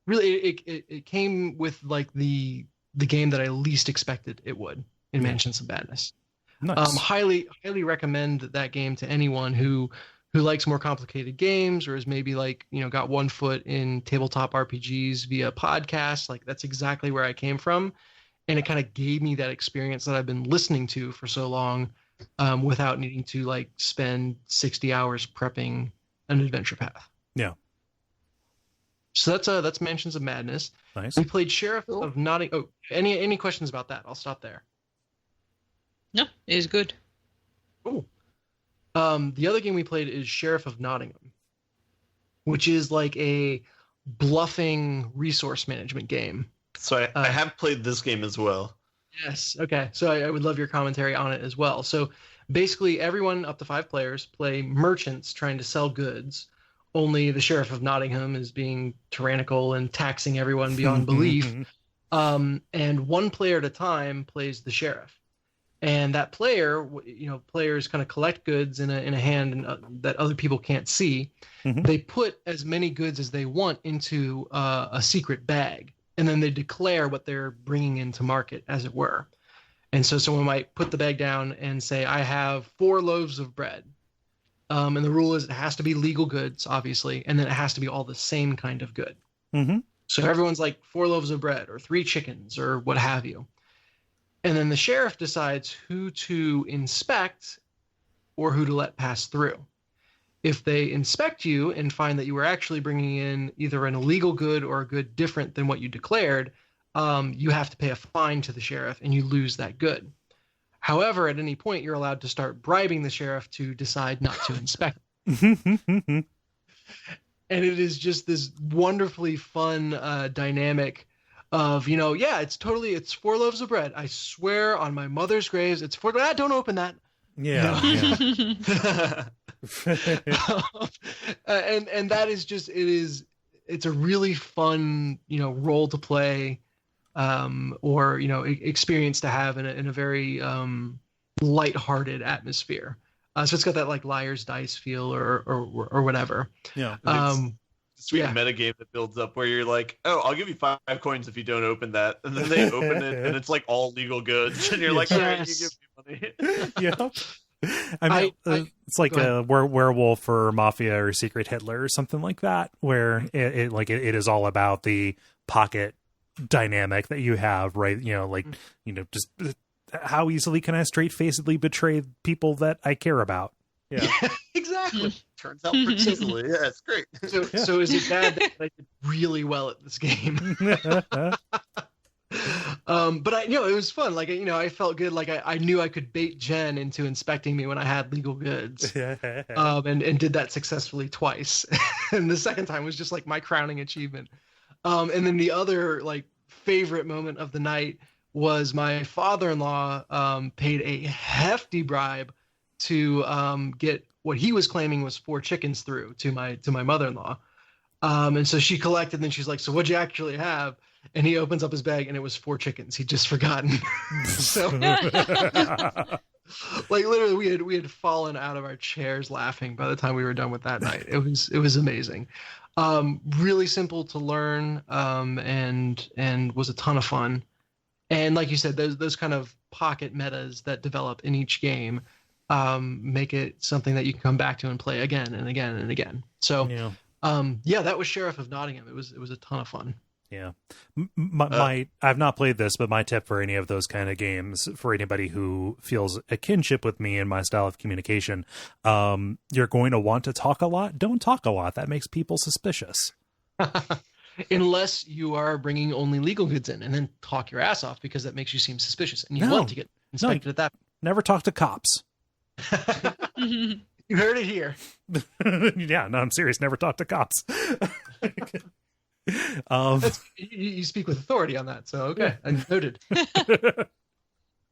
really, it came with like the game that I least expected it would in Mansions of Madness. Nice. Highly recommend that game to anyone who likes more complicated games, or is maybe like, got one foot in tabletop RPGs via podcast. Like that's exactly where I came from. And it kind of gave me that experience that I've been listening to for so long, without needing to like spend 60 hours prepping an adventure path. Yeah. So that's Mansions of Madness. Nice. We played Sheriff of Nottingham. Oh, any questions about that? I'll stop there. No, it is good. Cool. The other game we played is Sheriff of Nottingham, which is like a bluffing resource management game. So I have played this game as well. Yes. Okay. So I would love your commentary on it as well. So basically everyone up to 5 players play merchants trying to sell goods. Only the Sheriff of Nottingham is being tyrannical and taxing everyone beyond belief. And one player at a time plays the sheriff. And that player, players kind of collect goods in a hand that other people can't see. Mm-hmm. They put as many goods as they want into a secret bag, and then they declare what they're bringing into market, as it were. And so someone might put the bag down and say, I have 4 loaves of bread. And the rule is it has to be legal goods, obviously, and then it has to be all the same kind of good. Mm-hmm. So everyone's like 4 loaves of bread or 3 chickens or what have you. And then the sheriff decides who to inspect or who to let pass through. If they inspect you and find that you were actually bringing in either an illegal good or a good different than what you declared, you have to pay a fine to the sheriff and you lose that good. However, at any point, you're allowed to start bribing the sheriff to decide not to inspect. And it is just this wonderfully fun dynamic of, yeah, it's 4 loaves of bread. I swear on my mother's graves, it's 4. Don't open that. Yeah. And that is just, it's a really fun, role to play, or, experience to have in a very lighthearted atmosphere. So it's got that like Liar's Dice feel or whatever. Yeah. Sweet metagame that builds up where you're like, oh, I'll give you 5 coins if you don't open that, and then they open it and it's like all legal goods, and you're like, all right, you give me money. Yeah. I mean, it's like a werewolf or mafia or secret Hitler or something like that, where it is all about the pocket dynamic that you have, right? Just how easily can I straight-facedly betray people that I care about? Yeah, exactly. Turns out pretty easily. Yeah, it's great. So is it bad that I did really well at this game? But it was fun. Like, I felt good. Like I knew I could bait Jen into inspecting me when I had legal goods. And did that successfully twice. And the second time was just like my crowning achievement. And then the other like favorite moment of the night was my father-in-law paid a hefty bribe to get what he was claiming was 4 chickens through to my mother-in-law. And so she collected, and then she's like, so what'd you actually have? And he opens up his bag, and it was 4 chickens. He'd just forgotten. So, like, literally, we had fallen out of our chairs laughing by the time we were done with that night. It was amazing. Really simple to learn, and was a ton of fun. And like you said, those kind of pocket metas that develop in each game make it something that you can come back to and play again and again and again. So, that was Sheriff of Nottingham. It was a ton of fun. Yeah. I've not played this, but my tip for any of those kind of games, for anybody who feels a kinship with me and my style of communication, you're going to want to talk a lot. Don't talk a lot. That makes people suspicious. Unless you are bringing only legal goods in, and then talk your ass off because that makes you seem suspicious and you want to get inspected at that. Never talk to cops. You heard it here. Yeah, no, I'm serious. Never talk to cops. You speak with authority on that, so okay, I noted.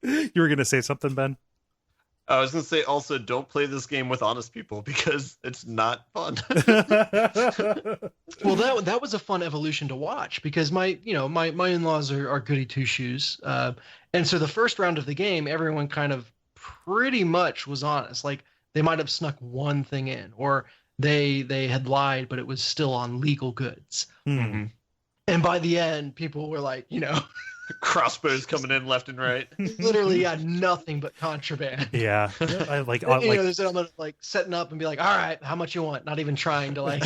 You were going to say something, Ben? I was going to say also, don't play this game with honest people because it's not fun. Well, that was a fun evolution to watch because my in-laws are goody two-shoes, and so the first round of the game, everyone kind of pretty much was honest. Like they might have snuck one thing in, or they had lied, but it was still on legal goods. Mm-hmm. And by the end, people were like, crossbows coming in left and right. Literally, nothing but contraband. Yeah, there's an element of like setting up and be like, all right, how much you want? Not even trying to like.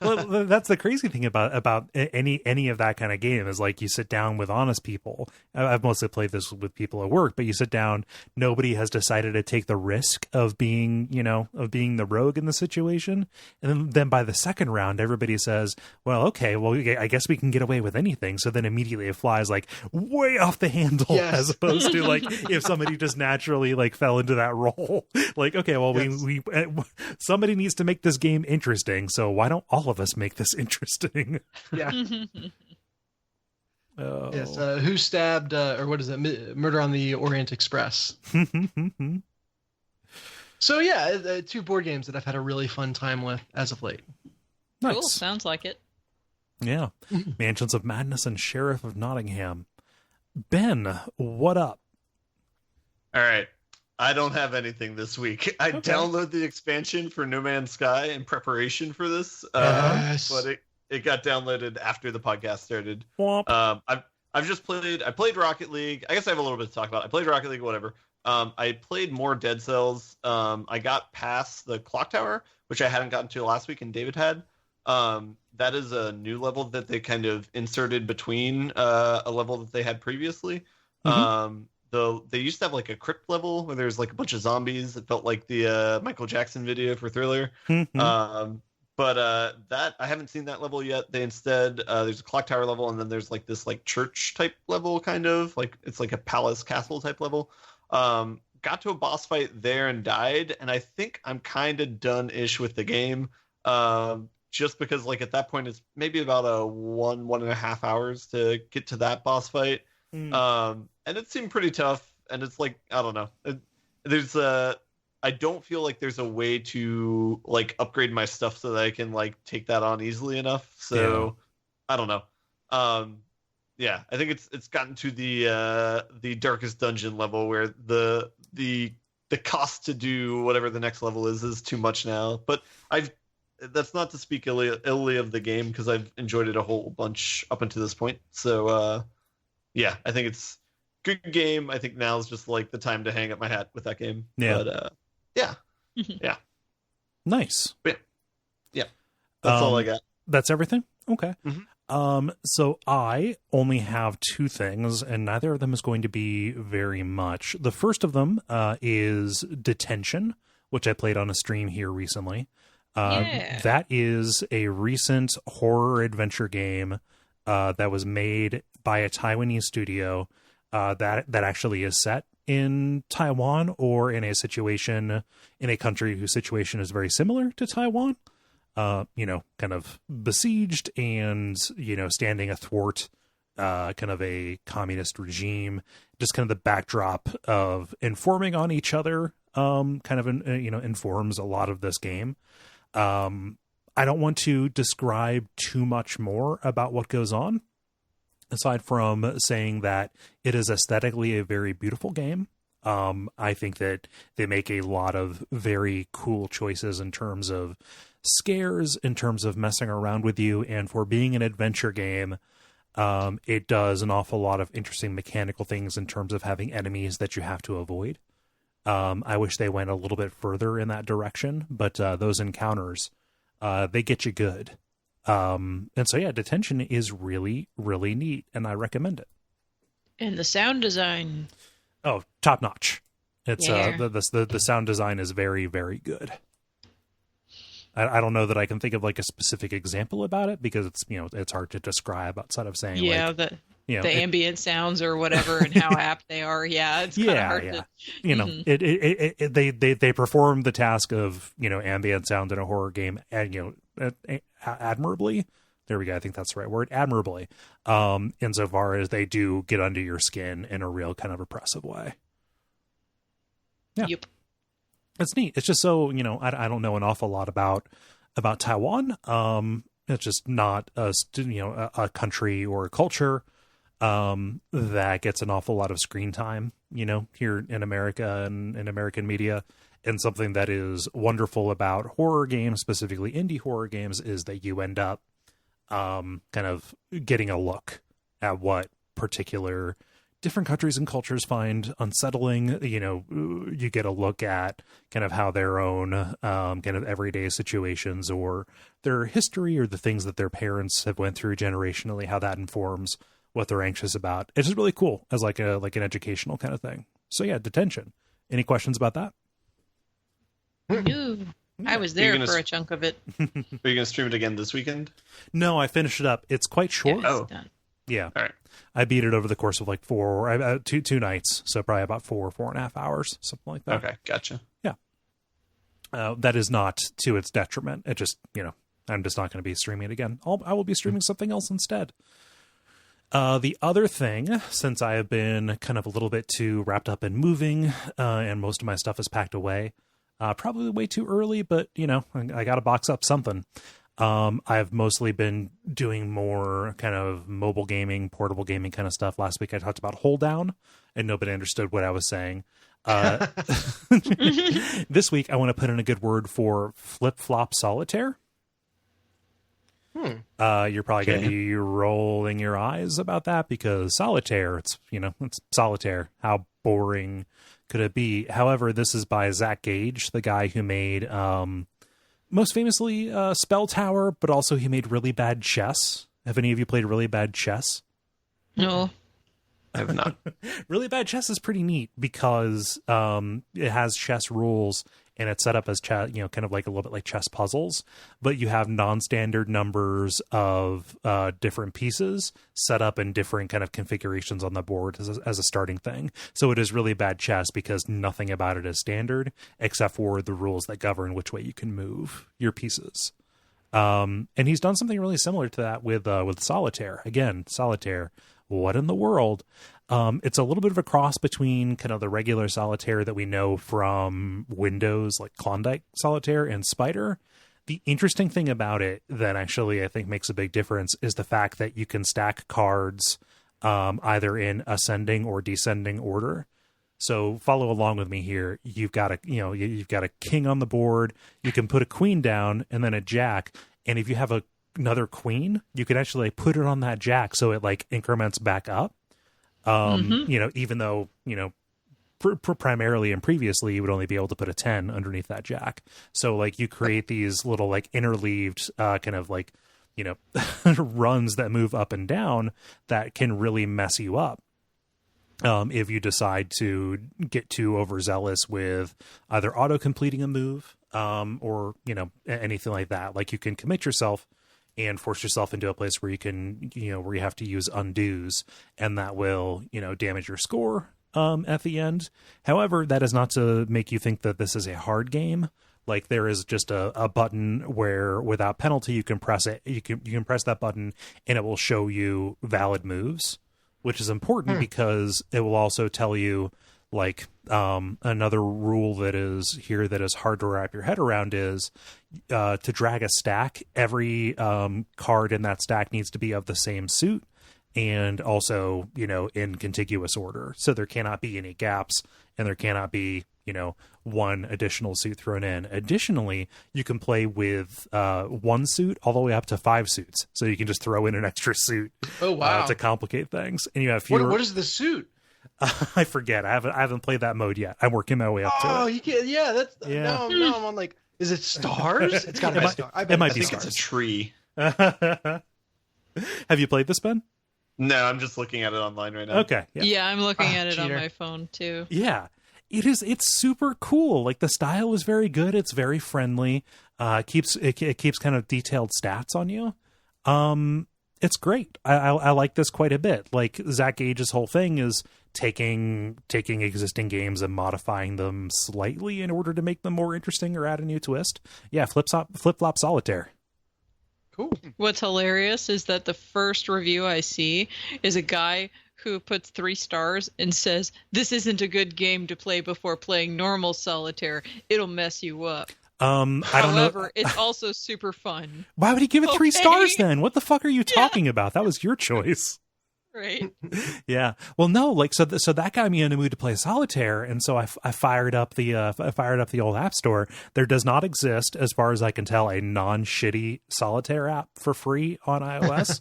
Well, that's the crazy thing about any of that kind of game is like you sit down with honest people. I've mostly played this with people at work, but you sit down, nobody has decided to take the risk of being the rogue in the situation, and then by the second round, everybody says, well, okay, well, I guess we can get away with anything. So then immediately it flies like way off the handle, as opposed to like if somebody just naturally like fell into that role. Like, okay, well, we somebody needs to make this game interesting, so why don't all of us make this interesting? Yeah. Yes. Who stabbed or what is it? Murder on the Orient Express. So yeah, 2 board games that I've had a really fun time with as of late. Nice. Cool. Sounds like it. Yeah. Mansions of Madness and Sheriff of Nottingham. Ben, what up? All right. I don't have anything this week. I downloaded the expansion for No Man's Sky in preparation for this, but it got downloaded after the podcast started. I've just played. I played Rocket League. I guess I have a little bit to talk about. I played Rocket League, whatever. I played more Dead Cells. I got past the Clock Tower, which I hadn't gotten to last week, and David had. That is a new level that they kind of inserted between a level that they had previously. They used to have like a crypt level where there's like a bunch of zombies. It felt like the Michael Jackson video for Thriller. But that I haven't seen that level yet. They instead there's a clock tower level, and then there's like this like church type level, kind of like it's like a palace castle type level. Got to a boss fight there and died, and I think I'm kind of done-ish with the game. just because like at that point it's maybe about a 1.5 hours to get to that boss fight. And it seemed pretty tough, and it's like, I don't know. I don't feel like there's a way to like upgrade my stuff so that I can like take that on easily enough. So I don't know. Yeah, I think it's gotten to the darkest dungeon level where the cost to do whatever the next level is too much now. But that's not to speak illy of the game, because I've enjoyed it a whole bunch up until this point. So yeah, I think it's a good game. I think now is just like the time to hang up my hat with that game. Yeah. But yeah. Yeah. Nice. Yeah. That's all I got. That's everything? Okay. Mm-hmm. So I only have two things, and neither of them is going to be very much. The first of them is Detention, which I played on a stream here recently. That is a recent horror adventure game that was made by a Taiwanese studio that actually is set in Taiwan, or in a situation in a country whose situation is very similar to Taiwan. Kind of besieged and, standing athwart kind of a communist regime, just kind of the backdrop of informing on each other, informs a lot of this game. I don't want to describe too much more about what goes on, aside from saying that it is aesthetically a very beautiful game. I think that they make a lot of very cool choices in terms of scares, in terms of messing around with you, and for being an adventure game, it does an awful lot of interesting mechanical things in terms of having enemies that you have to avoid. I wish they went a little bit further in that direction, but those encounters, they get you good. And so, yeah, Detention is really, really neat, and I recommend it. And the sound design. Oh, top notch. It's the sound design is very, very good. I don't know that I can think of like a specific example about it, because it's, it's hard to describe outside of saying the ambient sounds or whatever and how apt they are. Yeah, it's kind of hard to. They perform the task of ambient sound in a horror game, and admirably. There we go. I think that's the right word. Admirably. Insofar as they do get under your skin in a real kind of oppressive way. Yeah. Yep. It's neat. It's just so, I don't know an awful lot about Taiwan. It's just not a country or a culture that gets an awful lot of screen time, here in America and in American media. And something that is wonderful about horror games, specifically indie horror games, is that you end up kind of getting a look at what particular different countries and cultures find unsettling. You get a look at kind of how their own kind of everyday situations or their history or the things that their parents have went through generationally, how that informs what they're anxious about. It's just really cool as like an educational kind of thing. So yeah, Detention. Any questions about that? No. I was there for a chunk of it. Are you going to stream it again this weekend? No, I finished it up. It's quite short. Yeah, it's done. Yeah. All right. I beat it over the course of like two nights. So probably about 4.5 hours, something like that. Okay. Gotcha. Yeah. That is not to its detriment. It just, I'm just not going to be streaming it again. I will be streaming something else instead. The other thing, since I have been kind of a little bit too wrapped up in moving, and most of my stuff is packed away, probably way too early, but I got to box up something. I've mostly been doing more kind of mobile gaming, portable gaming kind of stuff. Last week I talked about Hold Down, and nobody understood what I was saying. This week I want to put in a good word for Flipflop Solitaire. You're probably going to be rolling your eyes about that, because Solitaire, it's Solitaire. How boring could it be? However, this is by Zach Gage, the guy who made most famously Spell Tower, but also he made Really Bad Chess. Have any of you played Really Bad Chess? No. I have not. Really Bad Chess is pretty neat because it has chess rules, and it's set up as kind of like a little bit like chess puzzles, but you have non-standard numbers of different pieces set up in different kind of configurations on the board as a starting thing. So it is really bad chess because nothing about it is standard except for the rules that govern which way you can move your pieces. And he's done something really similar to that with Solitaire. Again, Solitaire, what in the world? It's a little bit of a cross between kind of the regular Solitaire that we know from Windows, like Klondike Solitaire and Spider. The interesting thing about it that actually I think makes a big difference is the fact that you can stack cards either in ascending or descending order. So follow along with me here. You've got you've got a king on the board. You can put a queen down and then a jack. And if you have another queen, you can actually put it on that jack so it like increments back up. Even though, primarily and previously you would only be able to put a 10 underneath that jack. So like you create these little like interleaved kind of like, runs that move up and down that can really mess you up. If you decide to get too overzealous with either auto completing a move, or, anything like that, like you can commit yourself and force yourself into a place where you can, where you have to use undos, and that will, damage your score, at the end. However, that is not to make you think that this is a hard game. Like there is just a button where without penalty, you can press it. You can press that button and it will show you valid moves, which is important because it will also tell you like another rule that is here that is hard to wrap your head around is to drag a stack. Every card in that stack needs to be of the same suit and also, in contiguous order. So there cannot be any gaps and there cannot be, one additional suit thrown in. Additionally, you can play with one suit all the way up to 5 suits. So you can just throw in an extra suit to complicate things. And you have fewer... What is the suit? I forget. I haven't played that mode yet. I'm working my way up to it. Oh, you can. Yeah, that's. Yeah. Now I'm on like, is it stars? It's got to be stars. It might be stars. It's a tree. Have you played this, Ben? No, I'm just looking at it online right now. Okay. Yeah, I'm looking at it on my phone too. Yeah. It's super cool. Like the style is very good. It's very friendly. It keeps kind of detailed stats on you. It's great. I like this quite a bit. Like Zach Gage's whole thing is taking existing games and modifying them slightly in order to make them more interesting or add a new twist. Yeah, Flipflop Solitaire. Cool. What's hilarious is that the first review I see is a guy who puts 3 stars and says, "This isn't a good game to play before playing normal Solitaire. It'll mess you up." However, it's also super fun. Why would he give it 3 stars then? What the fuck are you talking about? That was your choice. Right. Yeah. Well, no, like so that got me in the mood to play Solitaire, and so I fired up the old app store. There does not exist, as far as I can tell, a non-shitty Solitaire app for free on iOS.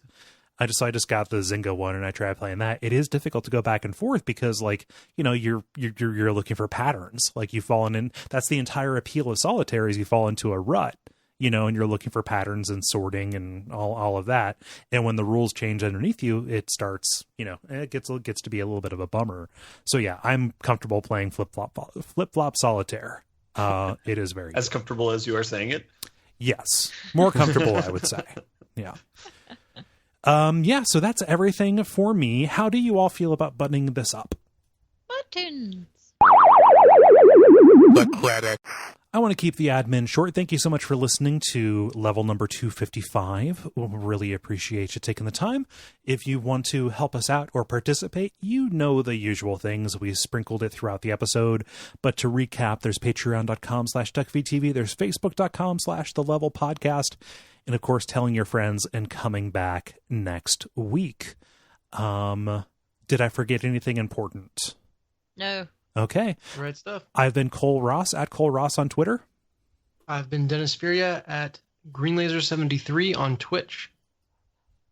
I just got the Zynga one and I tried playing that. It is difficult to go back and forth because like, you're looking for patterns. Like you've fallen in, that's the entire appeal of Solitaire is you fall into a rut, and you're looking for patterns and sorting and all of that. And when the rules change underneath you, it starts, it gets to be a little bit of a bummer. So yeah, I'm comfortable playing Flip-Flop Solitaire. It is very as good. Comfortable as you are saying it. Yes. More comfortable, I would say. Yeah. So that's everything for me. How do you all feel about buttoning this up? Buttons. The credit. I want to keep the admin short. Thank you so much for listening to level number 255. We'll really appreciate you taking the time. If you want to help us out or participate, you know the usual things. We sprinkled it throughout the episode. But to recap, there's patreon.com/Duckfeed.tv. There's facebook.com/The Level Podcast. And of course, telling your friends and coming back next week. Did I forget anything important? No. Okay. Right stuff. I've been Kole Ross at Kole Ross on Twitter. I've been Dennis Furia at GreenLaser73 on Twitch.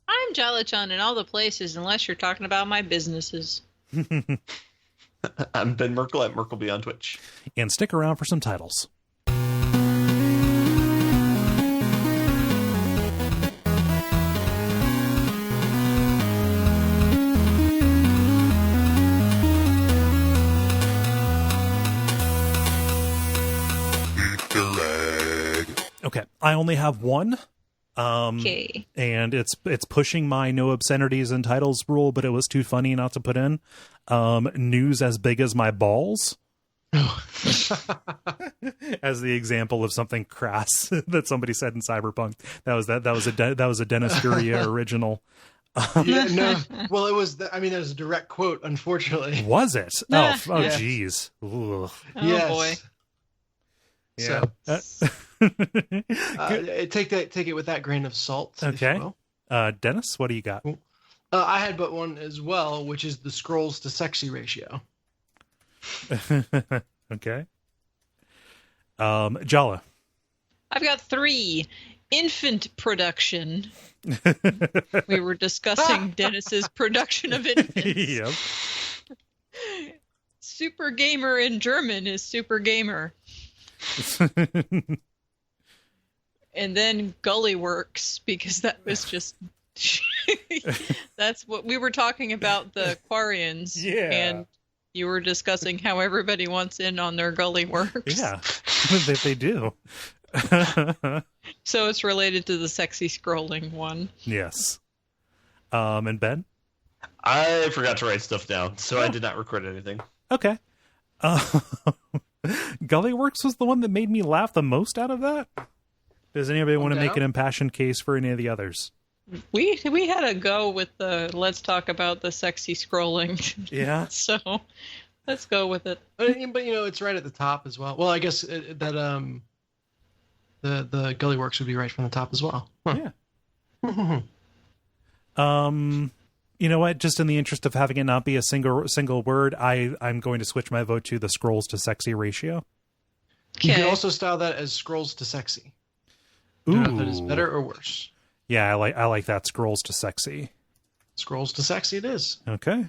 I'm Jala-chan in all the places unless you're talking about my businesses. I'm Ben Merkel at Merkleby on Twitch. And stick around for some titles. Okay, I only have one. Okay. And it's pushing my no obscenities in titles rule, but it was too funny not to put in. News as big as my balls. As the example of something crass that somebody said in Cyberpunk. That was a Dennis Furia original. Yeah, no. Well, it was. It was a direct quote. Unfortunately, was it? Nah. Geez. Ugh. Oh boy. Yeah. So, take it with that grain of salt. Okay. If you will. Dennis, what do you got? I had but one as well, which is the scrolls to sexy ratio. Okay. Jala. I've got 3. Infant production. We were discussing Dennis's production of infants. Yep. Super gamer in German is super gamer. And then Gully Works, because that was just that's what we were talking about, the Quarians. Yeah. And you were discussing how everybody wants in on their Gully Works. Yeah. they do. So it's related to the sexy scrolling one. Yes. And Ben? I forgot to write stuff down, so I did not record anything. Okay. Gully Works was the one that made me laugh the most out of that. Does anybody want to make an impassioned case for any of the others? We had a go with the let's talk about the sexy scrolling. Yeah. So let's go with it. But it's right at the top as well. Well, I guess that the Gully Works would be right from the top as well. Huh. Yeah. You know what? Just in the interest of having it not be a single word, I'm going to switch my vote to the scrolls to sexy ratio. You can also style that as scrolls to sexy. Ooh. I don't know if that is better or worse. Yeah, I like that. Scrolls to sexy. Scrolls to sexy it is. Okay.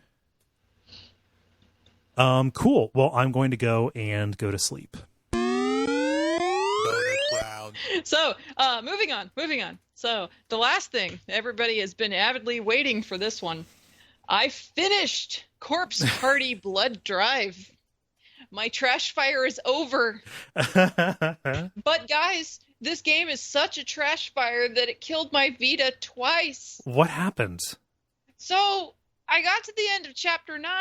Cool. Well, I'm going to go to sleep. So, moving on. So, the last thing, everybody has been avidly waiting for this one. I finished Corpse Party Blood Drive. My trash fire is over. But guys, this game is such a trash fire that it killed my Vita twice. What happened? So, I got to the end of chapter 9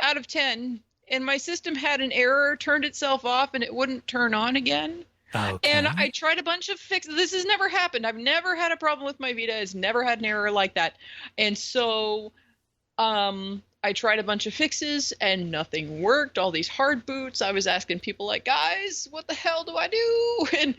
out of 10, and my system had an error, turned itself off, and it wouldn't turn on again. Okay. And I tried a bunch of fixes. This has never happened. I've never had a problem with my Vita. It's never had an error like that. And so I tried a bunch of fixes and nothing worked. All these hard boots. I was asking people like, guys, what the hell do I do? And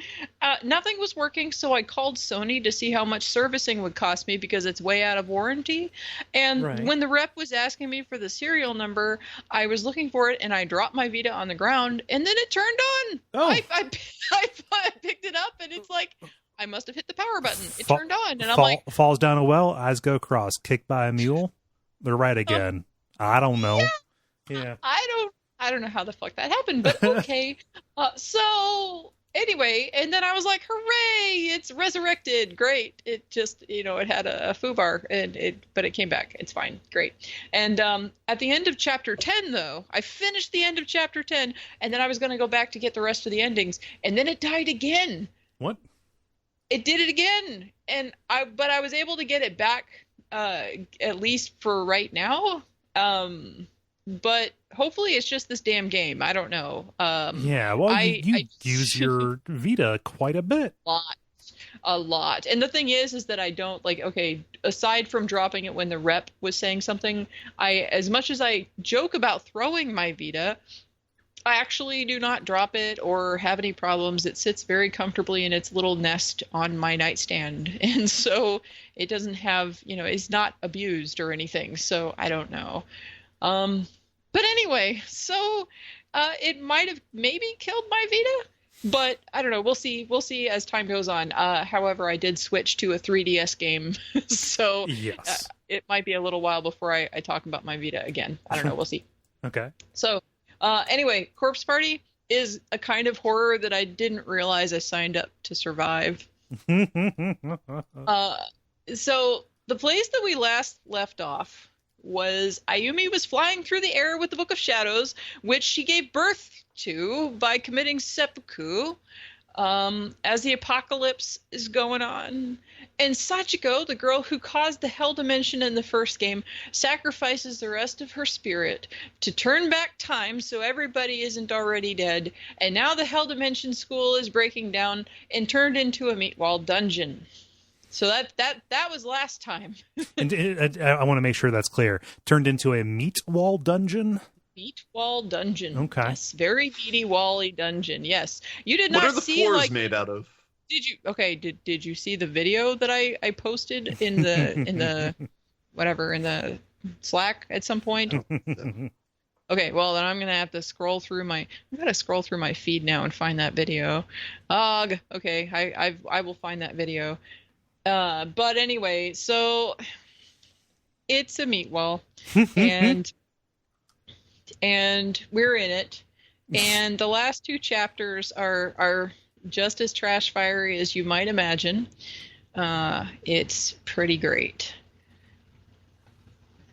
nothing was working. So I called Sony to see how much servicing would cost me because it's way out of warranty. And when the rep was asking me for the serial number, I was looking for it and I dropped my Vita on the ground and then it turned on. Oh. I picked it up and it's like, I must have hit the power button. It turned on. And I'm like, falls down a well, eyes go cross, kicked by a mule. They're right again. I don't know. Yeah. I don't know how the fuck that happened, but okay. So anyway, and then I was like, hooray, it's resurrected. Great. It just, it had a foobar but it came back. It's fine. Great. And at the end of chapter 10 though, I finished the end of chapter 10 and then I was going to go back to get the rest of the endings and then it died again. What? It did it again. And I was able to get it back at least for right now. But hopefully it's just this damn game. I don't know. Yeah, well, you use your Vita quite a bit. A lot. And the thing is that I don't aside from dropping it when the rep was saying something, as much as I joke about throwing my Vita, I actually do not drop it or have any problems. It sits very comfortably in its little nest on my nightstand. And so it doesn't have, it's not abused or anything. So I don't know. But anyway, so it might have maybe killed my Vita, but I don't know. We'll see as time goes on. However, I did switch to a 3DS game. So yes. It might be a little while before I talk about my Vita again. I don't know. We'll see. Okay. So anyway, Corpse Party is a kind of horror that I didn't realize I signed up to survive. So the place that we last left off was Ayumi was flying through the air with the Book of Shadows, which she gave birth to by committing seppuku as the apocalypse is going on. And Sachiko, the girl who caused the Hell Dimension in the first game, sacrifices the rest of her spirit to turn back time so everybody isn't already dead. And now the Hell Dimension school is breaking down and turned into a meatwall dungeon. So that was last time. And I want to make sure that's clear. Turned into a meat wall dungeon? Meat wall dungeon. Okay. Yes, very meaty wally dungeon. Yes. You did What not are the see floors like made out of? Did you did you see the video that I posted in the whatever in the Slack at some point? Okay, well then I'm gonna have to scroll through my feed now and find that video. Okay, I will find that video. But anyway, so it's a meat wall, and we're in it, and the last two chapters are just as trash fiery as you might imagine. It's pretty great.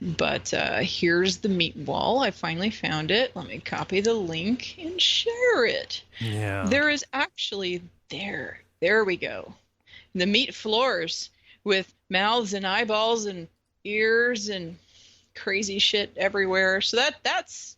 But here's the meat wall. I finally found it. Let me copy the link and share it. Yeah. There is actually there we go. The meat floors with mouths and eyeballs and ears and crazy shit everywhere. So that's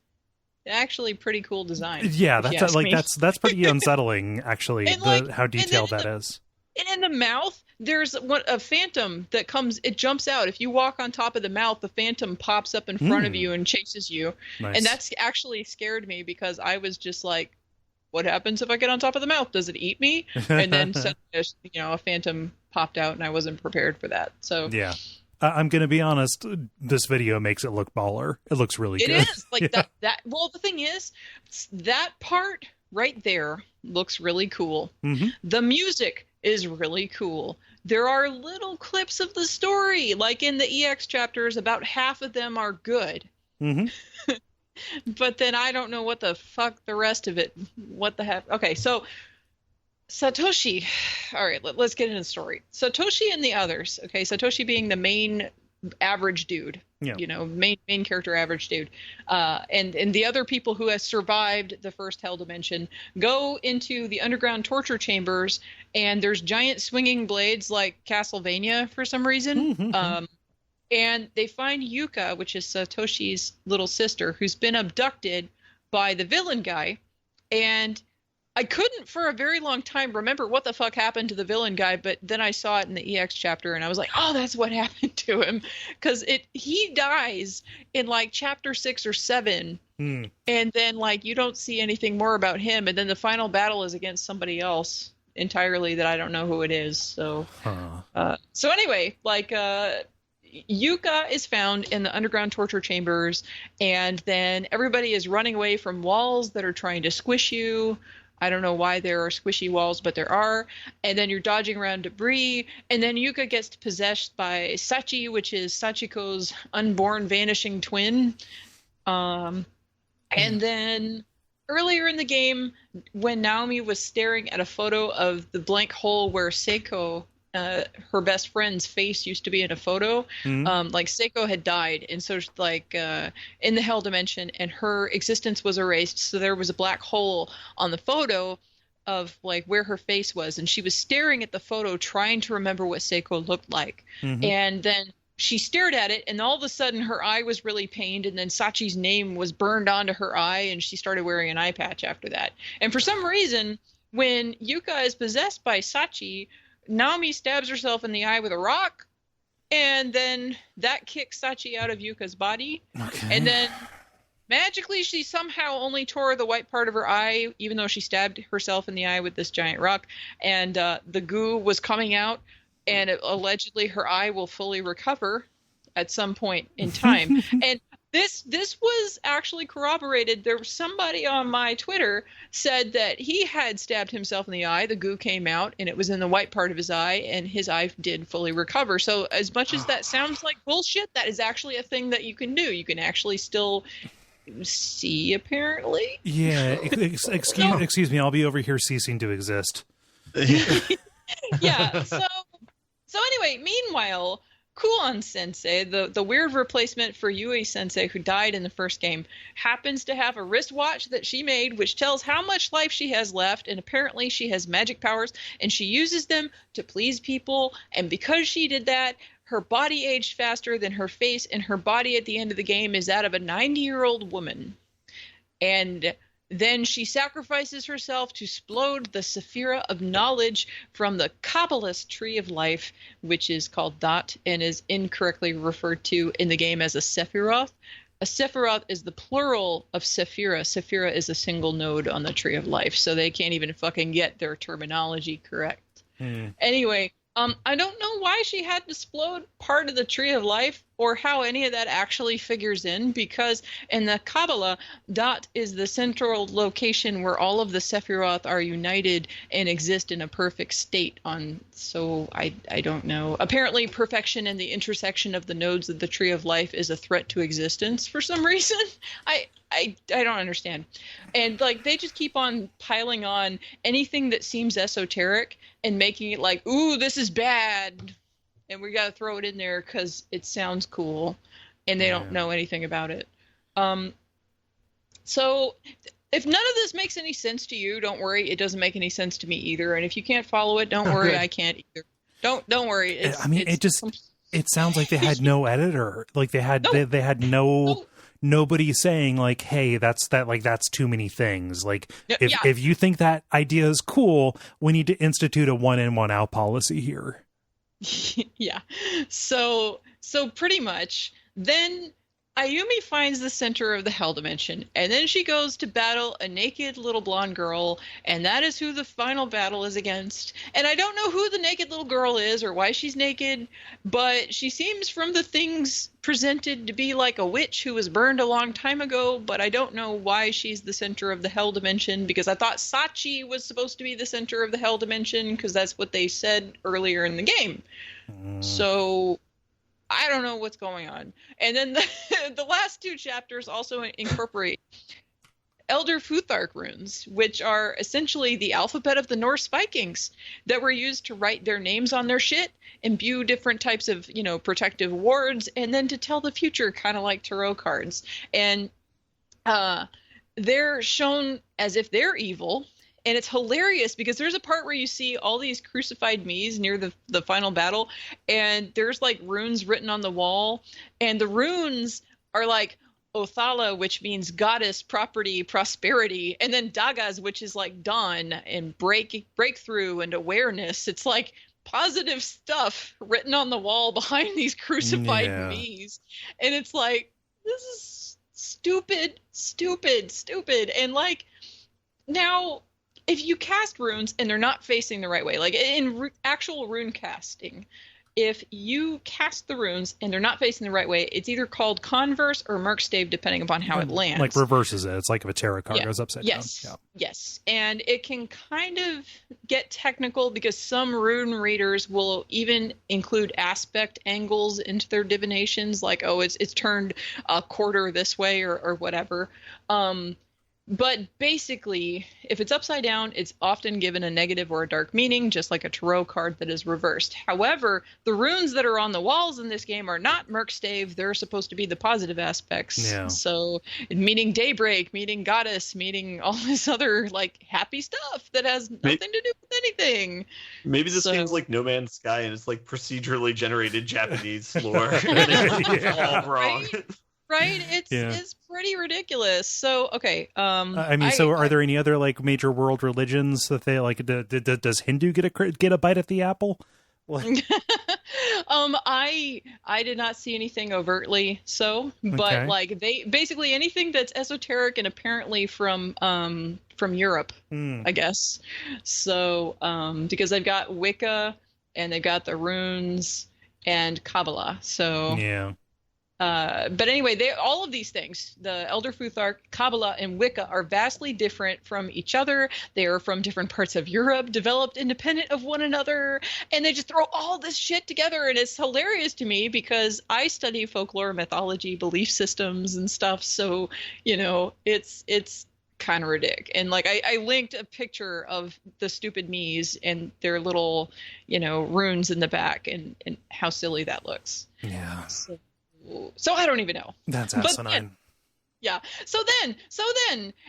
actually pretty cool design. Yeah, that's pretty unsettling actually, how detailed that is. And in the mouth, there's a phantom that it jumps out. If you walk on top of the mouth, the phantom pops up in front of you and chases you. Nice. And that's actually scared me because I was just like, what happens if I get on top of the mouth? Does it eat me? And then suddenly, a phantom popped out, and I wasn't prepared for that. So yeah, I'm gonna be honest. This video makes it look baller. It looks really good. It is like that. Well, the thing is, that part right there looks really cool. Mm-hmm. The music is really cool. There are little clips of the story, like in the EX chapters. About half of them are good. Mm-hmm. But then I don't know what the fuck the rest of it. What the heck? Okay, so Satoshi. All right, let's get into the story. Satoshi and the others. Okay, Satoshi being the main average dude. Yeah. Main character average dude. And the other people who have survived the first Hell Dimension go into the underground torture chambers, and there's giant swinging blades like Castlevania for some reason. Mm-hmm. And they find Yuka, which is Satoshi's little sister, who's been abducted by the villain guy. And I couldn't for a very long time remember what the fuck happened to the villain guy, but then I saw it in the EX chapter and I was like, oh, that's what happened to him. Because he dies in like chapter 6 or 7. And then you don't see anything more about him. And then the final battle is against somebody else entirely that I don't know who it is. So, so anyway, Yuka is found in the underground torture chambers, and then everybody is running away from walls that are trying to squish you. I don't know why there are squishy walls, but there are. And then you're dodging around debris, and then Yuka gets possessed by Sachi, which is Sachiko's unborn vanishing twin. And then earlier in the game, when Naomi was staring at a photo of the blank hole where Seiko, her best friend's face used to be in a photo. Seiko had died, and so in the Hell Dimension, and her existence was erased. So there was a black hole on the photo of where her face was, and she was staring at the photo, trying to remember what Seiko looked like. And then she stared at it, and all of a sudden her eye was really pained, and then Sachi's name was burned onto her eye, and she started wearing an eye patch after that. And for some reason, when Yuka is possessed by Sachi, Naomi stabs herself in the eye with a rock, and then that kicks Sachi out of Yuka's body. Okay. And then magically she somehow only tore the white part of her eye, even though she stabbed herself in the eye with this giant rock. And the goo was coming out, and allegedly her eye will fully recover at some point in time. And this was actually corroborated. There was somebody on my Twitter said that he had stabbed himself in the eye. The goo came out, and it was in the white part of his eye, and his eye did fully recover. So as much as that sounds like bullshit, that is actually a thing that you can do. You can actually still see, apparently. Yeah. Excuse me. I'll be over here ceasing to exist. Yeah. So anyway, meanwhile, Kuon Sensei, the weird replacement for Yui Sensei who died in the first game, happens to have a wristwatch that she made which tells how much life she has left, and apparently she has magic powers and she uses them to please people, and because she did that, her body aged faster than her face, and her body at the end of the game is that of a 90-year-old woman. And then she sacrifices herself to explode the Sephira of Knowledge from the Kabbalist Tree of Life, which is called Dot and is incorrectly referred to in the game as a Sephiroth. A Sephiroth is the plural of Sephira. Sephira is a single node on the Tree of Life, so they can't even fucking get their terminology correct. Anyway, I don't know why she had to explode part of the Tree of Life or how any of that actually figures in, because in the Kabbalah, Dot is the central location where all of the Sephiroth are united and exist in a perfect state so I don't know. Apparently perfection in the intersection of the nodes of the Tree of Life is a threat to existence for some reason. I don't understand. And like they just keep on piling on anything that seems esoteric and making it like, ooh, this is bad. And we got to throw it in there because it sounds cool. And they don't know anything about it. So if none of this makes any sense to you, don't worry. It doesn't make any sense to me either. And if you can't follow it, don't worry. I can't either. Don't worry. It sounds like they had no editor. Like they had nobody saying like, hey, that's too many things. Like if you think that idea is cool, we need to institute a 1 in 1 out policy here. Yeah. So pretty much then Ayumi finds the center of the Hell Dimension, and then she goes to battle a naked little blonde girl, and that is who the final battle is against. And I don't know who the naked little girl is or why she's naked, but she seems from the things presented to be like a witch who was burned a long time ago, but I don't know why she's the center of the Hell Dimension, because I thought Sachi was supposed to be the center of the Hell Dimension, because that's what they said earlier in the game. So I don't know what's going on. And then the last 2 chapters also incorporate Elder Futhark runes, which are essentially the alphabet of the Norse Vikings that were used to write their names on their shit, imbue different types of, protective wards, and then to tell the future, kind of like tarot cards. And they're shown as if they're evil. And it's hilarious because there's a part where you see all these crucified me's near the final battle, and there's like runes written on the wall, and the runes are like Othala, which means goddess, property, prosperity, and then Dagas, which is like dawn and breakthrough and awareness. It's like positive stuff written on the wall behind these crucified me's, and it's like, this is stupid. And like, now if you cast runes and they're not facing the right way, like in actual rune casting, if you cast the runes and they're not facing the right way, it's either called converse or merkstave, depending upon how it lands. Like reverses it. It's like if a tarot card goes upside down. Yes. And it can kind of get technical because some rune readers will even include aspect angles into their divinations, like, oh, it's turned a quarter this way or whatever. But basically, if it's upside down, it's often given a negative or a dark meaning, just like a tarot card that is reversed. However, the runes that are on the walls in this game are not merkstave. They're supposed to be the positive aspects. Yeah. So, meaning daybreak, meaning goddess, meaning all this other, like, happy stuff that has nothing to do with anything. Maybe this game's like No Man's Sky, and it's like procedurally generated Japanese lore. It's all wrong. Right? It's pretty ridiculous. So, okay. Are there any other like major world religions that they like? Does Hindu get a bite at the apple? I did not see anything overtly so, but like they basically anything that's esoteric and apparently from Europe, I guess. So, because they've got Wicca and they've got the runes and Kabbalah. So yeah. But anyway, all of these things, the Elder Futhark, Kabbalah, and Wicca are vastly different from each other. They are from different parts of Europe, developed independent of one another, and they just throw all this shit together, and it's hilarious to me because I study folklore, mythology, belief systems, and stuff, so, it's kind of ridiculous. And like I linked a picture of the stupid Miis and their little, runes in the back, and how silly that looks. Yeah. So I don't even know. That's But asinine. yeah. So then,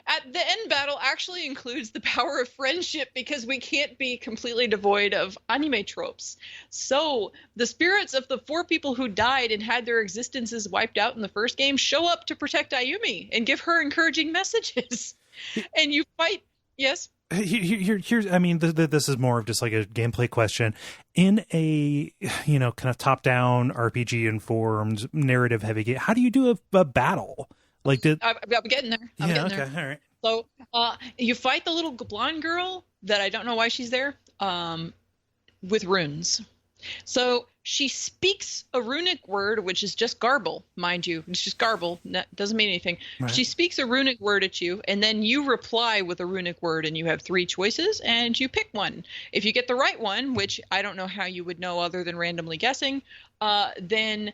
at the end battle actually includes the power of friendship, because we can't be completely devoid of anime tropes. So the spirits of the 4 people who died and had their existences wiped out in the first game show up to protect Ayumi and give her encouraging messages. And you fight. Yes. Here's, I mean, this is more of just like a gameplay question. In a, kind of top-down RPG informed narrative heavy game, how do you do a battle? Like, I'm getting there. Getting there. All right. So you fight the little blonde girl that I don't know why she's there, with runes. So she speaks a runic word, which is just garble, mind you. It's just garble. Doesn't mean anything. Right. She speaks a runic word at you, and then you reply with a runic word, and you have 3 choices, and you pick one. If you get the right one, which I don't know how you would know other than randomly guessing, then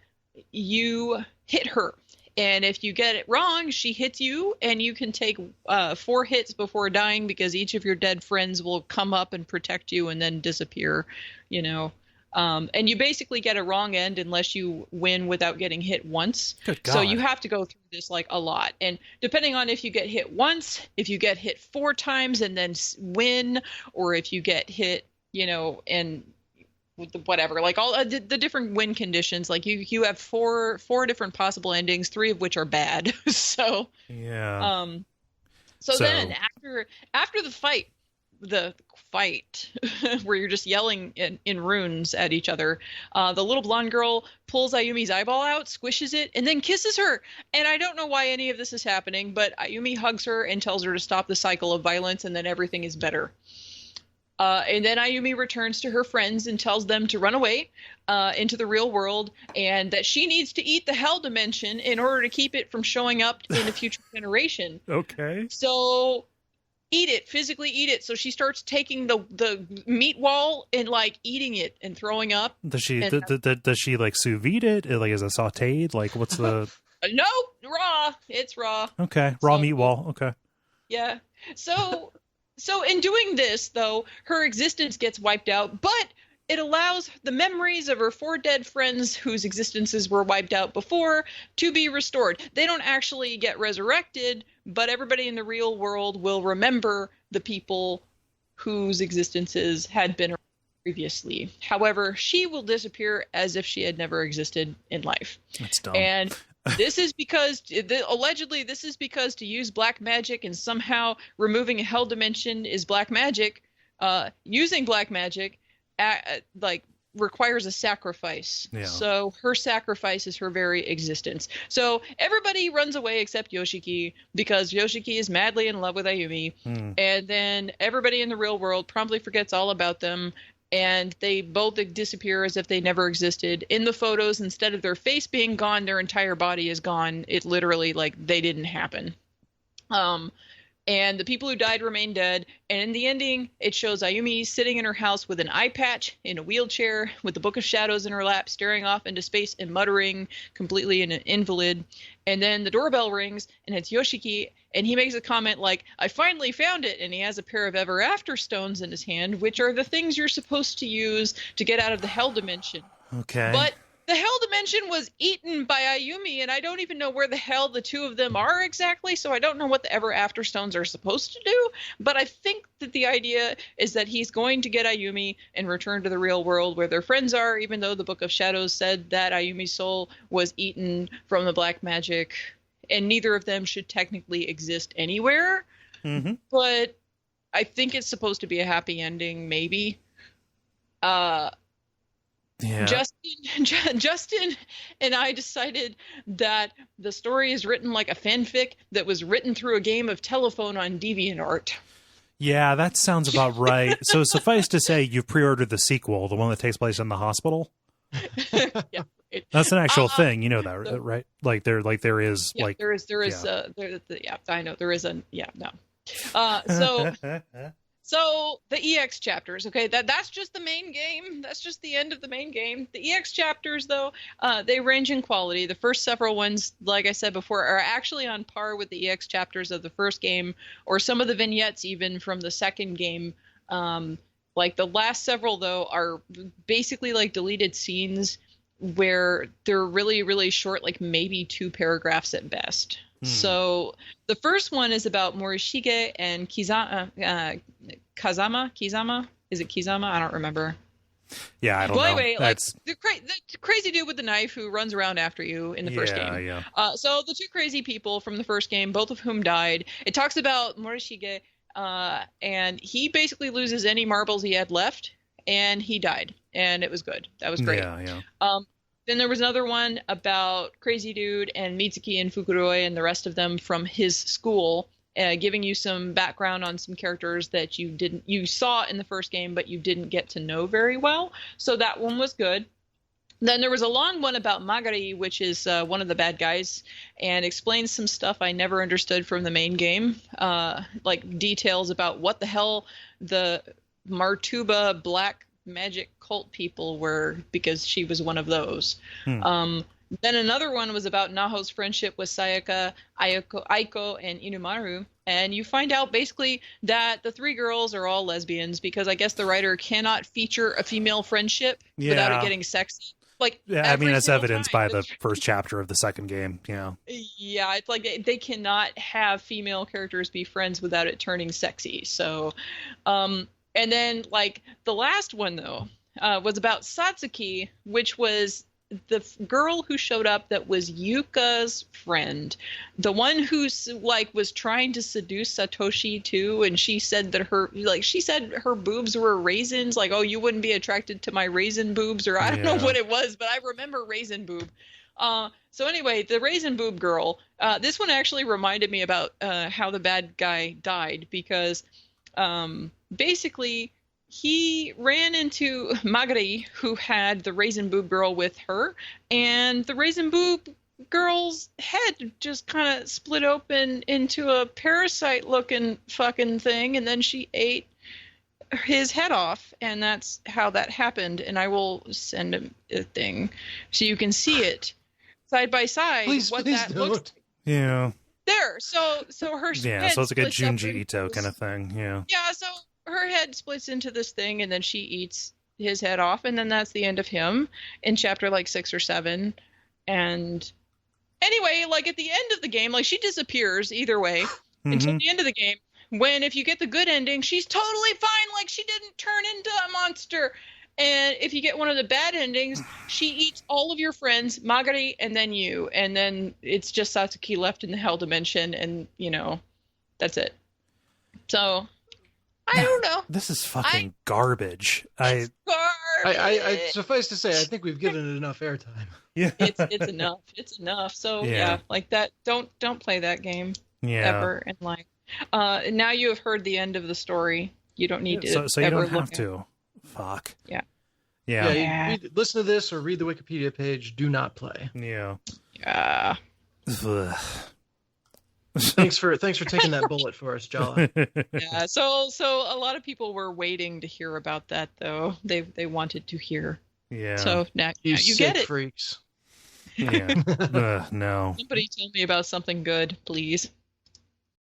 you hit her. And if you get it wrong, she hits you, and you can take 4 hits before dying, because each of your dead friends will come up and protect you and then disappear, and you basically get a wrong end unless you win without getting hit once. Good God. So you have to go through this like a lot. And depending on if you get hit once, if you get hit 4 times and then win, or if you get hit, and whatever, like all the different win conditions, like you have four different possible endings, 3 of which are bad. So yeah. So then after the fight where you're just yelling in runes at each other, the little blonde girl pulls Ayumi's eyeball out, squishes it, and then kisses her. And I don't know why any of this is happening, but Ayumi hugs her and tells her to stop the cycle of violence, and then everything is better. And then Ayumi returns to her friends and tells them to run away into the real world, and that she needs to eat the hell dimension in order to keep it from showing up in a future generation. Okay. So physically eat it. So she starts taking the meat wall and like eating it and throwing up. Does she does she like sous vide it? Like, is it sauteed? Like, what's the? No, raw. It's raw. Okay, raw meat wall. Okay. Yeah. So in doing this, though, her existence gets wiped out, but it allows the memories of her 4 dead friends whose existences were wiped out before to be restored. They don't actually get resurrected, but everybody in the real world will remember the people whose existences had been previously. However, she will disappear as if she had never existed in life. That's dumb. And this is because allegedly to use black magic, and somehow removing a hell dimension is black magic. Using black magic requires a sacrifice. Yeah. So her sacrifice is her very existence. So everybody runs away except Yoshiki, because Yoshiki is madly in love with Ayumi. And then everybody in the real world promptly forgets all about them, and they both disappear as if they never existed. In the photos, instead of their face being gone, their entire body is gone. It literally, like, they didn't happen. And the people who died remain dead. And in the ending, it shows Ayumi sitting in her house with an eye patch, in a wheelchair, with the Book of Shadows in her lap, staring off into space and muttering, completely an invalid. And then the doorbell rings, and it's Yoshiki, and he makes a comment like, "I finally found it," and he has a pair of Ever After stones in his hand, which are the things you're supposed to use to get out of the Hell Dimension. Okay. But the Hell Dimension was eaten by Ayumi, and I don't even know where the hell the 2 of them are exactly, so I don't know what the Ever After stones are supposed to do, but I think that the idea is that he's going to get Ayumi and return to the real world where their friends are, even though the Book of Shadows said that Ayumi's soul was eaten from the black magic, and neither of them should technically exist anywhere. Mm-hmm. But I think it's supposed to be a happy ending, maybe. Yeah. Justin and I decided that the story is written like a fanfic that was written through a game of telephone on DeviantArt. Yeah, that sounds about right. So suffice to say, you've pre-ordered the sequel, the one that takes place in the hospital. Yeah. That's an actual thing, you know that, right? Like there is yeah, like there is yeah. I know there is a no. So the EX chapters, okay, that's just the main game. That's just the end of the main game. The EX chapters, though, they range in quality. The first several ones, like I said before, are actually on par with the EX chapters of the first game, or some of the vignettes even from the second game. Like the last several, though, are basically like deleted scenes where they're really, really short, like maybe 2 paragraphs at best. So the first one is about Morishige and Kazama. Is it Kizama? I don't remember. Yeah, I don't know. Anyway, like the crazy dude with the knife who runs around after you in the first game. Yeah. So the 2 crazy people from the first game, both of whom died. It talks about Morishige, and he basically loses any marbles he had left, and he died, and it was good. That was great. Yeah. Then there was another one about Crazy Dude and Mitsuki and Fukuroi and the rest of them from his school, giving you some background on some characters that you saw in the first game, but you didn't get to know very well. So that one was good. Then there was a long one about Magari, which is one of the bad guys, and explains some stuff I never understood from the main game, like details about what the hell the Martuba Black magic cult people were, because she was one of those. Then another one was about Naho's friendship with Sayaka, Aiko, and Inumaru, and you find out basically that the 3 girls are all lesbians, because I guess the writer cannot feature a female friendship without it getting sexy. Like, I mean, that's evidenced by the first chapter of the second game. Yeah, it's like they cannot have female characters be friends without it turning sexy. So, and then, like, the last one, though, was about Satsuki, which was the girl who showed up that was Yuka's friend. The one who's, like, was trying to seduce Satoshi, too, and she said that her boobs were raisins. Like, oh, you wouldn't be attracted to my raisin boobs, or I don't know what it was, but I remember raisin boob. So anyway, the raisin boob girl, this one actually reminded me about how the bad guy died, because basically he ran into Magari, who had the raisin boob girl with her, and the raisin boob girl's head just kind of split open into a parasite looking fucking thing, and then she ate his head off, and that's how that happened. And I will send him a thing so you can see it side by side. Please that don't. looks like. Yeah. There. So her head so it's like a splits up Junji Ito kind of thing. Yeah. Yeah, so her head splits into this thing, and then she eats his head off, and then that's the end of him in chapter like 6 or 7. And anyway, like at the end of the game, like she disappears either way until the end of the game, when if you get the good ending, she's totally fine, like she didn't turn into a monster. And if you get one of the bad endings, she eats all of your friends, Magari, and then you, and then it's just Satsuki left in the hell dimension, and that's it. So I don't know. This is fucking garbage. I suffice to say, I think we've given it enough airtime. Yeah. It's enough. It's enough. So yeah, like that. Don't play that game ever in life. Now you have heard the end of the story. You don't need to. So you don't have to. Fuck. Yeah. Listen to this or read the Wikipedia page. Do not play. Yeah. Yeah. Thanks for taking that bullet for us, Jala. Yeah. So a lot of people were waiting to hear about that, though. They wanted to hear. Yeah. So now You you get it. freaks. Yeah. No. Somebody tell me about something good, please.